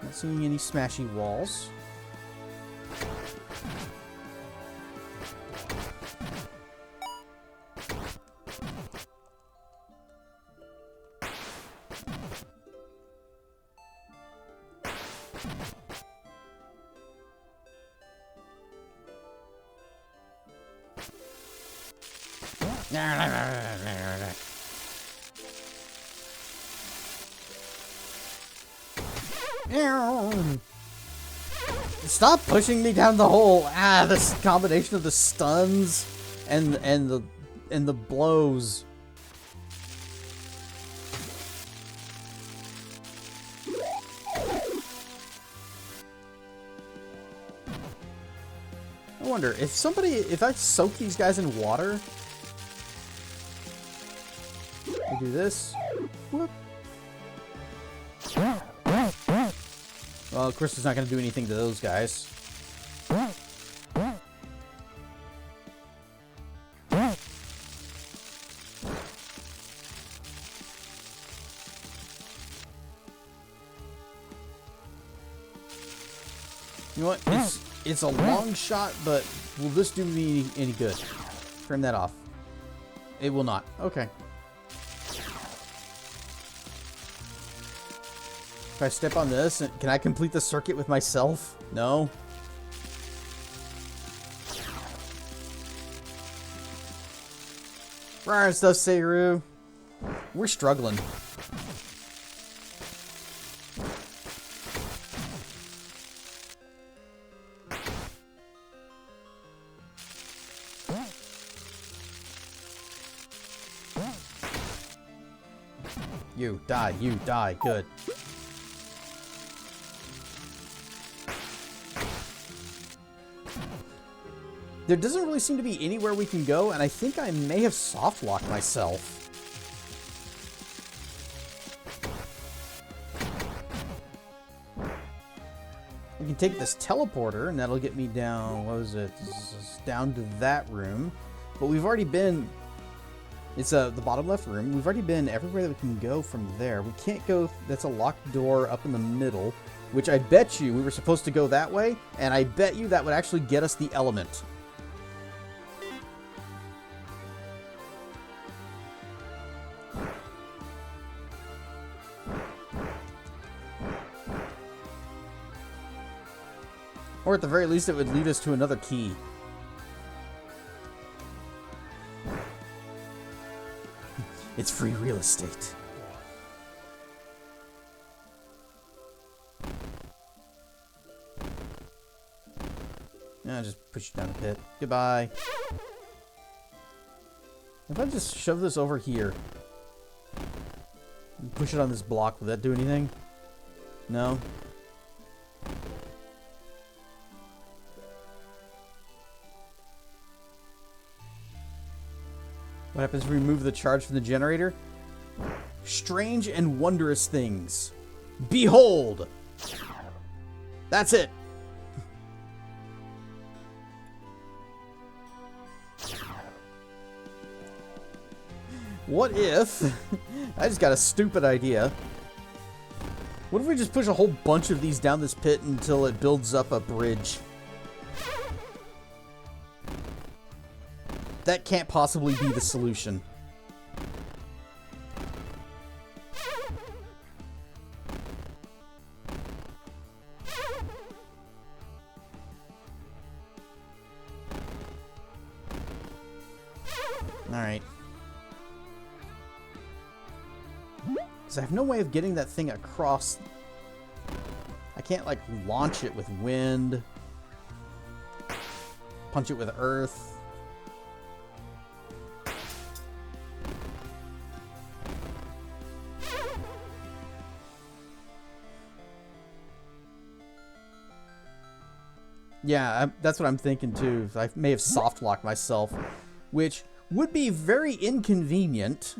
[SPEAKER 1] Not seeing any smashy walls. Stop pushing me down the hole! Ah, this combination of the stuns and the blows. I wonder if I soak these guys in water. I do this. Whoop. Well, of course, it's not going to do anything to those guys. You know what? It's a long shot, but will this do me any good? Turn that off. It will not. Okay. If I step on this, can I complete the circuit with myself? No. Rah, stuff, Seiru. We're struggling. You die, good. There doesn't really seem to be anywhere we can go, and I think I may have soft-locked myself. We can take this teleporter, and that'll get me down, what was it? Down to that room. But we've already been It's the bottom left room. We've already been everywhere that we can go from there. We can't go... That's a locked door up in the middle, which I bet you we were supposed to go that way, and I bet you that would actually get us the element. Or at the very least, it would lead us to another key. It's free real estate. I'll just push you down a pit. Goodbye. If I just shove this over here and push it on this block, will that do anything? No? What happens if we remove the charge from the generator? Strange and wondrous things. Behold! That's it! What if... I just got a stupid idea. What if we just push a whole bunch of these down this pit until it builds up a bridge? That can't possibly be the solution. Alright. Because I have no way of getting that thing across. I can't, like, launch it with wind. Punch it with earth. Yeah, that's what I'm thinking too. I may have soft locked myself, which would be very inconvenient.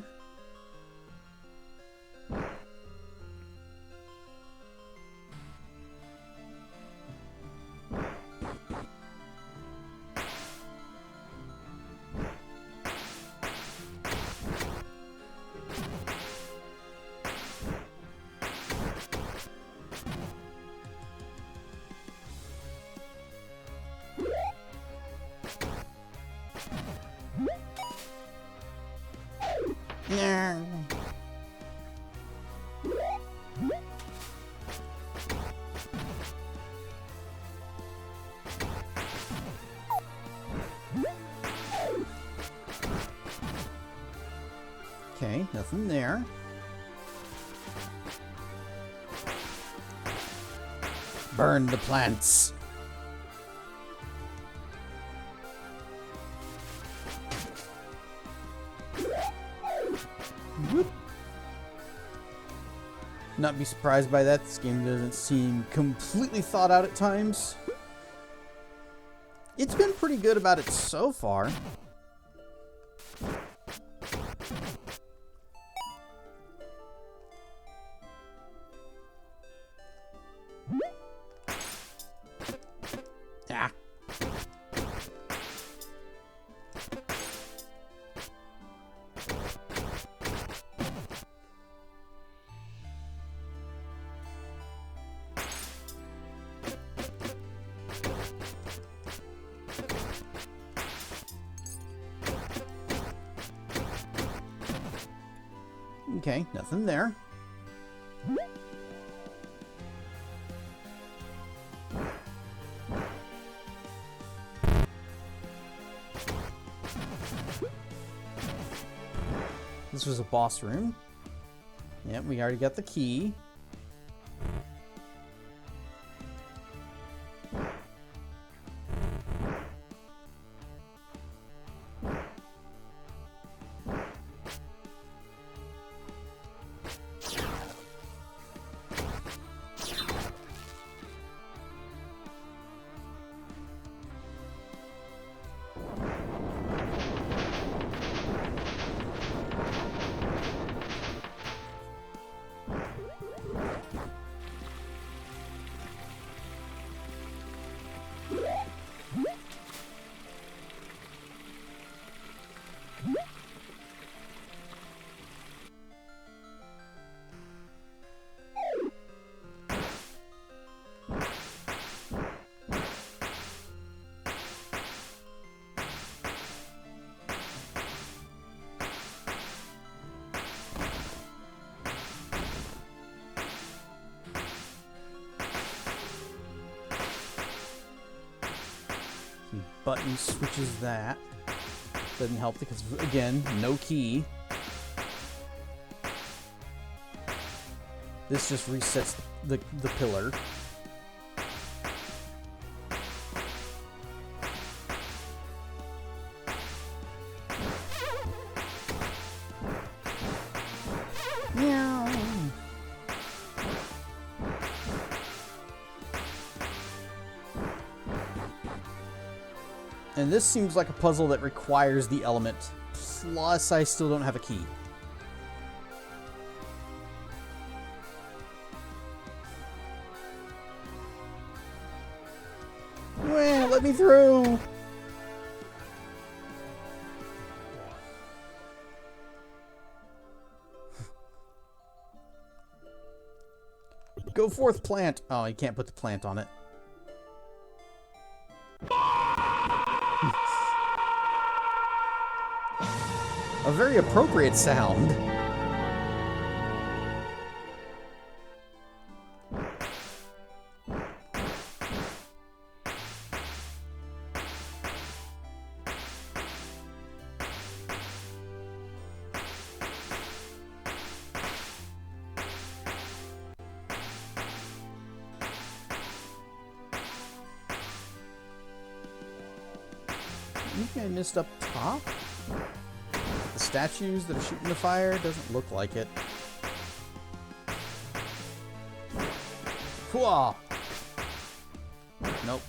[SPEAKER 1] Okay, nothing there. Burn the plants. Whoop. Not be surprised by that. This game doesn't seem completely thought out at times. It's been pretty good about it so far. Ah. Okay, nothing there. This was a boss room. Yep, we already got the key. button switches that. Doesn't help because, again, no key. This just resets the pillar. Meow. And this seems like a puzzle that requires the element. Plus, I still don't have a key. Well, let me through! Go forth, plant! Oh, you can't put the plant on it. A very appropriate sound. Maybe I missed up top? The statues that are shooting the fire? Doesn't look like it. Hooah! Nope.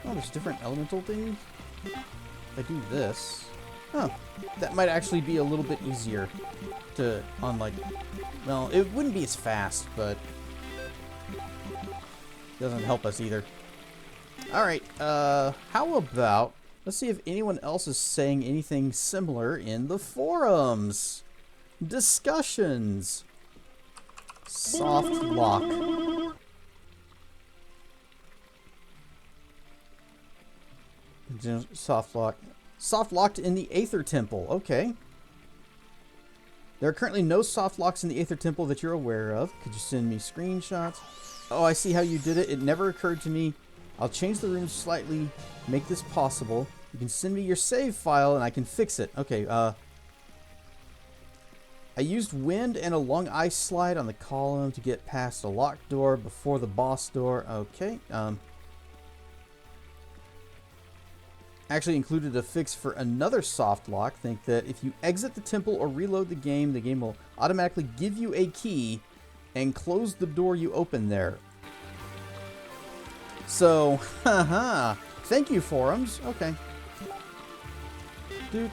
[SPEAKER 1] Oh, there's different elemental things. If I do this... Oh, that might actually be a little bit easier to unlike... Well, it wouldn't be as fast, but... doesn't help us either. Alright, how about... Let's see if anyone else is saying anything similar in the forums. Discussions. Soft lock. Soft lock. Soft locked in the Aether Temple. Okay. There are currently no soft locks in the Aether Temple that you're aware of. Could you send me screenshots? Oh, I see how you did it. It never occurred to me. I'll change the rooms slightly, make this possible. You can send me your save file and I can fix it. Okay, I used wind and a long ice slide on the column to get past a locked door before the boss door. Okay, actually included a fix for another soft lock. Think that if you exit the temple or reload the game will automatically give you a key and close the door you open there. So, haha. Thank you, forums. Okay. Dude.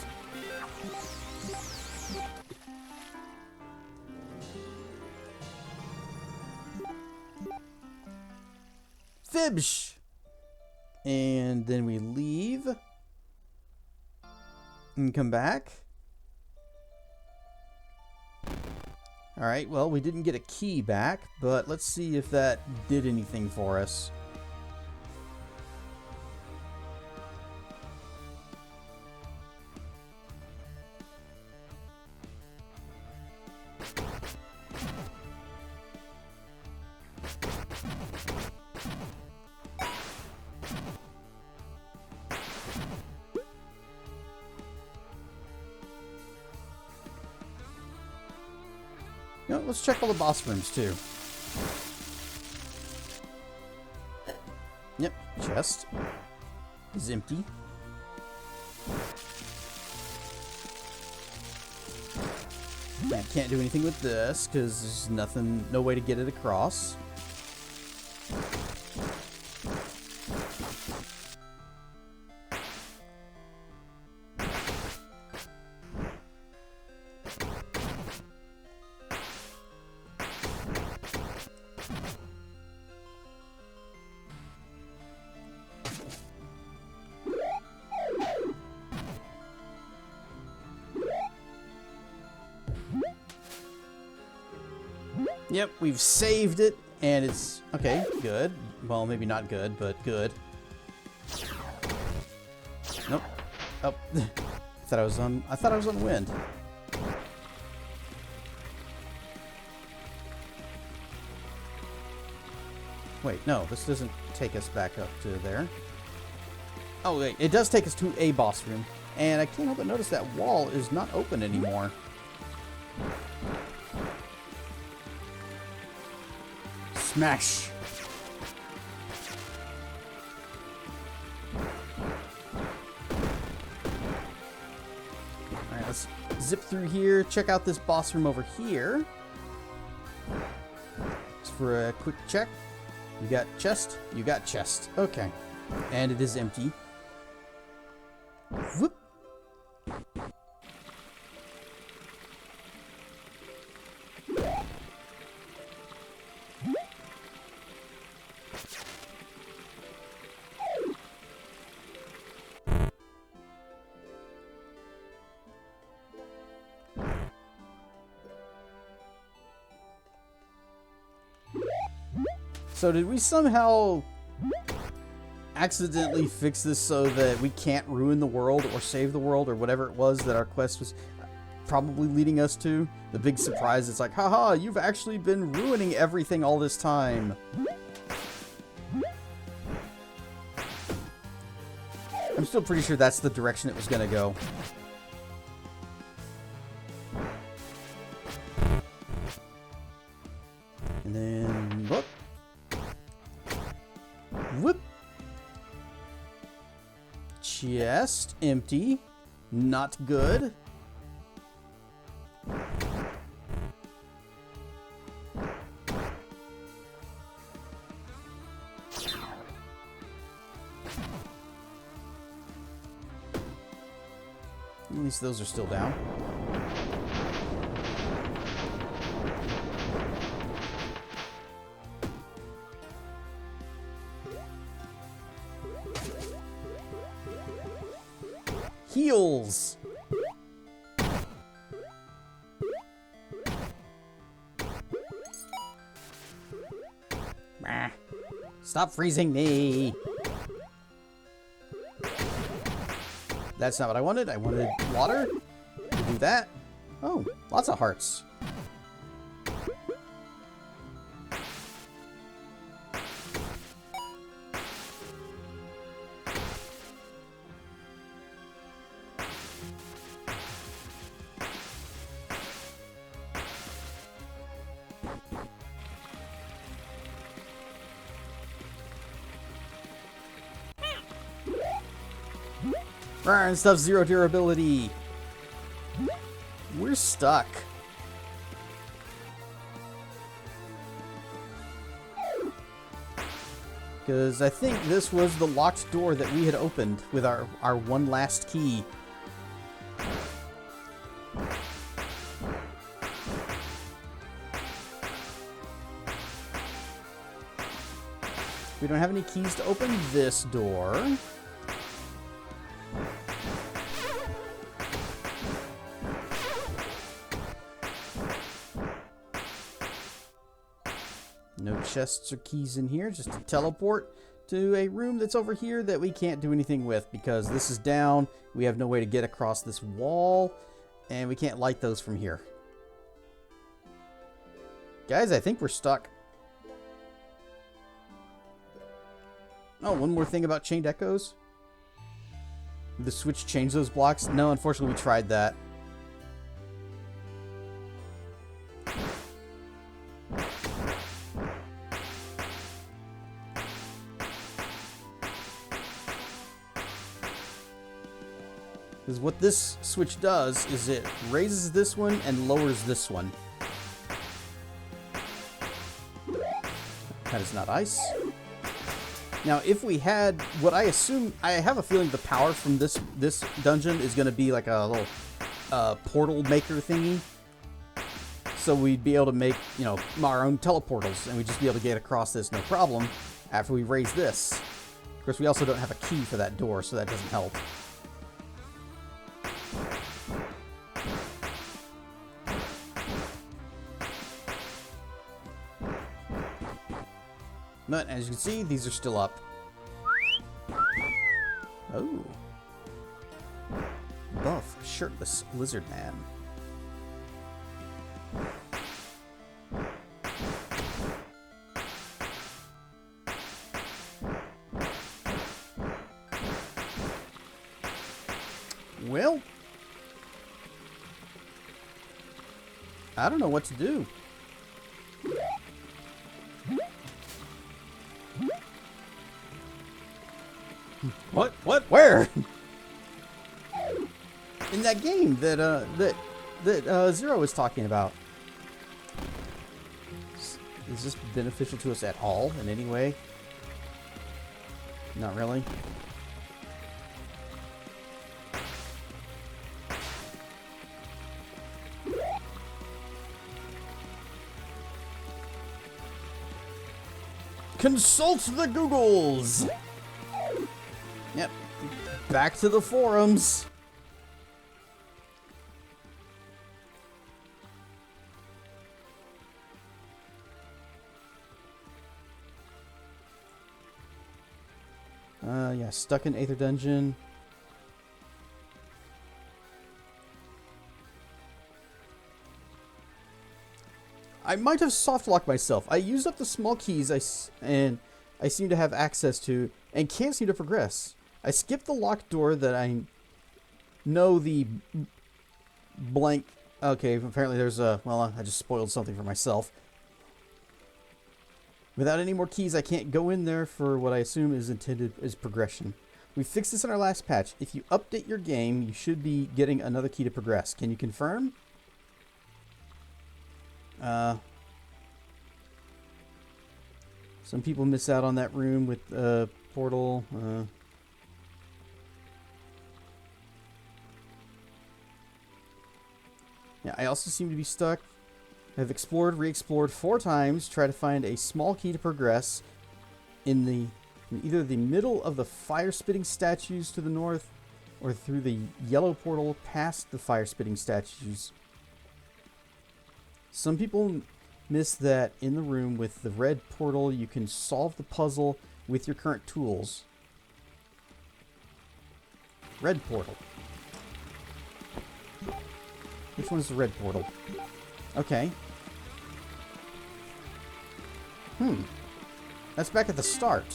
[SPEAKER 1] Fibsh! And then we leave. And come back. Alright, well, we didn't get a key back, but let's see if that did anything for us. You know, let's check all the boss rooms too. Yep, chest is empty. I can't do anything with this because there's nothing, no way to get it across. Yep, we've saved it, and it's okay. Good. Well, maybe not good, but good. Nope. Oh, I thought I was on wind. Wait, no, this doesn't take us back up to there. Oh wait, it does take us to a boss room, and I can't help but notice that wall is not open anymore. Smash! Alright, let's zip through here, check out this boss room over here. Just for a quick check. You got chest? You got chest. Okay. And it is empty. Whoop! So did we somehow accidentally fix this so that we can't ruin the world or save the world or whatever it was that our quest was probably leading us to? The big surprise, it's like, haha, you've actually been ruining everything all this time. I'm still pretty sure that's the direction it was gonna go. And then, look. Whoop. Chest empty. Not good. At least those are still down. Heals! Ah, stop freezing me! That's not what I wanted. I wanted water to do that. Oh, lots of hearts. And stuff's zero durability. We're stuck. Because I think this was the locked door that we had opened with our one last key. We don't have any keys to open this door. No chests or keys in here, just a teleport to a room that's over here that we can't do anything with because this is down. We have no way to get across this wall, and we can't light those from here. Guys, I think we're stuck. Oh, one more thing about chained echoes. Did the switch change those blocks? No, unfortunately we tried that. Because what this switch does is it raises this one and lowers this one. That is not ice. Now, if we had what I assume, I have a feeling the power from this dungeon is going to be like a little portal maker thingy. So we'd be able to make, you know, our own teleportals, and we'd just be able to get across this no problem after we raise this. Of course, we also don't have a key for that door, so that doesn't help. But as you can see, these are still up. Oh. Buff, shirtless lizard man. Well, I don't know what to do. What? Where? In that game that Zero was talking about. Is this beneficial to us at all in any way? Not really. Consult the Googles! Yep. Back to the forums. Yeah, stuck in Aether Dungeon. I might have soft locked myself. I used up the small keys I seem to have access to and can't seem to progress. I skipped the locked door that I know the blank... Okay, apparently there's a... Well, I just spoiled something for myself. Without any more keys, I can't go in there for what I assume is intended as progression. We fixed this in our last patch. If you update your game, you should be getting another key to progress. Can you confirm? Some people miss out on that room with portal. Yeah, I also seem to be stuck. I've explored, re-explored 4 times, try to find a small key to progress in either the middle of the fire-spitting statues to the north or through the yellow portal past the fire-spitting statues. Some people miss that in the room with the red portal you can solve the puzzle with your current tools. Red portal. Which one's the red portal? Okay. That's back at the start.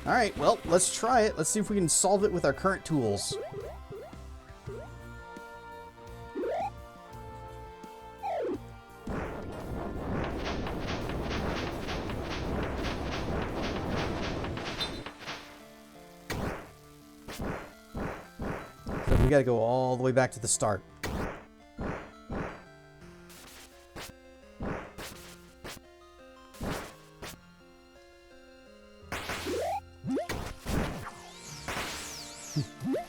[SPEAKER 1] Alright, well, let's try it. Let's see if we can solve it with our current tools. So we gotta go all the way back to the start.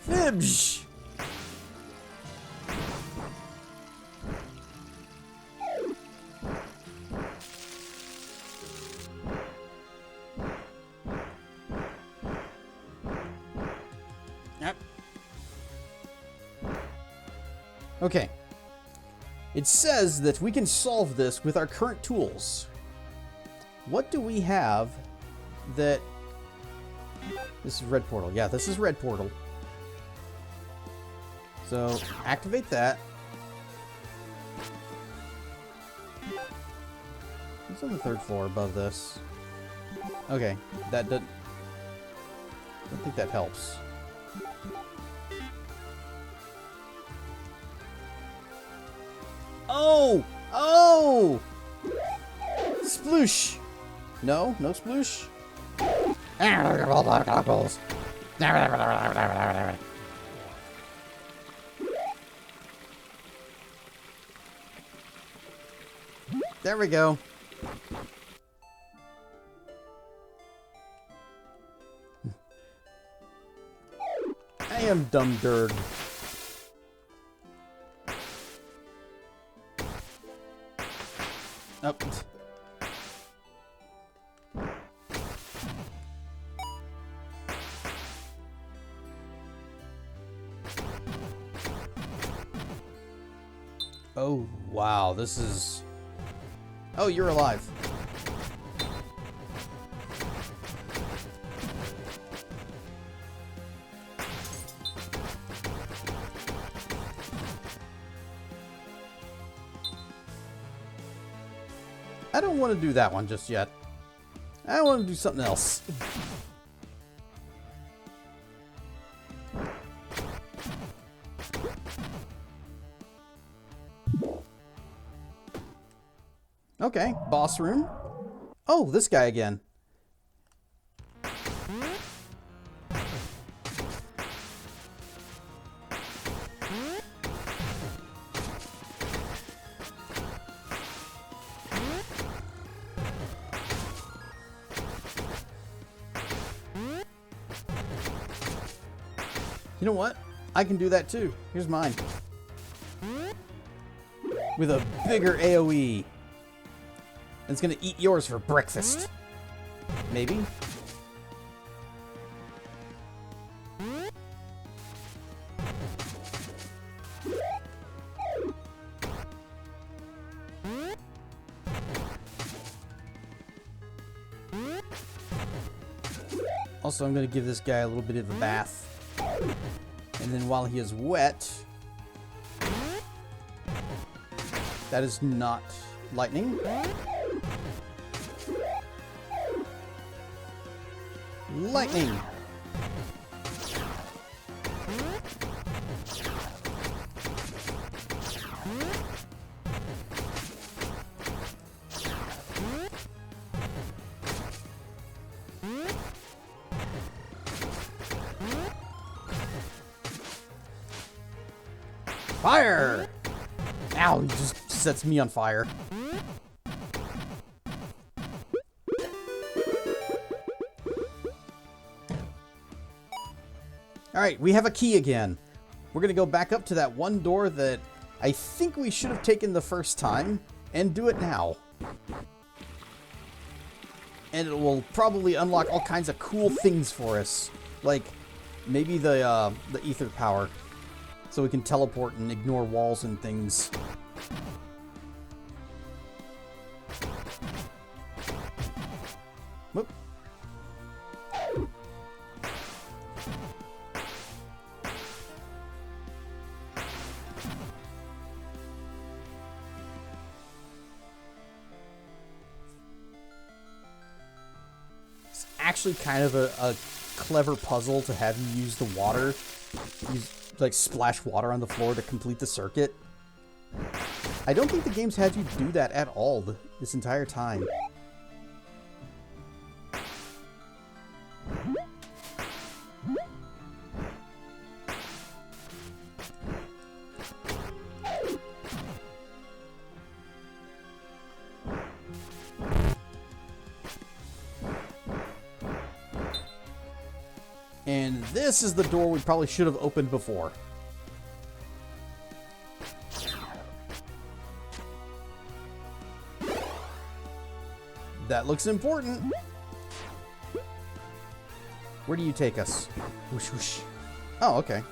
[SPEAKER 1] Fibs! Yep. Okay. It says that we can solve this with our current tools. What do we have that... This is red portal. Yeah, this is red portal. So, activate that. It's on the 3rd floor above this. Okay, that doesn't... I don't think that helps. Oh! Oh! Sploosh! No? No sploosh? There we go. I am dumb dird. Oh. Oh, wow, this is... Oh, you're alive. don't want to do that one just yet. I want to do something else. Okay, boss room. Oh, this guy again. You know what? I can do that too. Here's mine. With a bigger AoE. And it's gonna eat yours for breakfast. Maybe? Also, I'm gonna give this guy a little bit of a bath. And then while he is wet... That is not lightning. Lightning! Fire! Ow, he just sets me on fire. Alright, we have a key again. We're gonna go back up to that one door that I think we should have taken the first time, and do it now. And it will probably unlock all kinds of cool things for us. Like, maybe the Aether power. So we can teleport and ignore walls and things. Whoop. It's actually kind of a clever puzzle to have you use the water. Like splash water on the floor to complete the circuit. I don't think the game's had you do that at all this entire time. And this is the door we probably should have opened before. That looks important. Where do you take us? Whoosh, whoosh. Oh, okay.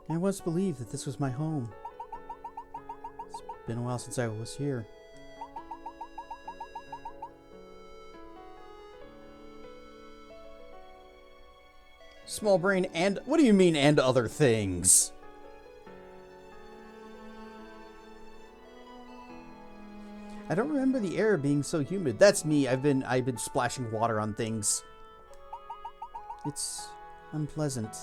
[SPEAKER 1] I once believed that this was my home. It's been a while since I was here. Small brain and... What do you mean, and other things? I don't remember the air being so humid. That's me. I've been splashing water on things. It's unpleasant.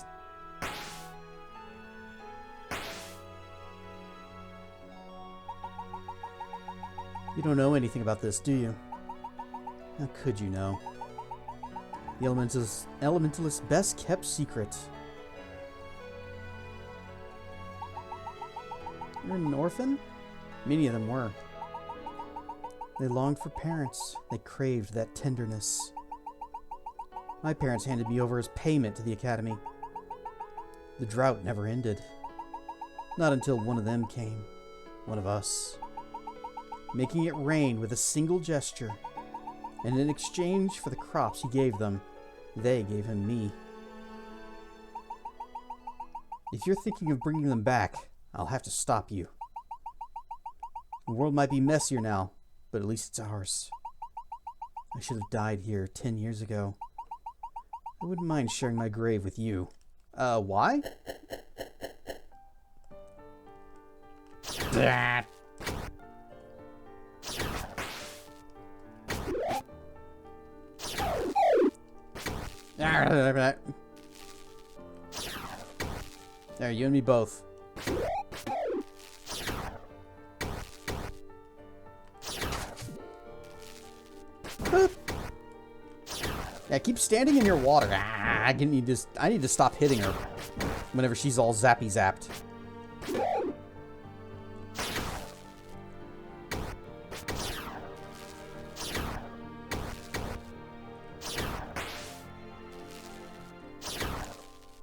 [SPEAKER 1] You don't know anything about this, do you? How could you know? The Elementallis' best kept secret. You're an orphan? Many of them were. They longed for parents. They craved that tenderness. My parents handed me over as payment to the academy. The drought never ended. Not until one of them came. One of us. Making it rain with a single gesture. And in exchange for the crops he gave them, they gave him me. If you're thinking of bringing them back, I'll have to stop you. The world might be messier now, but at least it's ours. I should have died here 10 years ago. I wouldn't mind sharing my grave with you. Why? That. There, you and me both. Boop. Yeah, keep standing in your water. I need to stop hitting her whenever she's all zappy zapped.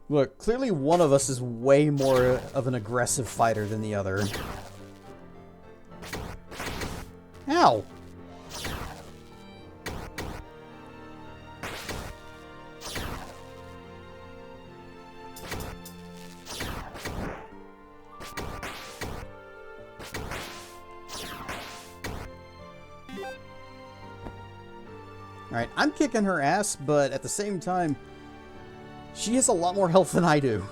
[SPEAKER 1] Look, clearly one of us is way more of an aggressive fighter than the other. Ow! Alright, I'm kicking her ass, but at the same time, she has a lot more health than I do.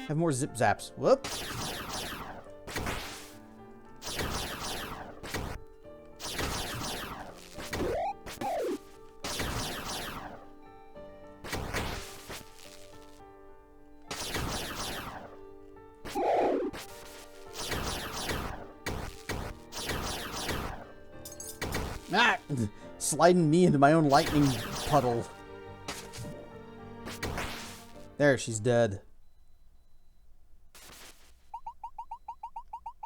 [SPEAKER 1] Have more zip zaps. Whoop. Ah! Sliding me into my own lightning puddle. There, she's dead.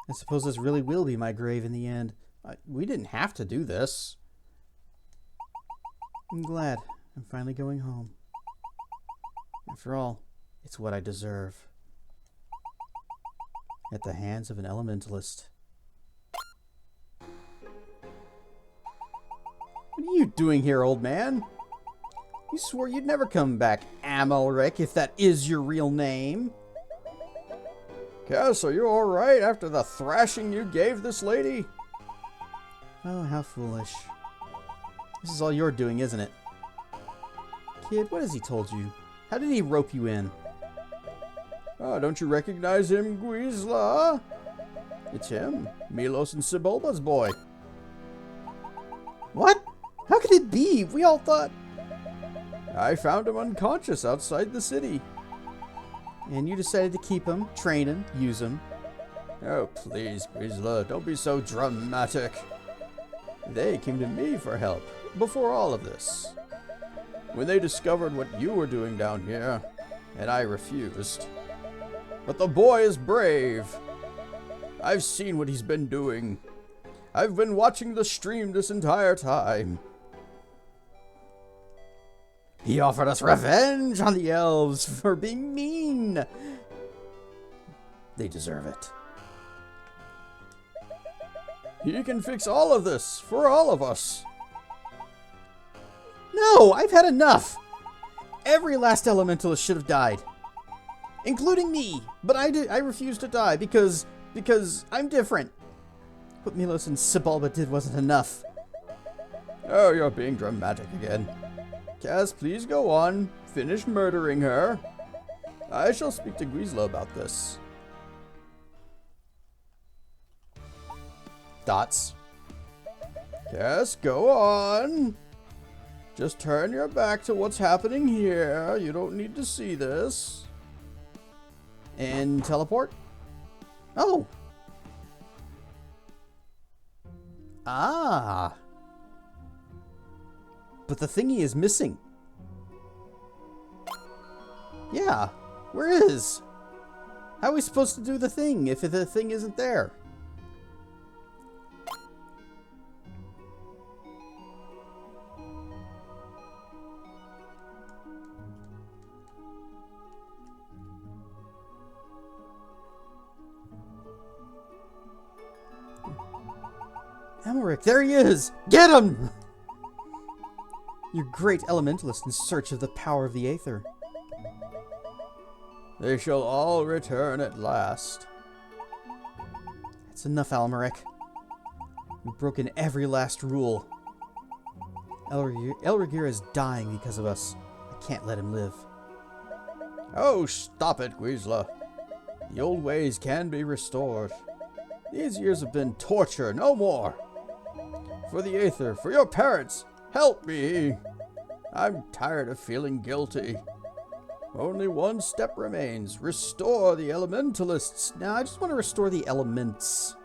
[SPEAKER 1] I suppose this really will be my grave in the end. We didn't have to do this. I'm glad I'm finally going home. After all, it's what I deserve. At the hands of an elementalist. What are you doing here, old man? You swore you'd never come back, Amalric, if that is your real name. Cass, are you alright after the thrashing you gave this lady? Oh, how foolish. This is all you're doing, isn't it? Kid, what has he told you? How did he rope you in? Oh, don't you recognize him, Guizla? It's him, Milos and Sibulba's boy. What? How could it be? We all thought... I found him unconscious outside the city. And you decided to keep him, train him, use him. Oh, please, Guizla, don't be so dramatic. They came to me for help, before all of this. When they discovered what you were doing down here, and I refused. But the boy is brave. I've seen what he's been doing. I've been watching the stream this entire time. He offered us revenge on the elves for being mean. They deserve it. He can fix all of this for all of us. No, I've had enough. Every last elementalist should have died. Including me. But I refuse to die because I'm different. What Milos and Sibulba did wasn't enough. Oh, you're being dramatic again. Cass, please go on. Finish murdering her. I shall speak to Guizla about this. Dots. Cass, go on. Just turn your back to what's happening here. You don't need to see this. And teleport. Oh. Ah. But the thingy is missing. Yeah. Where is? How are we supposed to do the thing if the thing isn't there? Amalric, there he is! Get him! Your great elementalist in search of the power of the Aether. They shall all return at last. That's enough, Amalric. We've broken every last rule. Elrigear is dying because of us. I can't let him live. Oh, stop it, Guizla. The old ways can be restored. These years have been torture, no more. For the Aether, for your parents, help me. I'm tired of feeling guilty. Only one step remains. Restore the Elementalists. Now, I just want to restore the elements.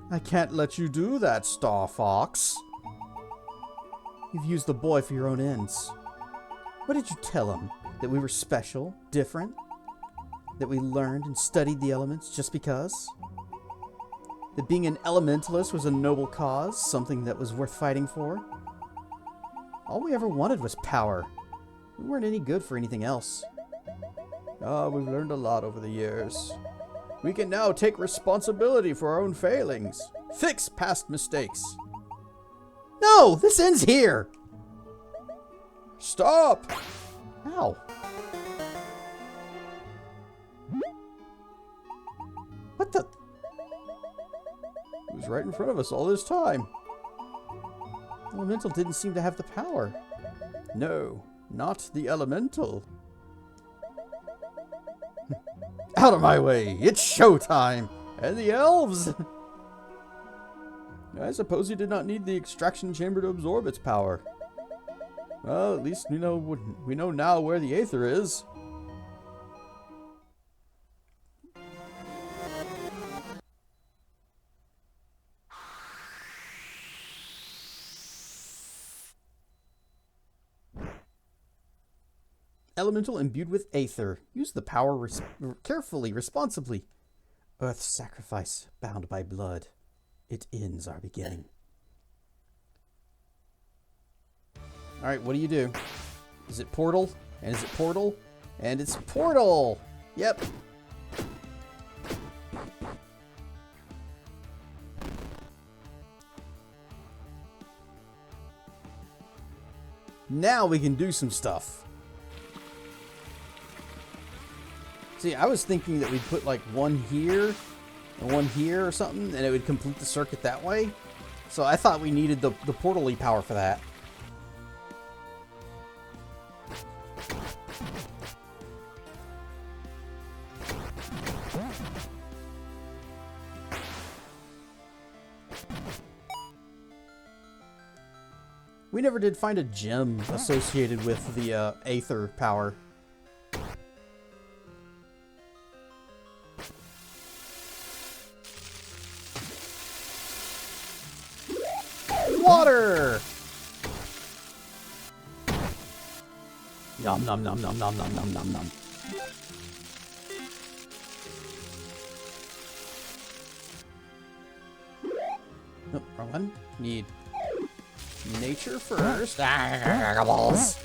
[SPEAKER 1] I can't let you do that, Star Fox. You've used the boy for your own ends. What did you tell him? That we were special, different? That we learned and studied the elements just because? That being an elementalist was a noble cause, something that was worth fighting for? All we ever wanted was power. We weren't any good for anything else. We've learned a lot over the years. We can now take responsibility for our own failings. Fix past mistakes. No! This ends here! Stop! Ow. What the? It was right in front of us all this time. Elemental didn't seem to have the power. No, not the Elemental. Out of my way! It's showtime! And the elves! I suppose he did not need the extraction chamber to absorb its power. Well, at least we know now where the Aether is. Elemental imbued with Aether. Use the power carefully, responsibly. Earth's sacrifice, bound by blood. It ends our beginning. Alright, what do you do? Is it portal? And is it portal? And it's portal! Yep. Now we can do some stuff. See, I was thinking that we'd put like one here and one here or something, and it would complete the circuit that way. So I thought we needed the portal-y power for that. We never did find a gem associated with the Aether power. Water! Yum nom nom nom nom nom nom nom nom. Nope, wrong one. Need nature first. Balls.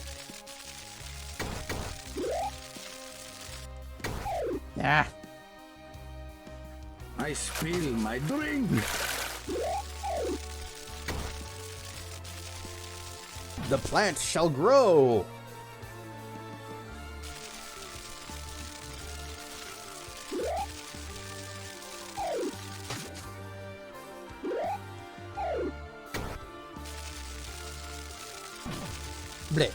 [SPEAKER 1] Ah.
[SPEAKER 6] I spill my drink.
[SPEAKER 1] The plant shall grow. Bleh.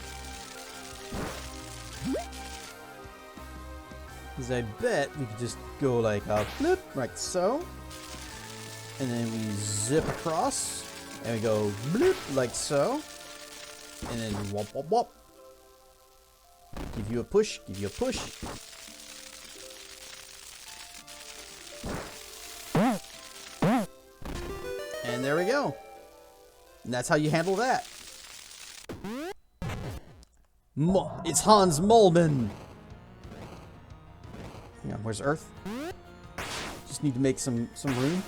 [SPEAKER 1] Because I bet we could just go like a flip, like so. And then we zip across. And we go bloop, like so. And then womp womp womp. Give you a push, give you a push. And there we go. And that's how you handle that. It's Hans Molman. Hang on, where's Earth? Just need to make some room.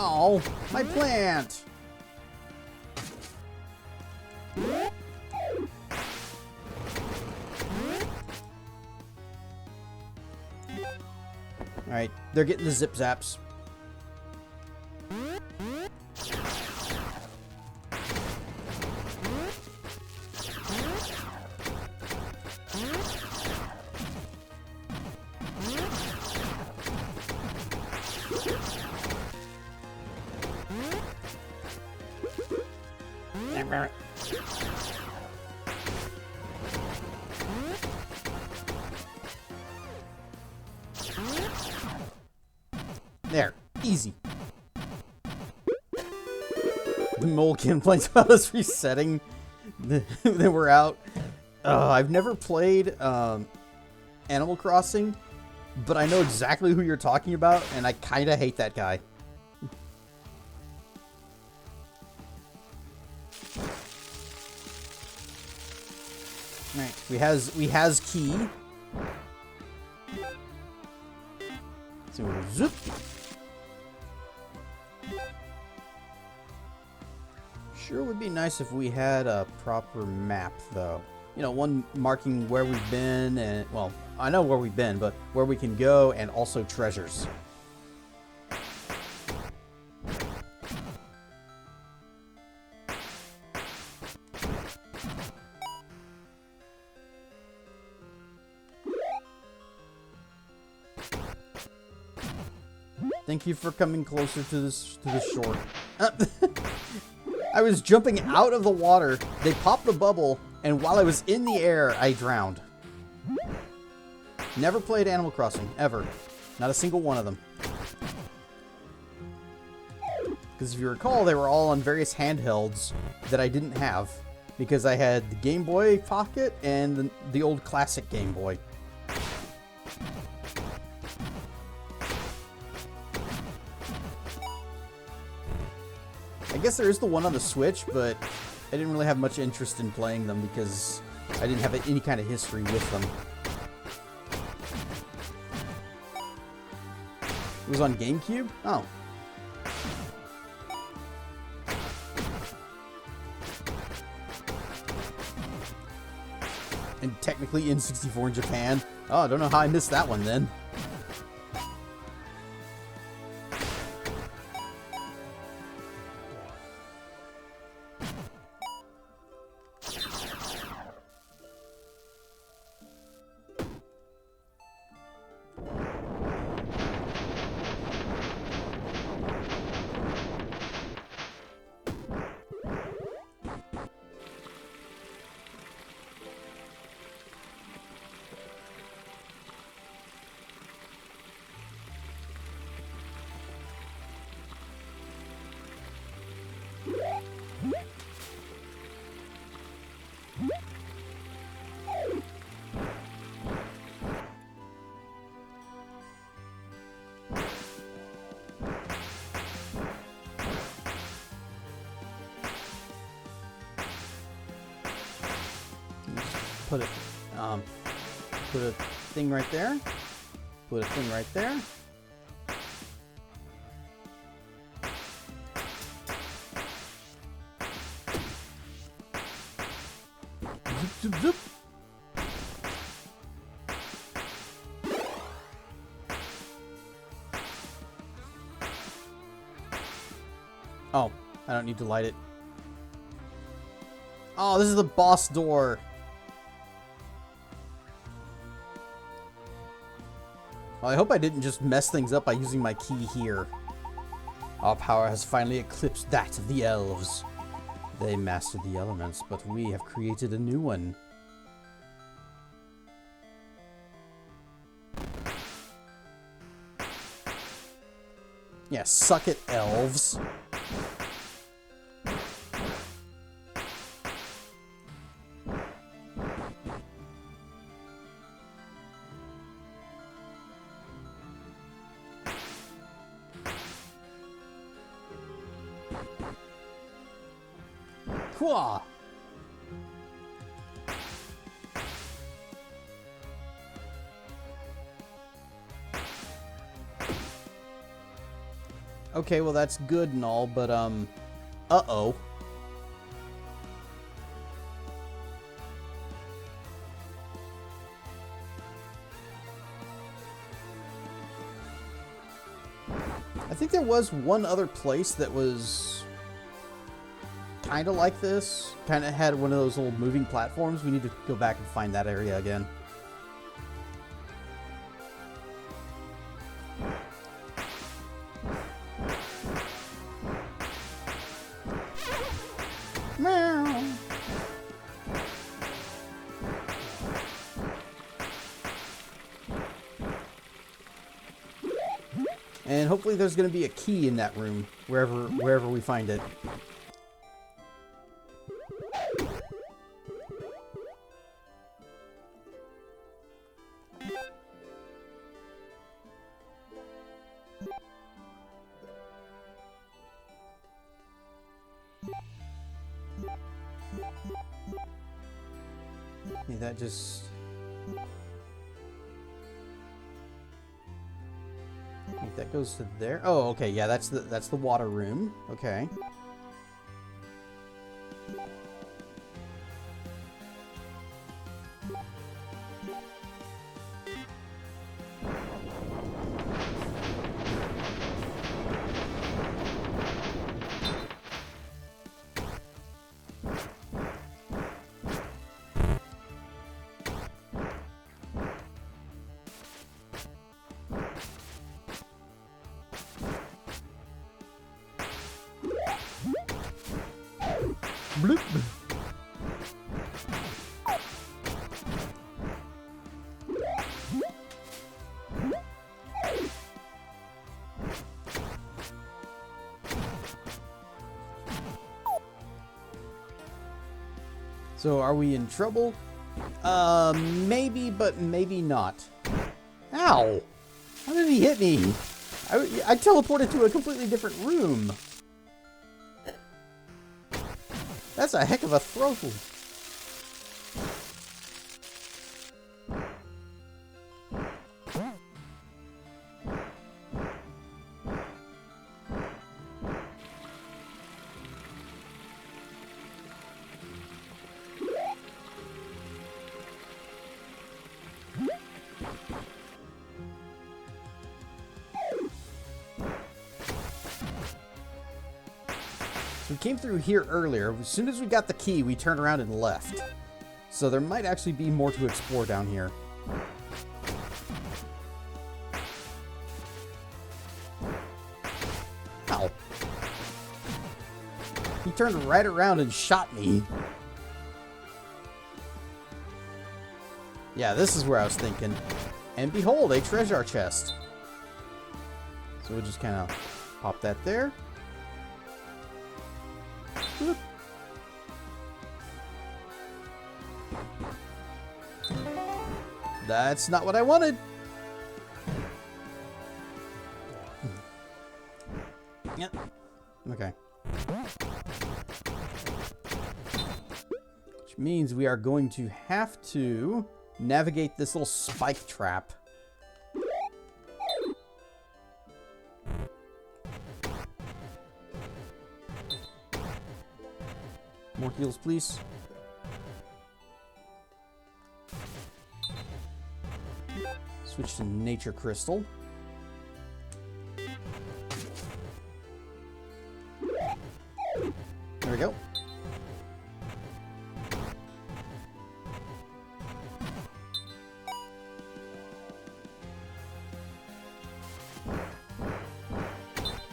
[SPEAKER 1] Oh, my plant! They're getting the zip zaps. There. Easy. The mole complains about us resetting. Then we're out. I've never played Animal Crossing, but I know exactly who you're talking about, and I kind of hate that guy. Alright, we has key. So we'll zip. Sure would be nice if we had a proper map, though. You know, one marking where we've been and, well, I know where we've been, but where we can go and also treasures. Thank you for coming closer to the shore. I was jumping out of the water. They popped the bubble, and while I was in the air, I drowned. Never played Animal Crossing, ever. Not a single one of them. Because if you recall, they were all on various handhelds that I didn't have. Because I had the Game Boy Pocket and the old classic Game Boy. I guess there is the one on the Switch, but I didn't really have much interest in playing them because I didn't have any kind of history with them. It was on GameCube? Oh. And technically N64 in Japan. Oh, I don't know how I missed that one then. Put a thing right there. Put a thing right there. Zoop, zoop, zoop. Oh, I don't need to light it. Oh, this is the boss door. Well, I hope I didn't just mess things up by using my key here. Our power has finally eclipsed that of the elves. They mastered the elements, but we have created a new one. Yeah, suck it, elves. Hua! Okay, well that's good and all, but uh-oh. think there was one other place that was kind of like this. Kind of had one of those little moving platforms. We need to go back and find that area again. Meow. And hopefully there's going to be a key in that room, wherever we find it. Okay, that just... I think that goes to there. Oh, okay, yeah, that's the water room. Okay. Bloop. So are we in trouble? Maybe, but maybe not. Ow! How did he hit me? I teleported to a completely different room. That's a heck of a throw. We came through here earlier. As soon as we got the key, we turned around and left. So there might actually be more to explore down here. Ow. He turned right around and shot me. Yeah, this is where I was thinking. And behold, a treasure chest. So we'll just kind of pop that there. Whoop. That's not what I wanted. Yep. Okay. Which means we are going to have to navigate this little spike trap. More heals, please. Switch to Nature Crystal. There we go.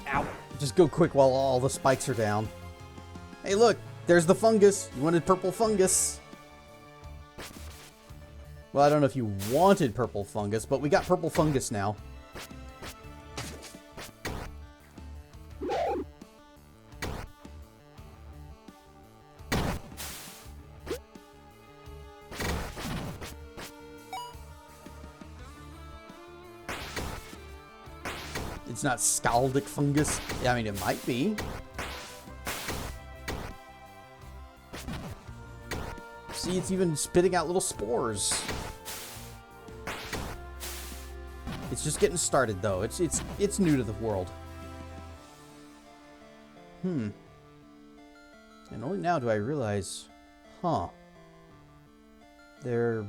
[SPEAKER 1] Ow! Just go quick while all the spikes are down. Hey, look! There's the fungus. You wanted purple fungus. Well, I don't know if you wanted purple fungus, but we got purple fungus now. It's not scaldic fungus. Yeah, I mean, it might be. See, it's even spitting out little spores. It's just getting started, though. It's new to the world. And only now do I realize, there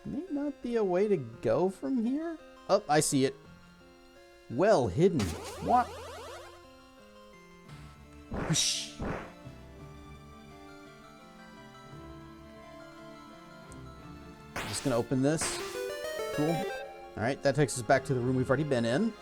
[SPEAKER 1] may not be a way to go from here. Oh, I see it. Well hidden. What? Whoosh. Just gonna open this. Cool. Alright, that takes us back to the room we've already been in.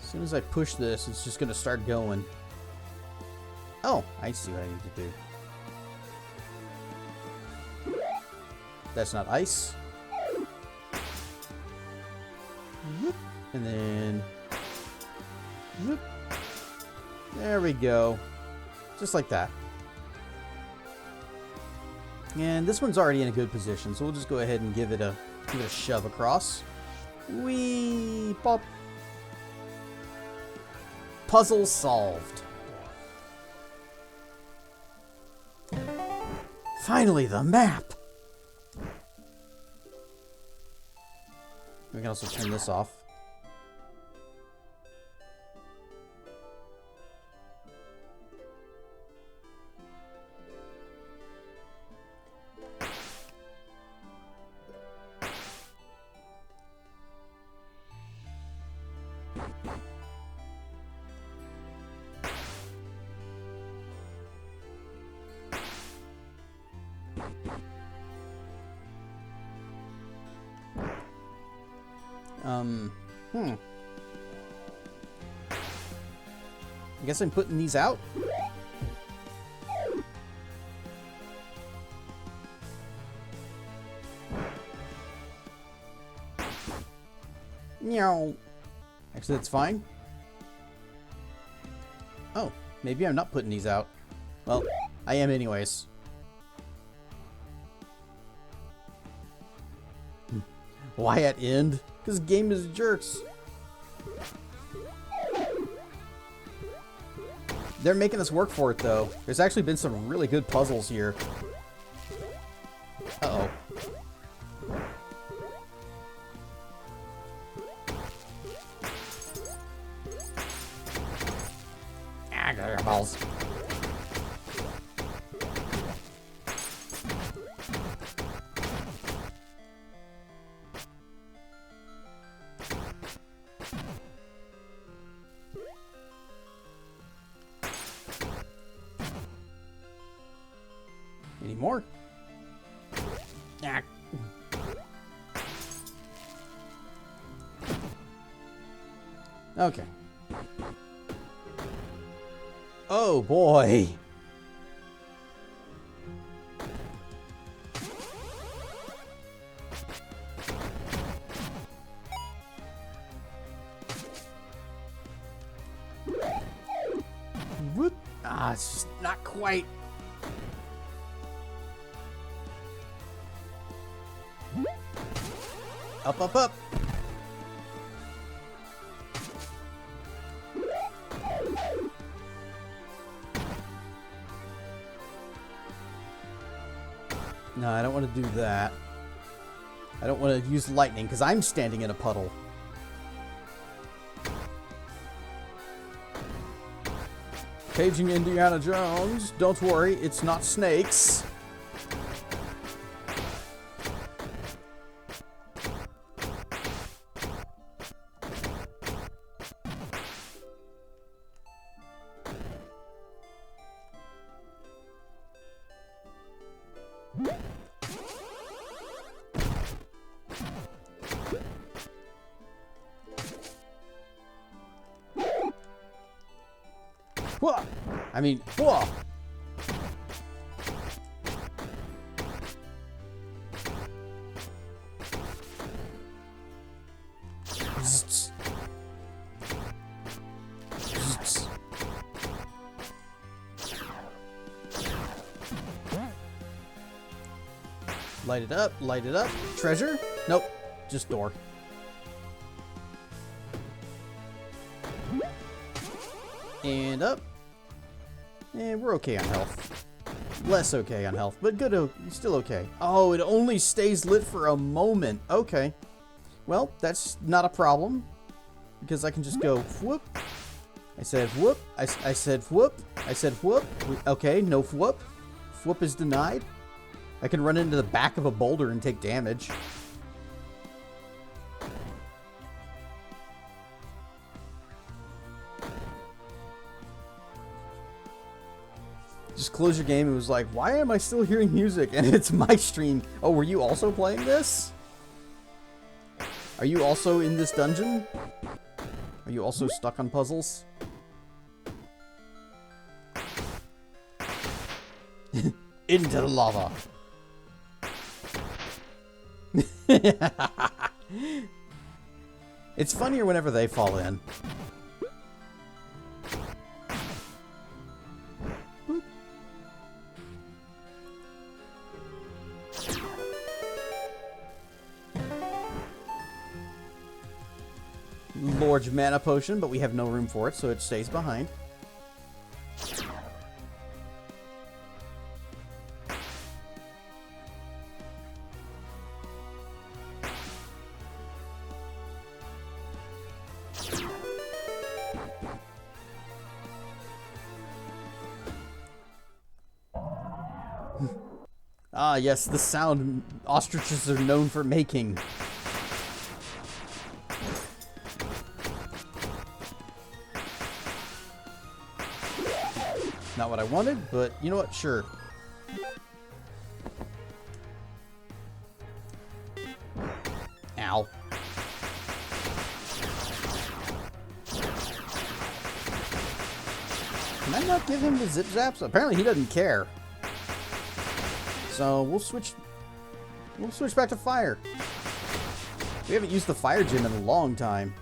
[SPEAKER 1] As soon as I push this, it's just gonna start going. Oh, I see what I need to do. That's not ice. Whoop. And then... Whoop. There we go. Just like that. And this one's already in a good position, so we'll just go ahead and give it a shove across. Whee! Pop! Puzzle solved. Finally, the map! We can also turn this off. I guess I'm putting these out. Meow. Actually, that's fine. Oh, maybe I'm not putting these out. Well, I am anyways. Why at end? Because game is jerks. They're making us work for it, though. There's actually been some really good puzzles here. Uh-oh. Ah, got your balls. Any more? Ah. Okay. Oh boy. Whoop. Ah, it's just not quite. Up, up, up. No, I don't want to do that. I don't want to use lightning because I'm standing in a puddle. Paging Indiana Jones. Don't worry, it's not snakes. Whoa! I mean, whoa! Zzz. Zzz. Light it up, light it up. Treasure? Nope, just door. And up. And we're okay on health. Less okay on health, but good, still okay. Oh, it only stays lit for a moment. Okay. Well, that's not a problem. Because I can just go whoop. I said whoop. I said whoop. I said whoop. Okay, no whoop. Whoop is denied. I can run into the back of a boulder and take damage. Just close your game and was like, why am I still hearing music? And it's my stream. Oh, were you also playing this? Are you also in this dungeon? Are you also stuck on puzzles? Into the lava. It's funnier whenever they fall in. Large mana potion, but we have no room for it, so it stays behind. Ah, yes, the sound ostriches are known for making. Not what I wanted, but you know what? Sure. Ow. Can I not give him the zip zaps? Apparently he doesn't care. So we'll switch back to fire. We haven't used the fire gem in a long time.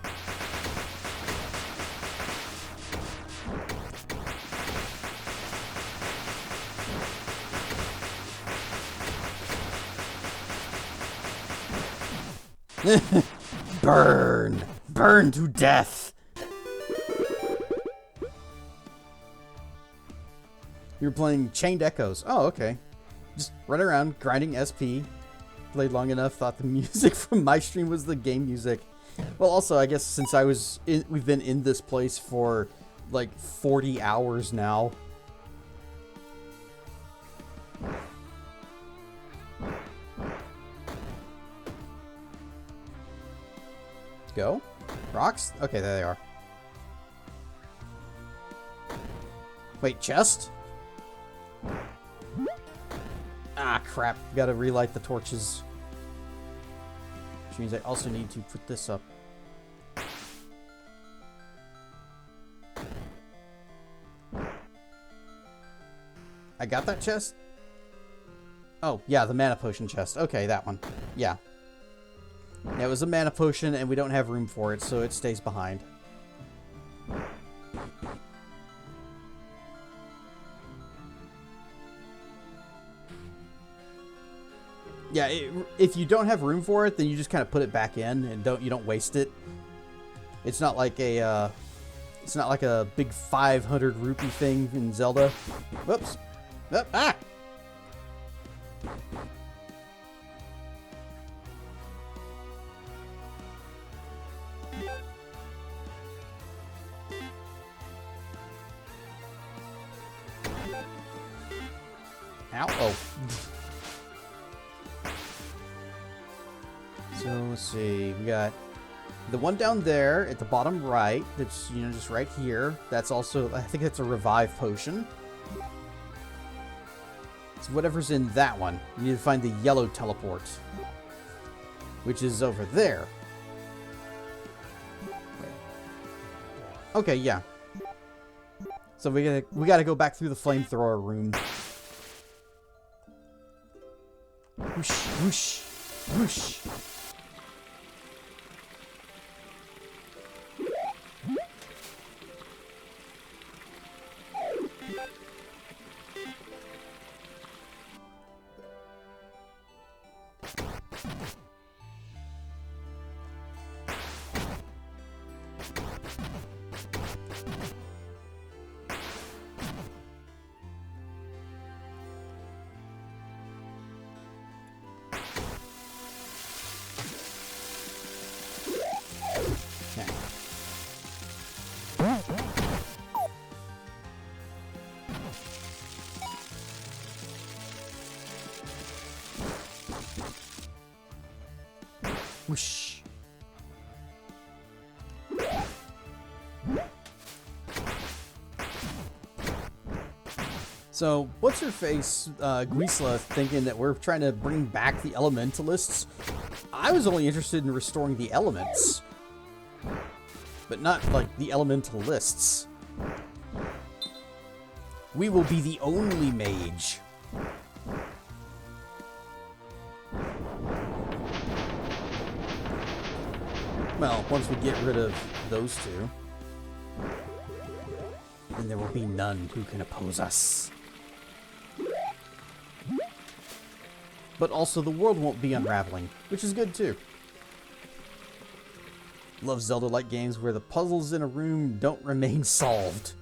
[SPEAKER 1] Burn! Burn to death! You're playing Chained Echoes. Oh, okay. Just run around, grinding SP. Played long enough, thought the music from my stream was the game music. Well, also, I guess since we've been in this place for like 40 hours now. Go. Rocks? Okay, there they are. Wait, chest? Ah, crap. Gotta relight the torches. Which means I also need to put this up. I got that chest? Oh, yeah, the mana potion chest. Okay, that one. Yeah. Yeah, it was a mana potion, and we don't have room for it, so it stays behind. Yeah, if you don't have room for it, then you just kind of put it back in, and you don't waste it. It's not like a big 500 rupee thing in Zelda. Whoops. Oh, ah! Ow. Oh. So, let's see. We got the one down there at the bottom right. That's, just right here. That's also, I think that's a revive potion. So whatever's in that one. You need to find the yellow teleport, which is over there. Okay, yeah. So we gotta go back through the flamethrower room. Whoosh, whoosh, whoosh. Whoosh. So, what's her face, Grisla, thinking that we're trying to bring back the Elementalists? I was only interested in restoring the elements, but not, like, the Elementalists. We will be the only mage. Well, once we get rid of those two, then there will be none who can oppose us. But also, the world won't be unraveling, which is good too. Love Zelda-like games where the puzzles in a room don't remain solved.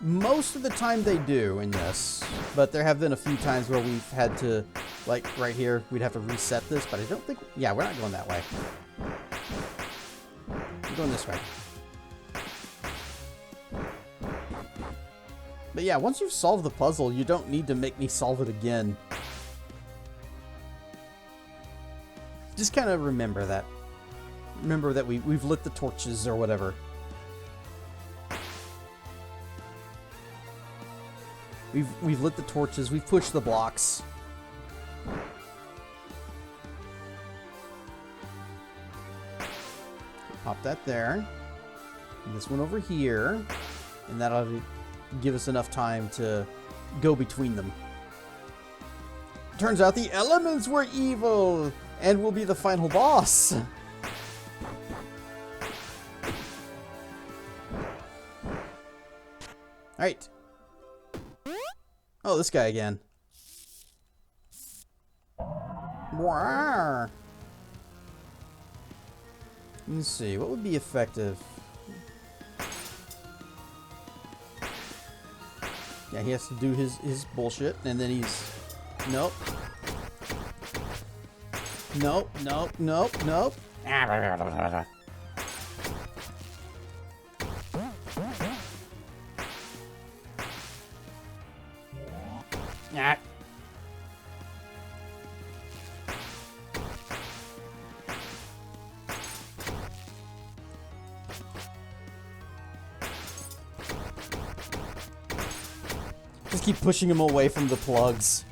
[SPEAKER 1] Most of the time they do in this, but there have been a few times where we've had to, like right here, we'd have to reset this, but I don't think, yeah, we're not going that way. We're going this way. But yeah, once you've solved the puzzle, you don't need to make me solve it again. Just kind of remember that. Remember that we've lit the torches or whatever. We've lit the torches, we've pushed the blocks. Pop that there. And this one over here. And that'll give us enough time to go between them. Turns out the elements were evil and will be the final boss. Alright. Oh, this guy again. Wow. Let's see, what would be effective? Yeah, he has to do his bullshit, and then he's... Nope. Nope, nope, nope, nope. Ah. Just keep pushing him away from the plugs.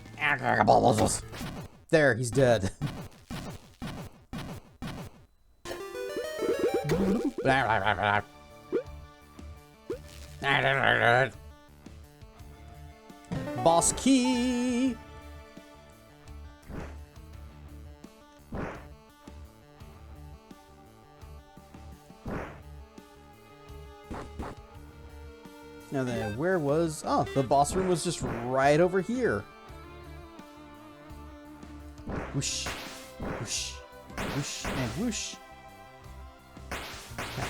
[SPEAKER 1] There, he's dead. Boss key! Now then, where was... Oh, the boss room was just right over here. Whoosh, whoosh, whoosh, and whoosh.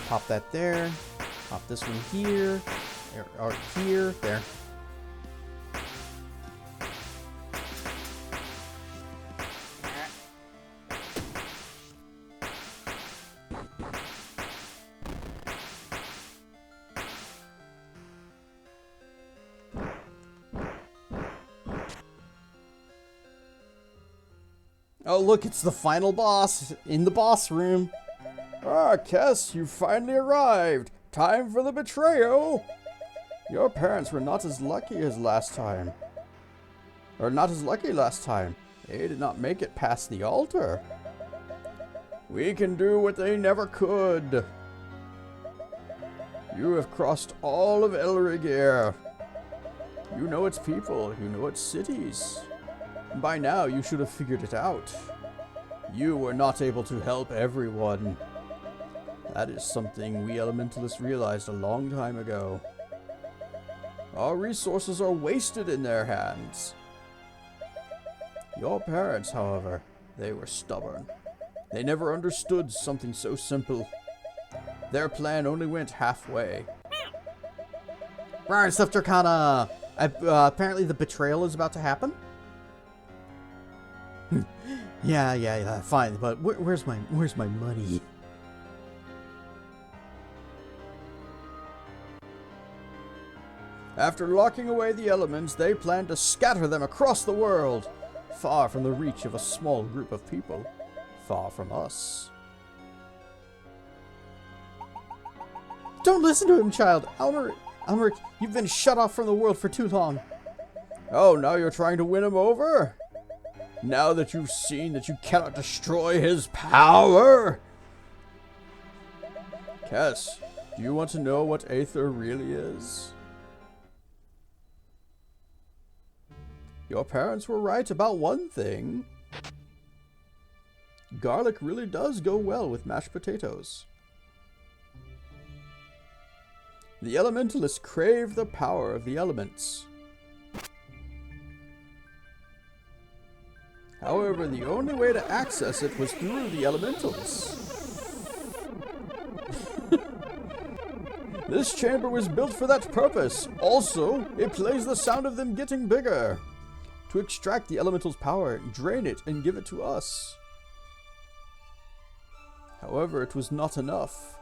[SPEAKER 1] Pop that there. Pop this one here. Or here. There. Oh, look, it's the final boss in the boss room. Ah, Kess, you finally arrived. Time for the betrayal. Your parents were not as lucky as last time. Or not as lucky last time. They did not make it past the altar. We can do what they never could. You have crossed all of Elrigir. You know its people. You know its cities. By now, you should have figured it out. You were not able to help everyone. That is something we Elementalists realized a long time ago. Our resources are wasted in their hands. Your parents, however, they were stubborn. They never understood something so simple. Their plan only went halfway. Right, Stuff Dracana! Apparently the betrayal is about to happen? Yeah, fine, but where's my money? After locking away the elements, they plan to scatter them across the world, far from the reach of a small group of people, far from us. Don't listen to him, child. Almeric, you've been shut off from the world for too long. Oh, now you're trying to win him over? Now that you've seen that you cannot destroy his power? Cass, do you want to know what Aether really is? Your parents were right about one thing. Garlic really does go well with mashed potatoes. The Elementalists crave the power of the elements. However, the only way to access it was through the Elementals. This chamber was built for that purpose. Also, it plays the sound of them getting bigger. To extract the Elemental's power, drain it, and give it to us. However, it was not enough.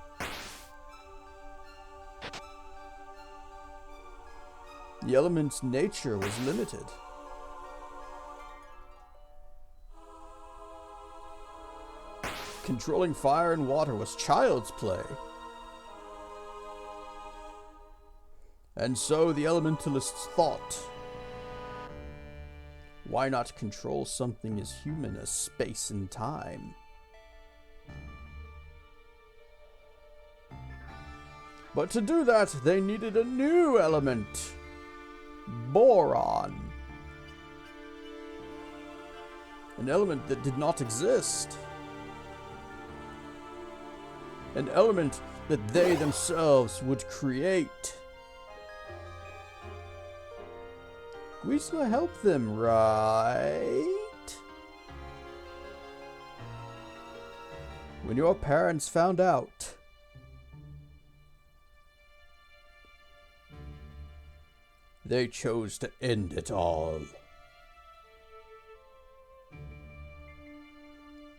[SPEAKER 1] The element's nature was limited. Controlling fire and water was child's play. And so the Elementalists thought, why not control something as human as space and time? But to do that, they needed a new element. Boron. An element that did not exist. An element that they themselves would create. Guisla helped them, right? When your parents found out, they chose to end it all.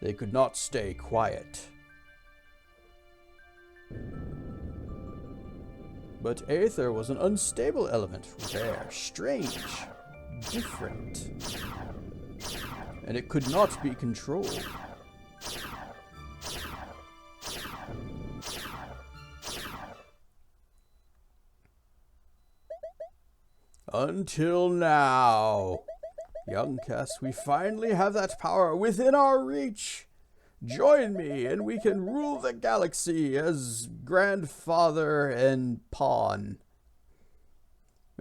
[SPEAKER 1] They could not stay quiet. But Aether was an unstable element, rare, strange, different. And it could not be controlled. Until now. Young Cass, we finally have that power within our reach. Join me and we can rule the galaxy as grandfather and pawn.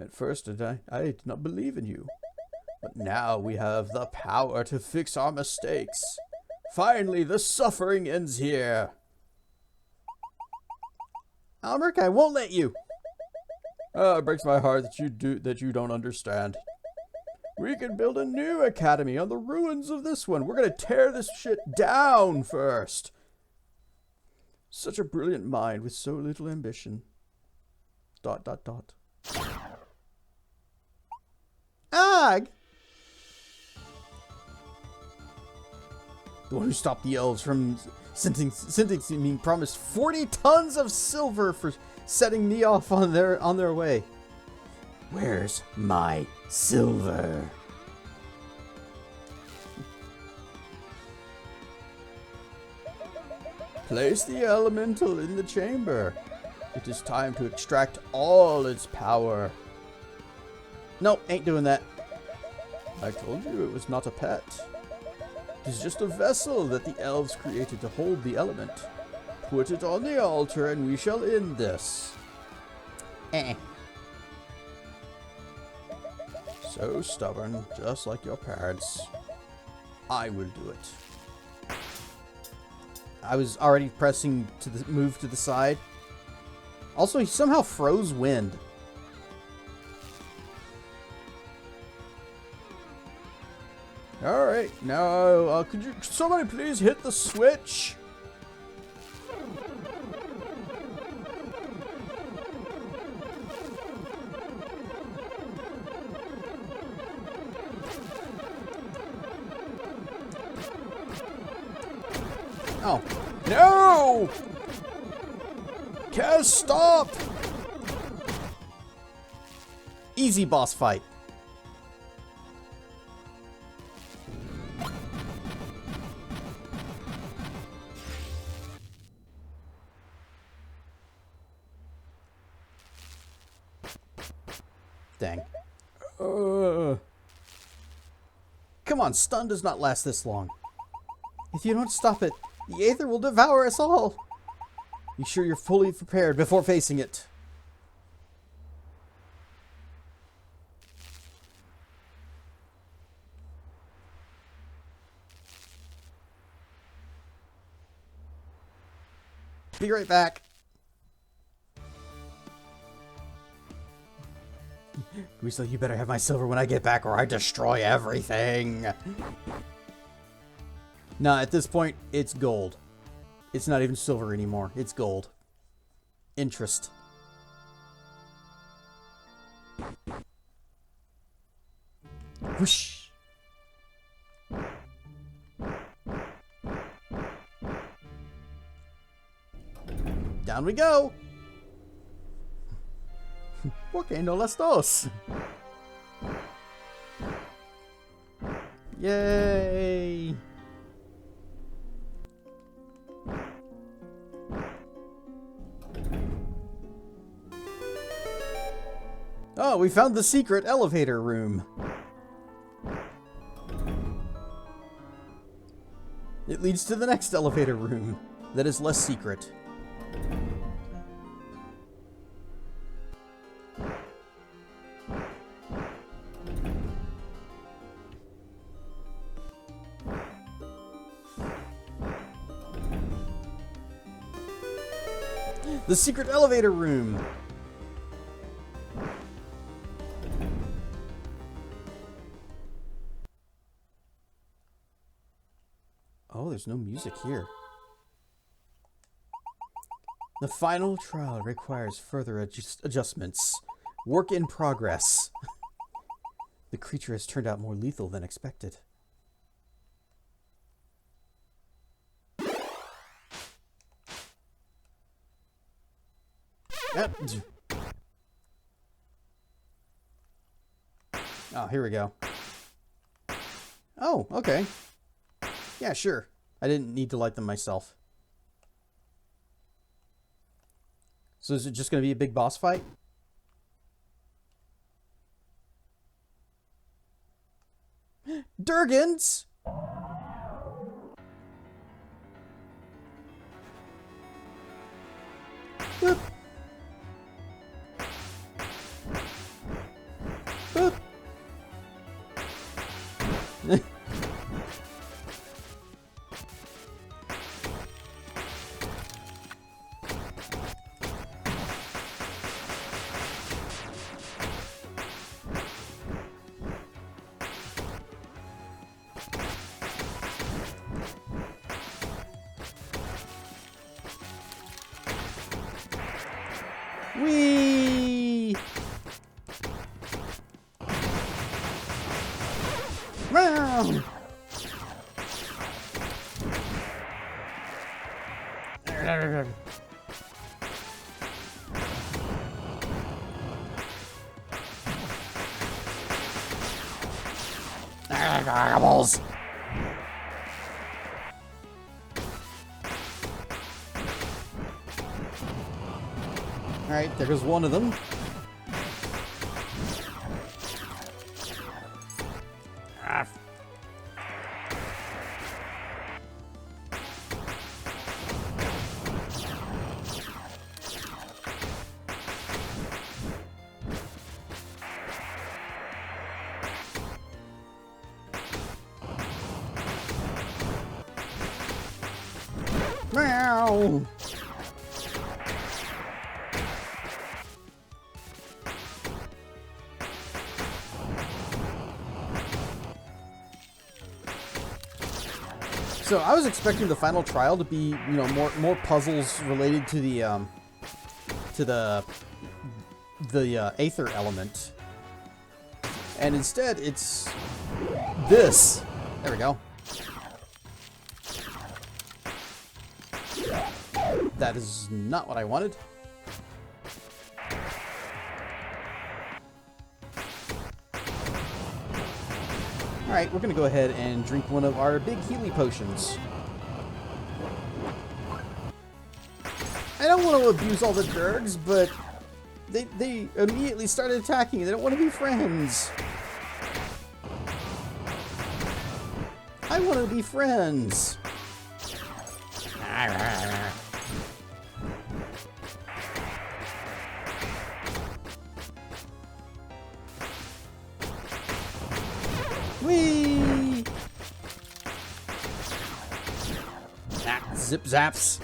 [SPEAKER 1] At first, I did not believe in you. But now we have the power to fix our mistakes. Finally, the suffering ends here. Almeric, I won't let you. It breaks my heart that you don't understand. We can build a new academy on the ruins of this one. We're gonna tear this shit down first. Such a brilliant mind with so little ambition. ... Ag! The one who stopped the elves from sentencing me promised 40 tons of silver for setting me off on their way. Where's my silver? Place the elemental in the chamber. It is time to extract all its power. No, ain't doing that. I told you it was not a pet. It is just a vessel that the elves created to hold the element. Put it on the altar and we shall end this. So stubborn, just like your parents. I will do it. I was already pressing to move to the side. Also, he somehow froze wind. Alright, now, could somebody please hit the switch? Oh, no! Cass, stop! Easy boss fight. Dang. Come on, stun does not last this long. If you don't stop it, the Aether will devour us all. Be sure you're fully prepared before facing it. Be right back. Greasel, you better have my silver when I get back or I destroy everything. Nah, at this point, it's gold. It's not even silver anymore. It's gold. Interest. Whoosh. Down we go. Okay, no las dos. Yay. Oh, we found the secret elevator room. It leads to the next elevator room that is less secret. The secret elevator room. Oh, there's no music here. The final trial requires further adjustments. Work in progress. The creature has turned out more lethal than expected. Yep. Oh, here we go. Oh, okay. Yeah, sure. I didn't need to light them myself. So is it just going to be a big boss fight? Durgans! Boop. Boop. Whee! Meow! Balls. Alright, there goes one of them. Ah. Meow. So I was expecting the final trial to be, you know, more puzzles related to the Aether element, and instead it's this. There we go. That is not what I wanted. Alright, we're gonna go ahead and drink one of our big Healy potions. I don't want to abuse all the Durgs, but they immediately started attacking. They don't want to be friends. I want to be friends. Whee! Ah, zip zaps.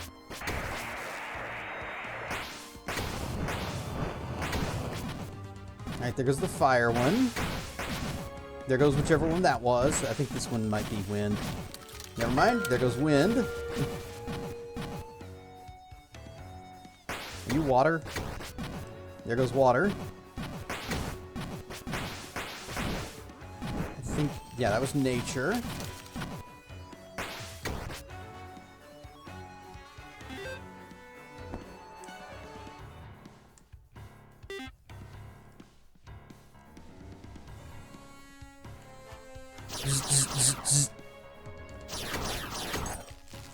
[SPEAKER 1] Alright, there goes the fire one. There goes whichever one that was. I think this one might be wind. Never mind. There goes wind. Are you water? There goes water. I think, yeah, that was nature.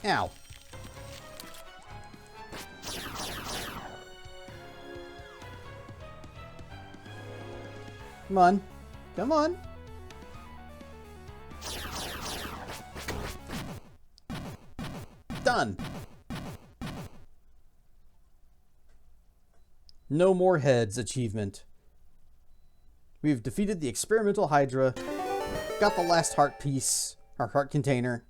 [SPEAKER 1] Ow. Come on. Come on. Done. No more heads achievement. We've defeated the experimental Hydra. Got the last heart piece, our heart container.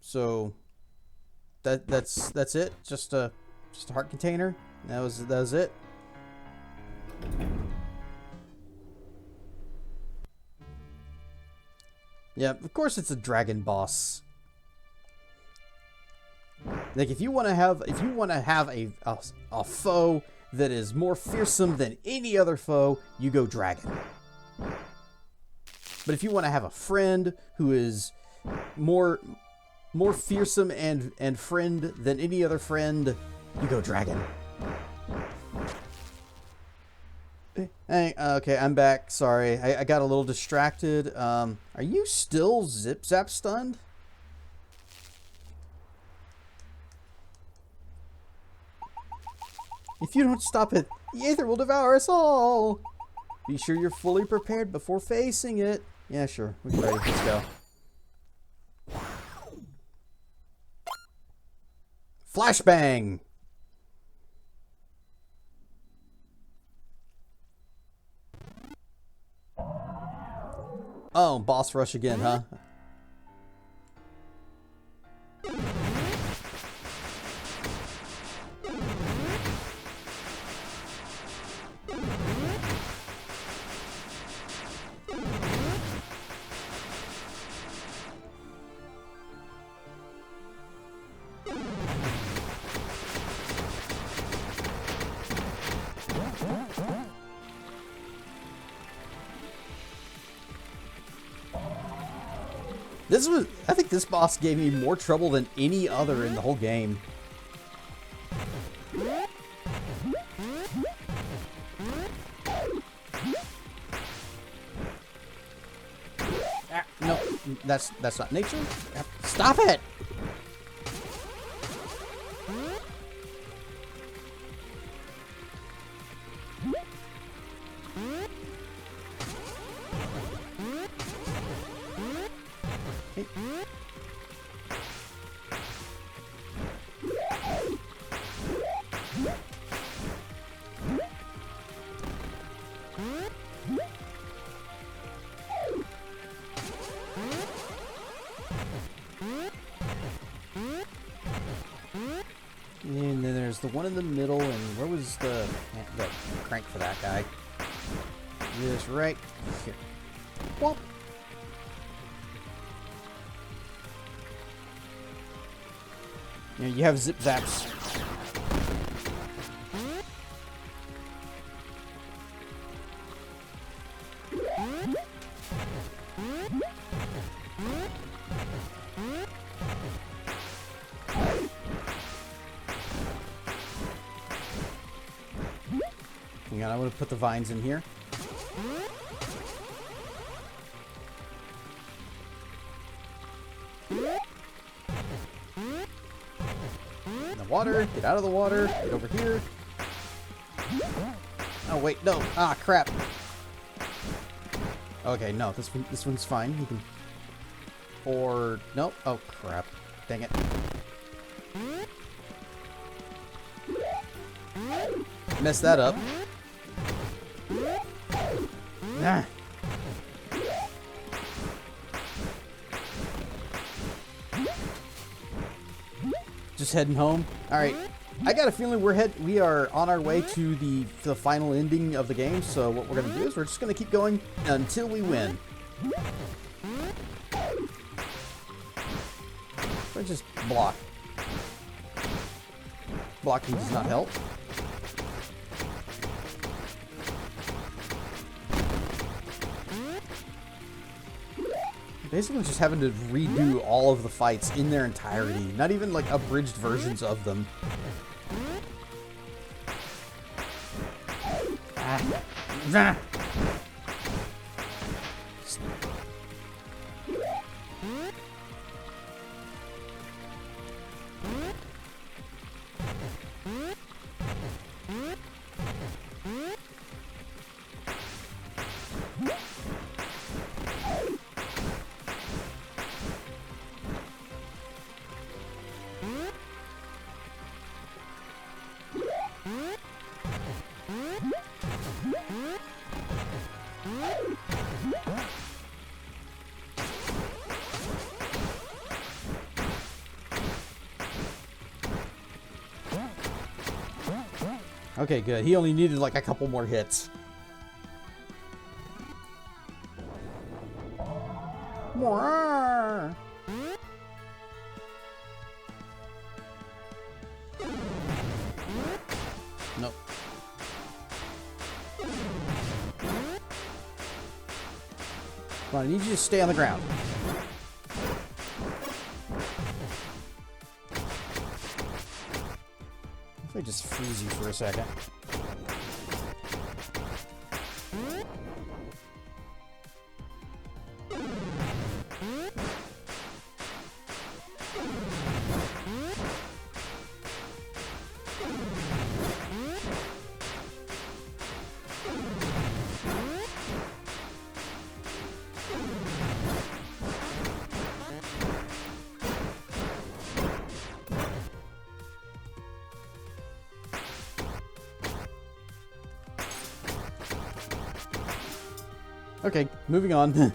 [SPEAKER 1] So that's it. Just a heart container. That was it. Yeah, of course it's a dragon boss. Like if you want to have a foe that is more fearsome than any other foe, you go dragon. But if you want to have a friend who is more fearsome and friend than any other friend, you go dragon. Hey, okay, I'm back. Sorry, I got a little distracted. Are you still zip zap stunned? If you don't stop it, the Aether will devour us all. Be sure you're fully prepared before facing it. Yeah, sure. We're ready. Let's go. Flashbang! Oh, boss rush again, huh? I think this boss gave me more trouble than any other in the whole game. Ah, no, that's not nature. Stop it! And then there's the one in the middle, and where was the crank for that guy? This right here. Well, yeah, you have zip zaps. Hang And I'm going to put the vines in here. In the water. Get out of the water. Get over here. Oh, wait. No. Ah, crap. Okay, no. This one's fine. You can... Or... Nope. Oh, crap. Dang it. Messed that up. Ah. Just heading home. All right. I got a feeling we are on our way to the final ending of the game. So what we're gonna do is we're just gonna keep going until we win. Or just block. Blocking does not help. Basically just having to redo all of the fights in their entirety. Not even like abridged versions of them. Ah. Okay, good. He only needed like a couple more hits. More. Nope. Come on, I need you to stay on the ground. If I just freeze you for a second. Okay, moving on.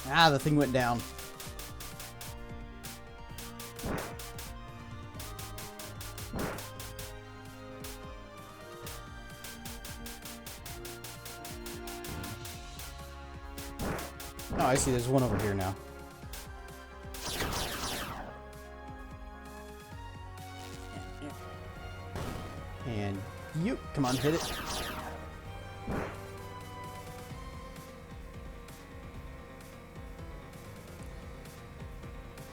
[SPEAKER 1] Ah, the thing went down. Oh, I see. There's one over here now. And you, come on, hit it.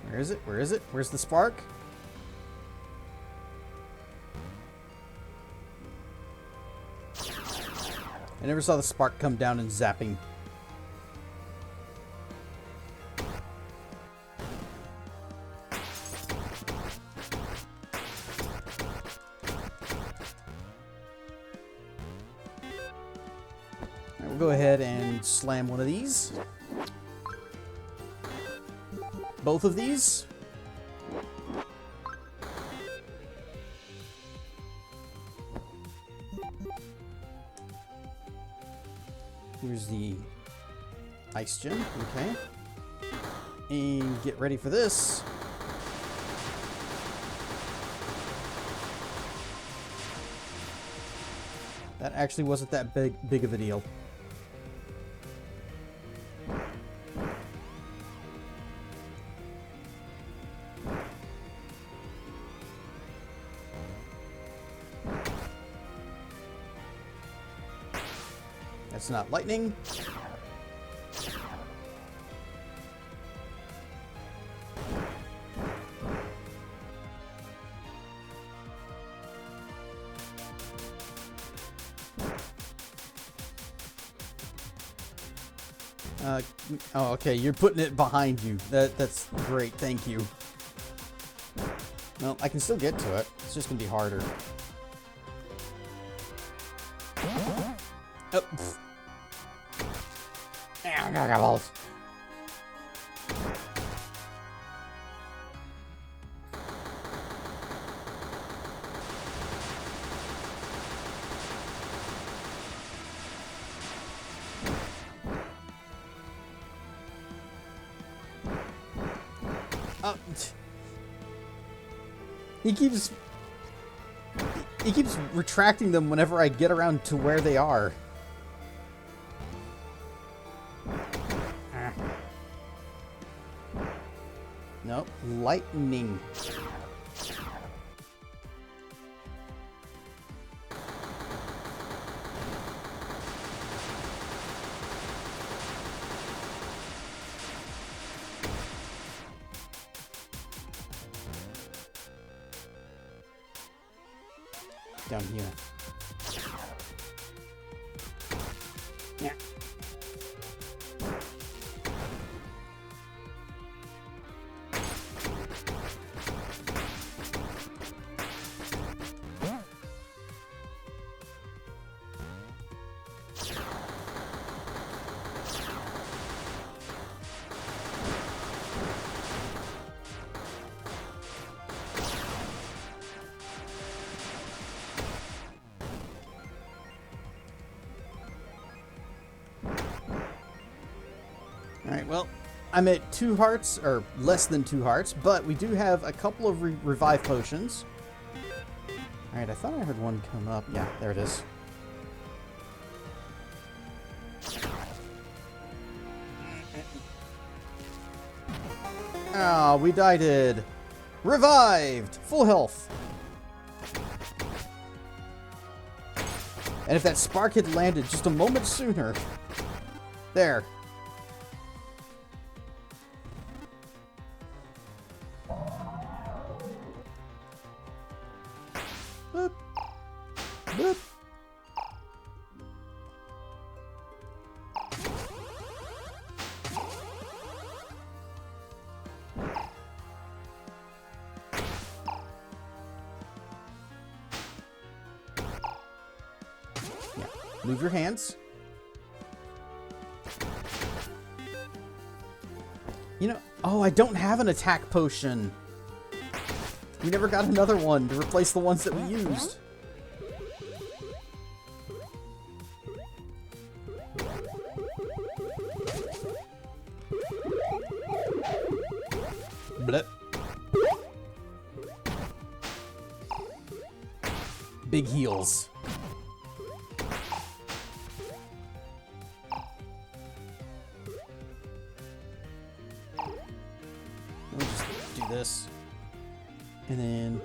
[SPEAKER 1] Where is it? Where is it? Where's the spark? I never saw the spark come down and zapping. We'll go ahead and slam one of these. Both of these. Here's the ice gem. Okay. And get ready for this. That actually wasn't that big of a deal. That's not lightning. Oh, okay, you're putting it behind you. That's great, thank you. Well, I can still get to it. It's just gonna be harder. Oh, pfft. He keeps retracting them whenever I get around to where they are. Nope, lightning. Down here. Yeah. Alright, well, I'm at 2 hearts, or less than 2 hearts, but we do have a couple of revive potions. Alright, I thought I heard one come up. Yeah, there it is. Ah, we died. Revived! Full health. And if that spark had landed just a moment sooner. There. Boop. Boop. Yeah. Move your hands. You know, oh, I don't have an attack potion. We never got another one to replace the ones that we used. Blip. Big heals. We'll just do this. And then...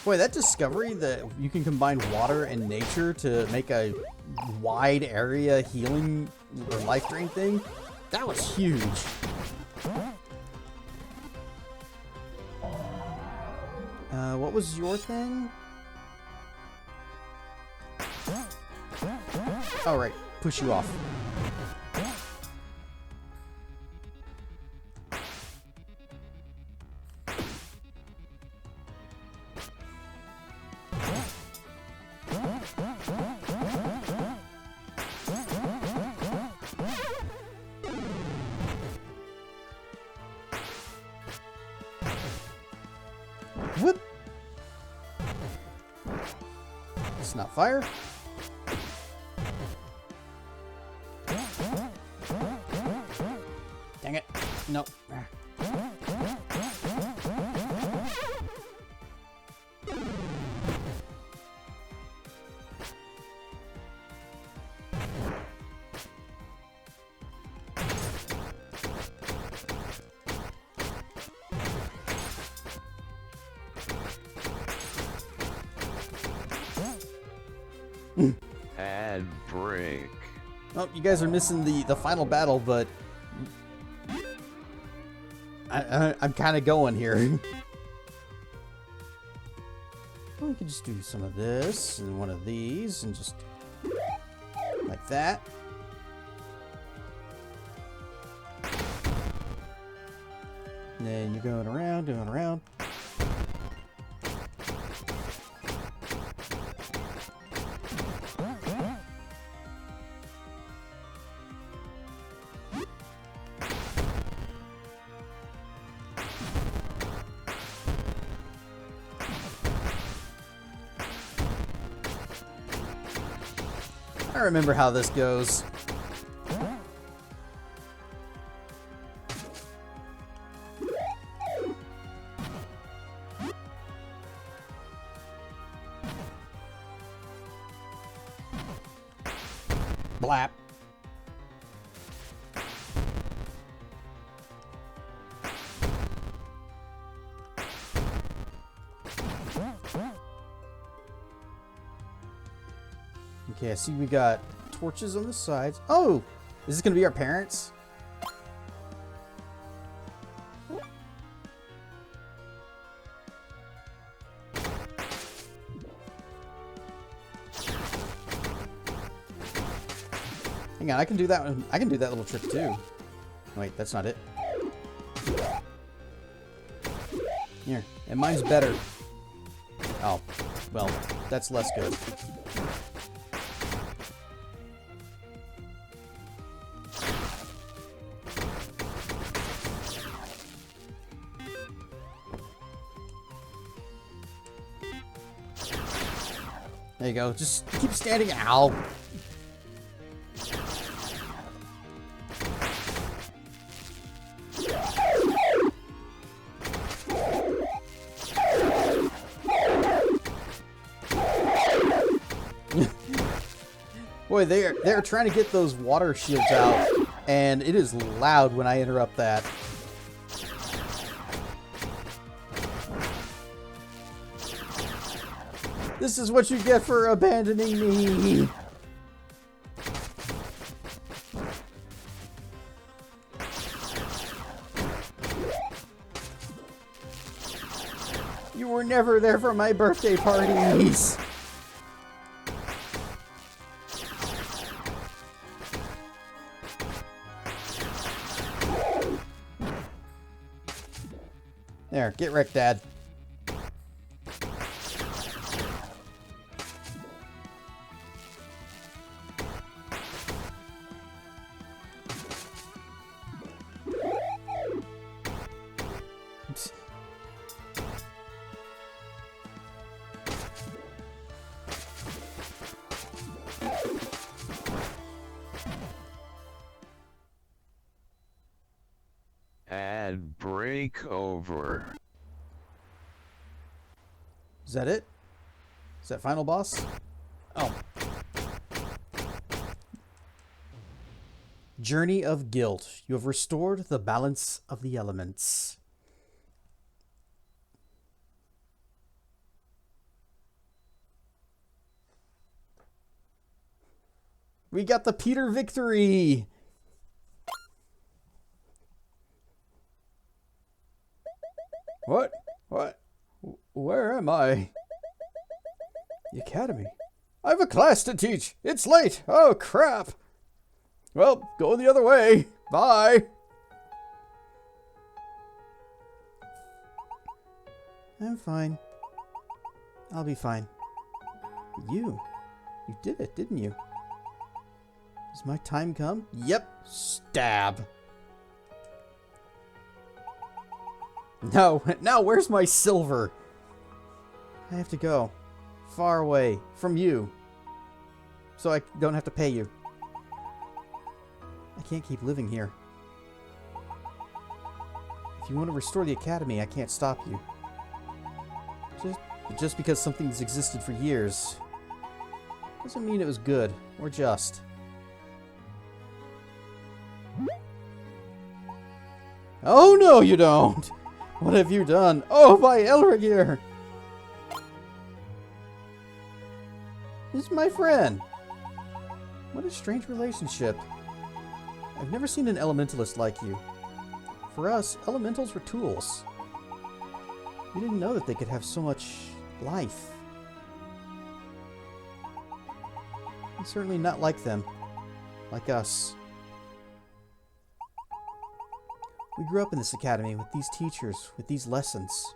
[SPEAKER 1] Boy, that discovery that you can combine water and nature to make a wide area healing or life drain thing, that was huge. What was your thing? Oh, right. Push you off. Whoop! It's not fire. Dang it. Nope.
[SPEAKER 3] Add break.
[SPEAKER 1] Oh, you guys are missing the final battle, but I'm kind of going here. Well, we could just do some of this and one of these and just like that. And then you're going around, doing around. I remember how this goes. Blap. Okay, I see we got torches on the sides. Oh! Is this gonna be our parents? Hang on, I can do that one. I can do that little trick too. Wait, that's not it. Here, and mine's better. Oh, well, that's less good. There you go. Just keep standing. Ow. Boy, they're trying to get those water shields out, and it is loud when I interrupt that. This is what you get for abandoning me. You were never there for my birthday parties. There, get wrecked, Dad.
[SPEAKER 3] Add break over.
[SPEAKER 1] Is that it? Is that final boss? Oh. Journey of Guilt. You have restored the balance of the elements. We got the Peter victory! What? What? Where am I? The academy. I have a class to teach. It's late. Oh, crap. Well, go the other way. Bye. I'm fine. I'll be fine. You did it, didn't you? Has my time come? Yep. Stab. No, now where's my silver? I have to go. Far away from you. So I don't have to pay you. I can't keep living here. If you want to restore the academy, I can't stop you. Just because something's existed for years doesn't mean it was good or just. Oh no, you don't! What have you done? Oh, by Elrigir! This is my friend. What a strange relationship. I've never seen an elementalist like you. For us, elementals were tools. We didn't know that they could have so much life. I'm certainly not like them. Like us. We grew up in this academy with these teachers, with these lessons.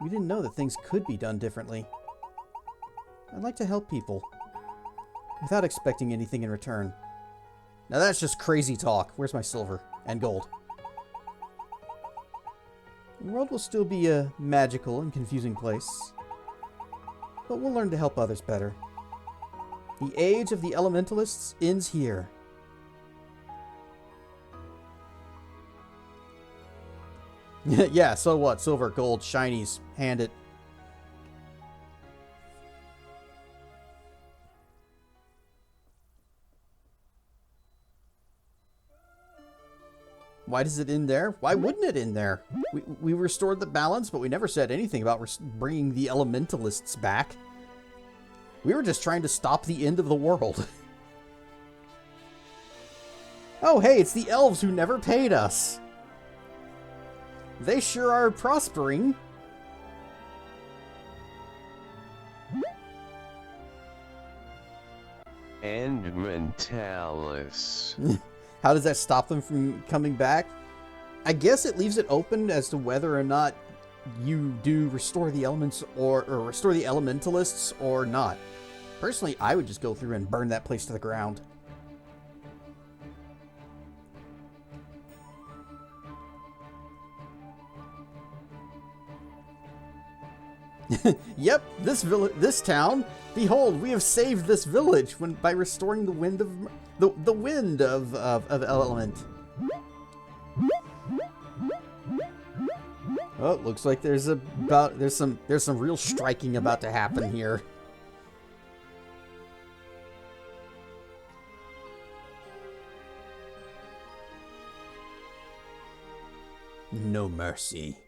[SPEAKER 1] We didn't know that things could be done differently. I'd like to help people, without expecting anything in return. Now that's just crazy talk. Where's my silver and gold? The world will still be a magical and confusing place, but we'll learn to help others better. The age of the Elementalists ends here. Yeah, so what? Silver, gold, shinies. Hand it. Why does it end there? Why wouldn't it end there? We restored the balance, but we never said anything about bringing the Elementalists back. We were just trying to stop the end of the world. Oh, hey, it's the elves who never paid us. They sure are prospering.
[SPEAKER 3] And Mentalis.
[SPEAKER 1] How does that stop them from coming back? I guess it leaves it open as to whether or not you do restore the elements or restore the elementalists or not. Personally, I would just go through and burn that place to the ground. Yep, this town. Behold, we have saved this village by restoring the wind of the wind of element. Oh, looks like there's some real striking about to happen here. No mercy.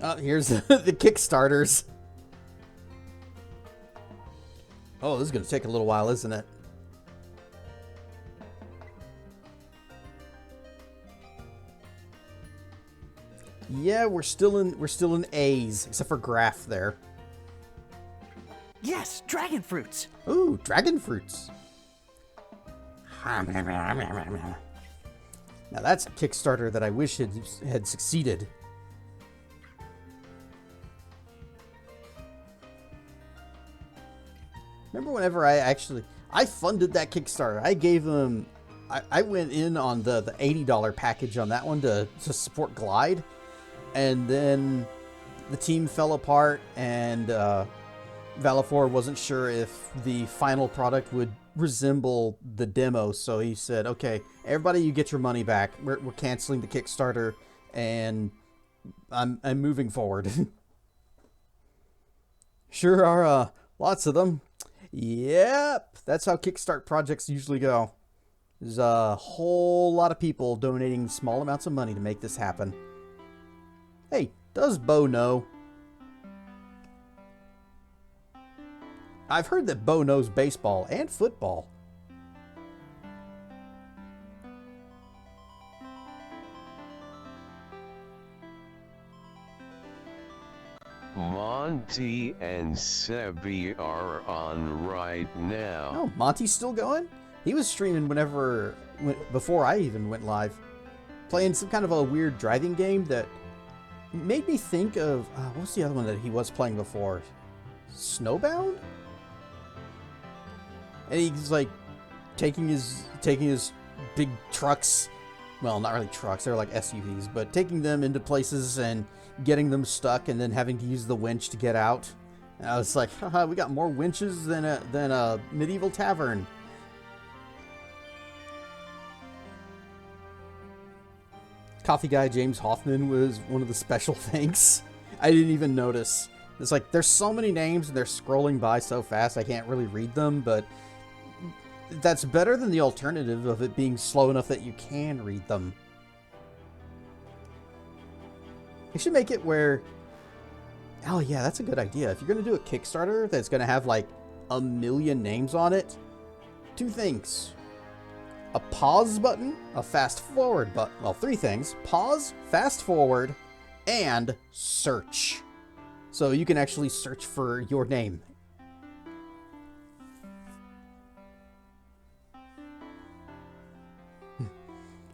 [SPEAKER 1] Oh, here's the Kickstarters. Oh, this is going to take a little while, isn't it? Yeah, we're still in A's, except for Graph there.
[SPEAKER 5] Yes, dragon fruits.
[SPEAKER 1] Ooh, dragon fruits. Now that's a Kickstarter that I wish had succeeded. Remember whenever I funded that Kickstarter, I gave them, I went in on the $80 package on that one to support Glide, and then the team fell apart, and Valafor wasn't sure if the final product would resemble the demo, so he said, okay, everybody, you get your money back. We're canceling the Kickstarter, and I'm moving forward. Sure are lots of them. Yep, that's how Kickstart projects usually go. There's a whole lot of people donating small amounts of money to make this happen. Hey, does Bo know? I've heard that Bo knows baseball and football.
[SPEAKER 3] Monty and Sebi are on right now.
[SPEAKER 1] Oh, Monty's still going? He was streaming before I even went live. Playing some kind of a weird driving game that made me think of, what's the other one that he was playing before? Snowbound? And he's like taking his big trucks, well, not really trucks, they're like SUVs, but taking them into places and getting them stuck and then having to use the winch to get out. And I was like, haha, we got more winches than a medieval tavern. Coffee guy James Hoffman was one of the special thanks. I didn't even notice. It's like, there's so many names and they're scrolling by so fast I can't really read them, but that's better than the alternative of it being slow enough that you can read them. They should make it where... Oh yeah, that's a good idea. If you're going to do a Kickstarter that's going to have like 1 million names on it, 2 things. A pause button, a fast forward button. Well, 3 things. Pause, fast forward, and search. So you can actually search for your name.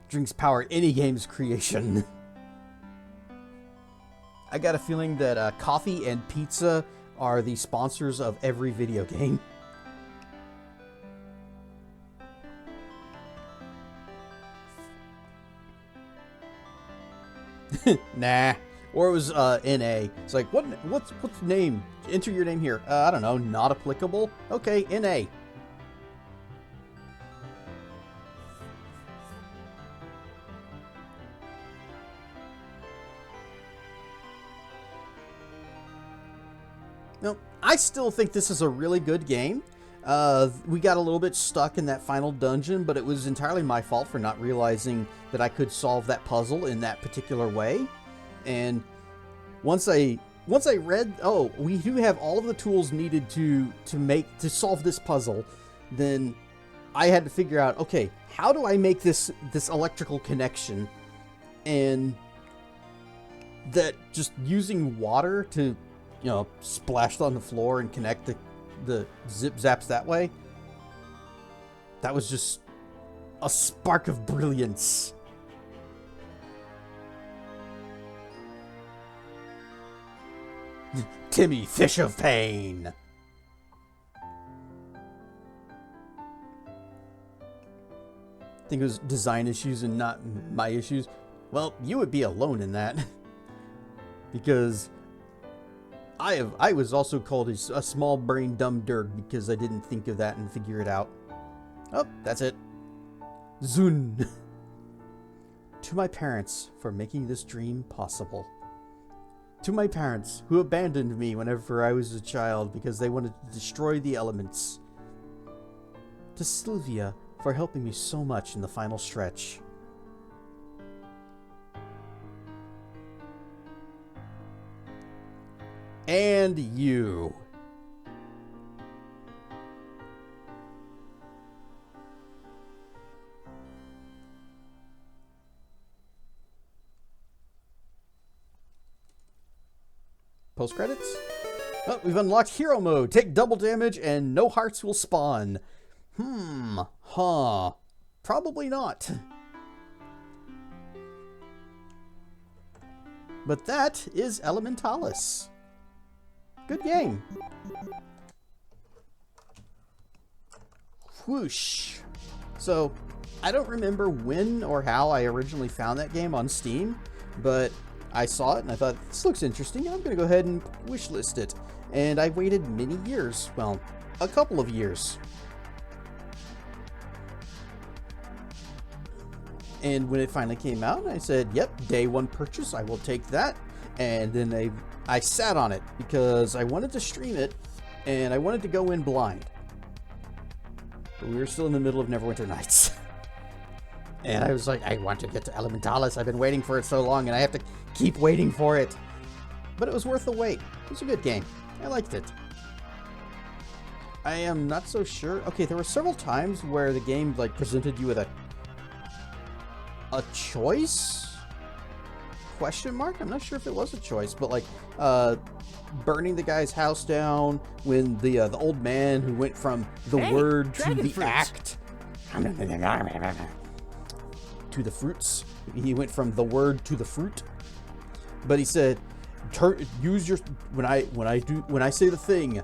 [SPEAKER 1] Drinks power any game's creation. I got a feeling that coffee and pizza are the sponsors of every video game. Nah. Or it was NA. It's like, what's the name? Enter your name here. I don't know. Not applicable? Okay, NA. No, I still think this is a really good game. We got a little bit stuck in that final dungeon, but it was entirely my fault for not realizing that I could solve that puzzle in that particular way. And once I read, oh, we do have all of the tools needed to solve this puzzle, then I had to figure out, okay, how do I make this electrical connection? And that just using water to, you know, splash on the floor and connect the zip zaps that way, that was just a spark of brilliance. Timmy, Fish of Pain. I think it was design issues and not my issues. Well, you would be alone in that. Because I was also called a small brain dumb dirg because I didn't think of that and figure it out. Oh, that's it. Zun. To my parents for making this dream possible. To my parents who abandoned me whenever I was a child because they wanted to destroy the elements. To Sylvia for helping me so much in the final stretch. And you. Post credits? Oh, we've unlocked hero mode. Take double damage and no hearts will spawn. Probably not. But that is Elementallis. Good game. Whoosh. So, I don't remember when or how I originally found that game on Steam, but I saw it and I thought, this looks interesting. I'm going to go ahead and wishlist it. And I waited many years. Well, a couple of years. And when it finally came out, I said, yep, day 1 purchase, I will take that. And then I sat on it because I wanted to stream it and I wanted to go in blind. But we were still in the middle of Neverwinter Nights. And I was like, I want to get to Elementallis. I've been waiting for it so long and I have to keep waiting for it. But it was worth the wait. It was a good game. I liked it. I am not so sure. Okay, there were several times where the game like presented you with a choice? Question mark? I'm not sure if it was a choice, but like burning the guy's house down when the old man who went from the word to the act to the fruits. He went from the word to the fruit. But he said, use your when I say the thing,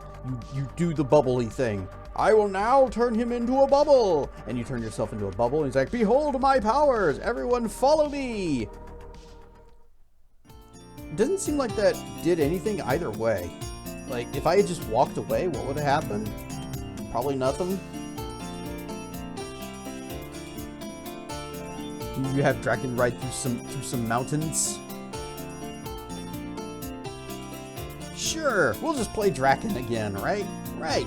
[SPEAKER 1] you do the bubbly thing. I will now turn him into a bubble. And you turn yourself into a bubble. And he's like, behold my powers. Everyone follow me. It doesn't seem like that did anything either way. Like, if I had just walked away, what would have happened? Probably nothing. You have Dragon ride through some mountains. Sure, we'll just play Draken again, right? Right.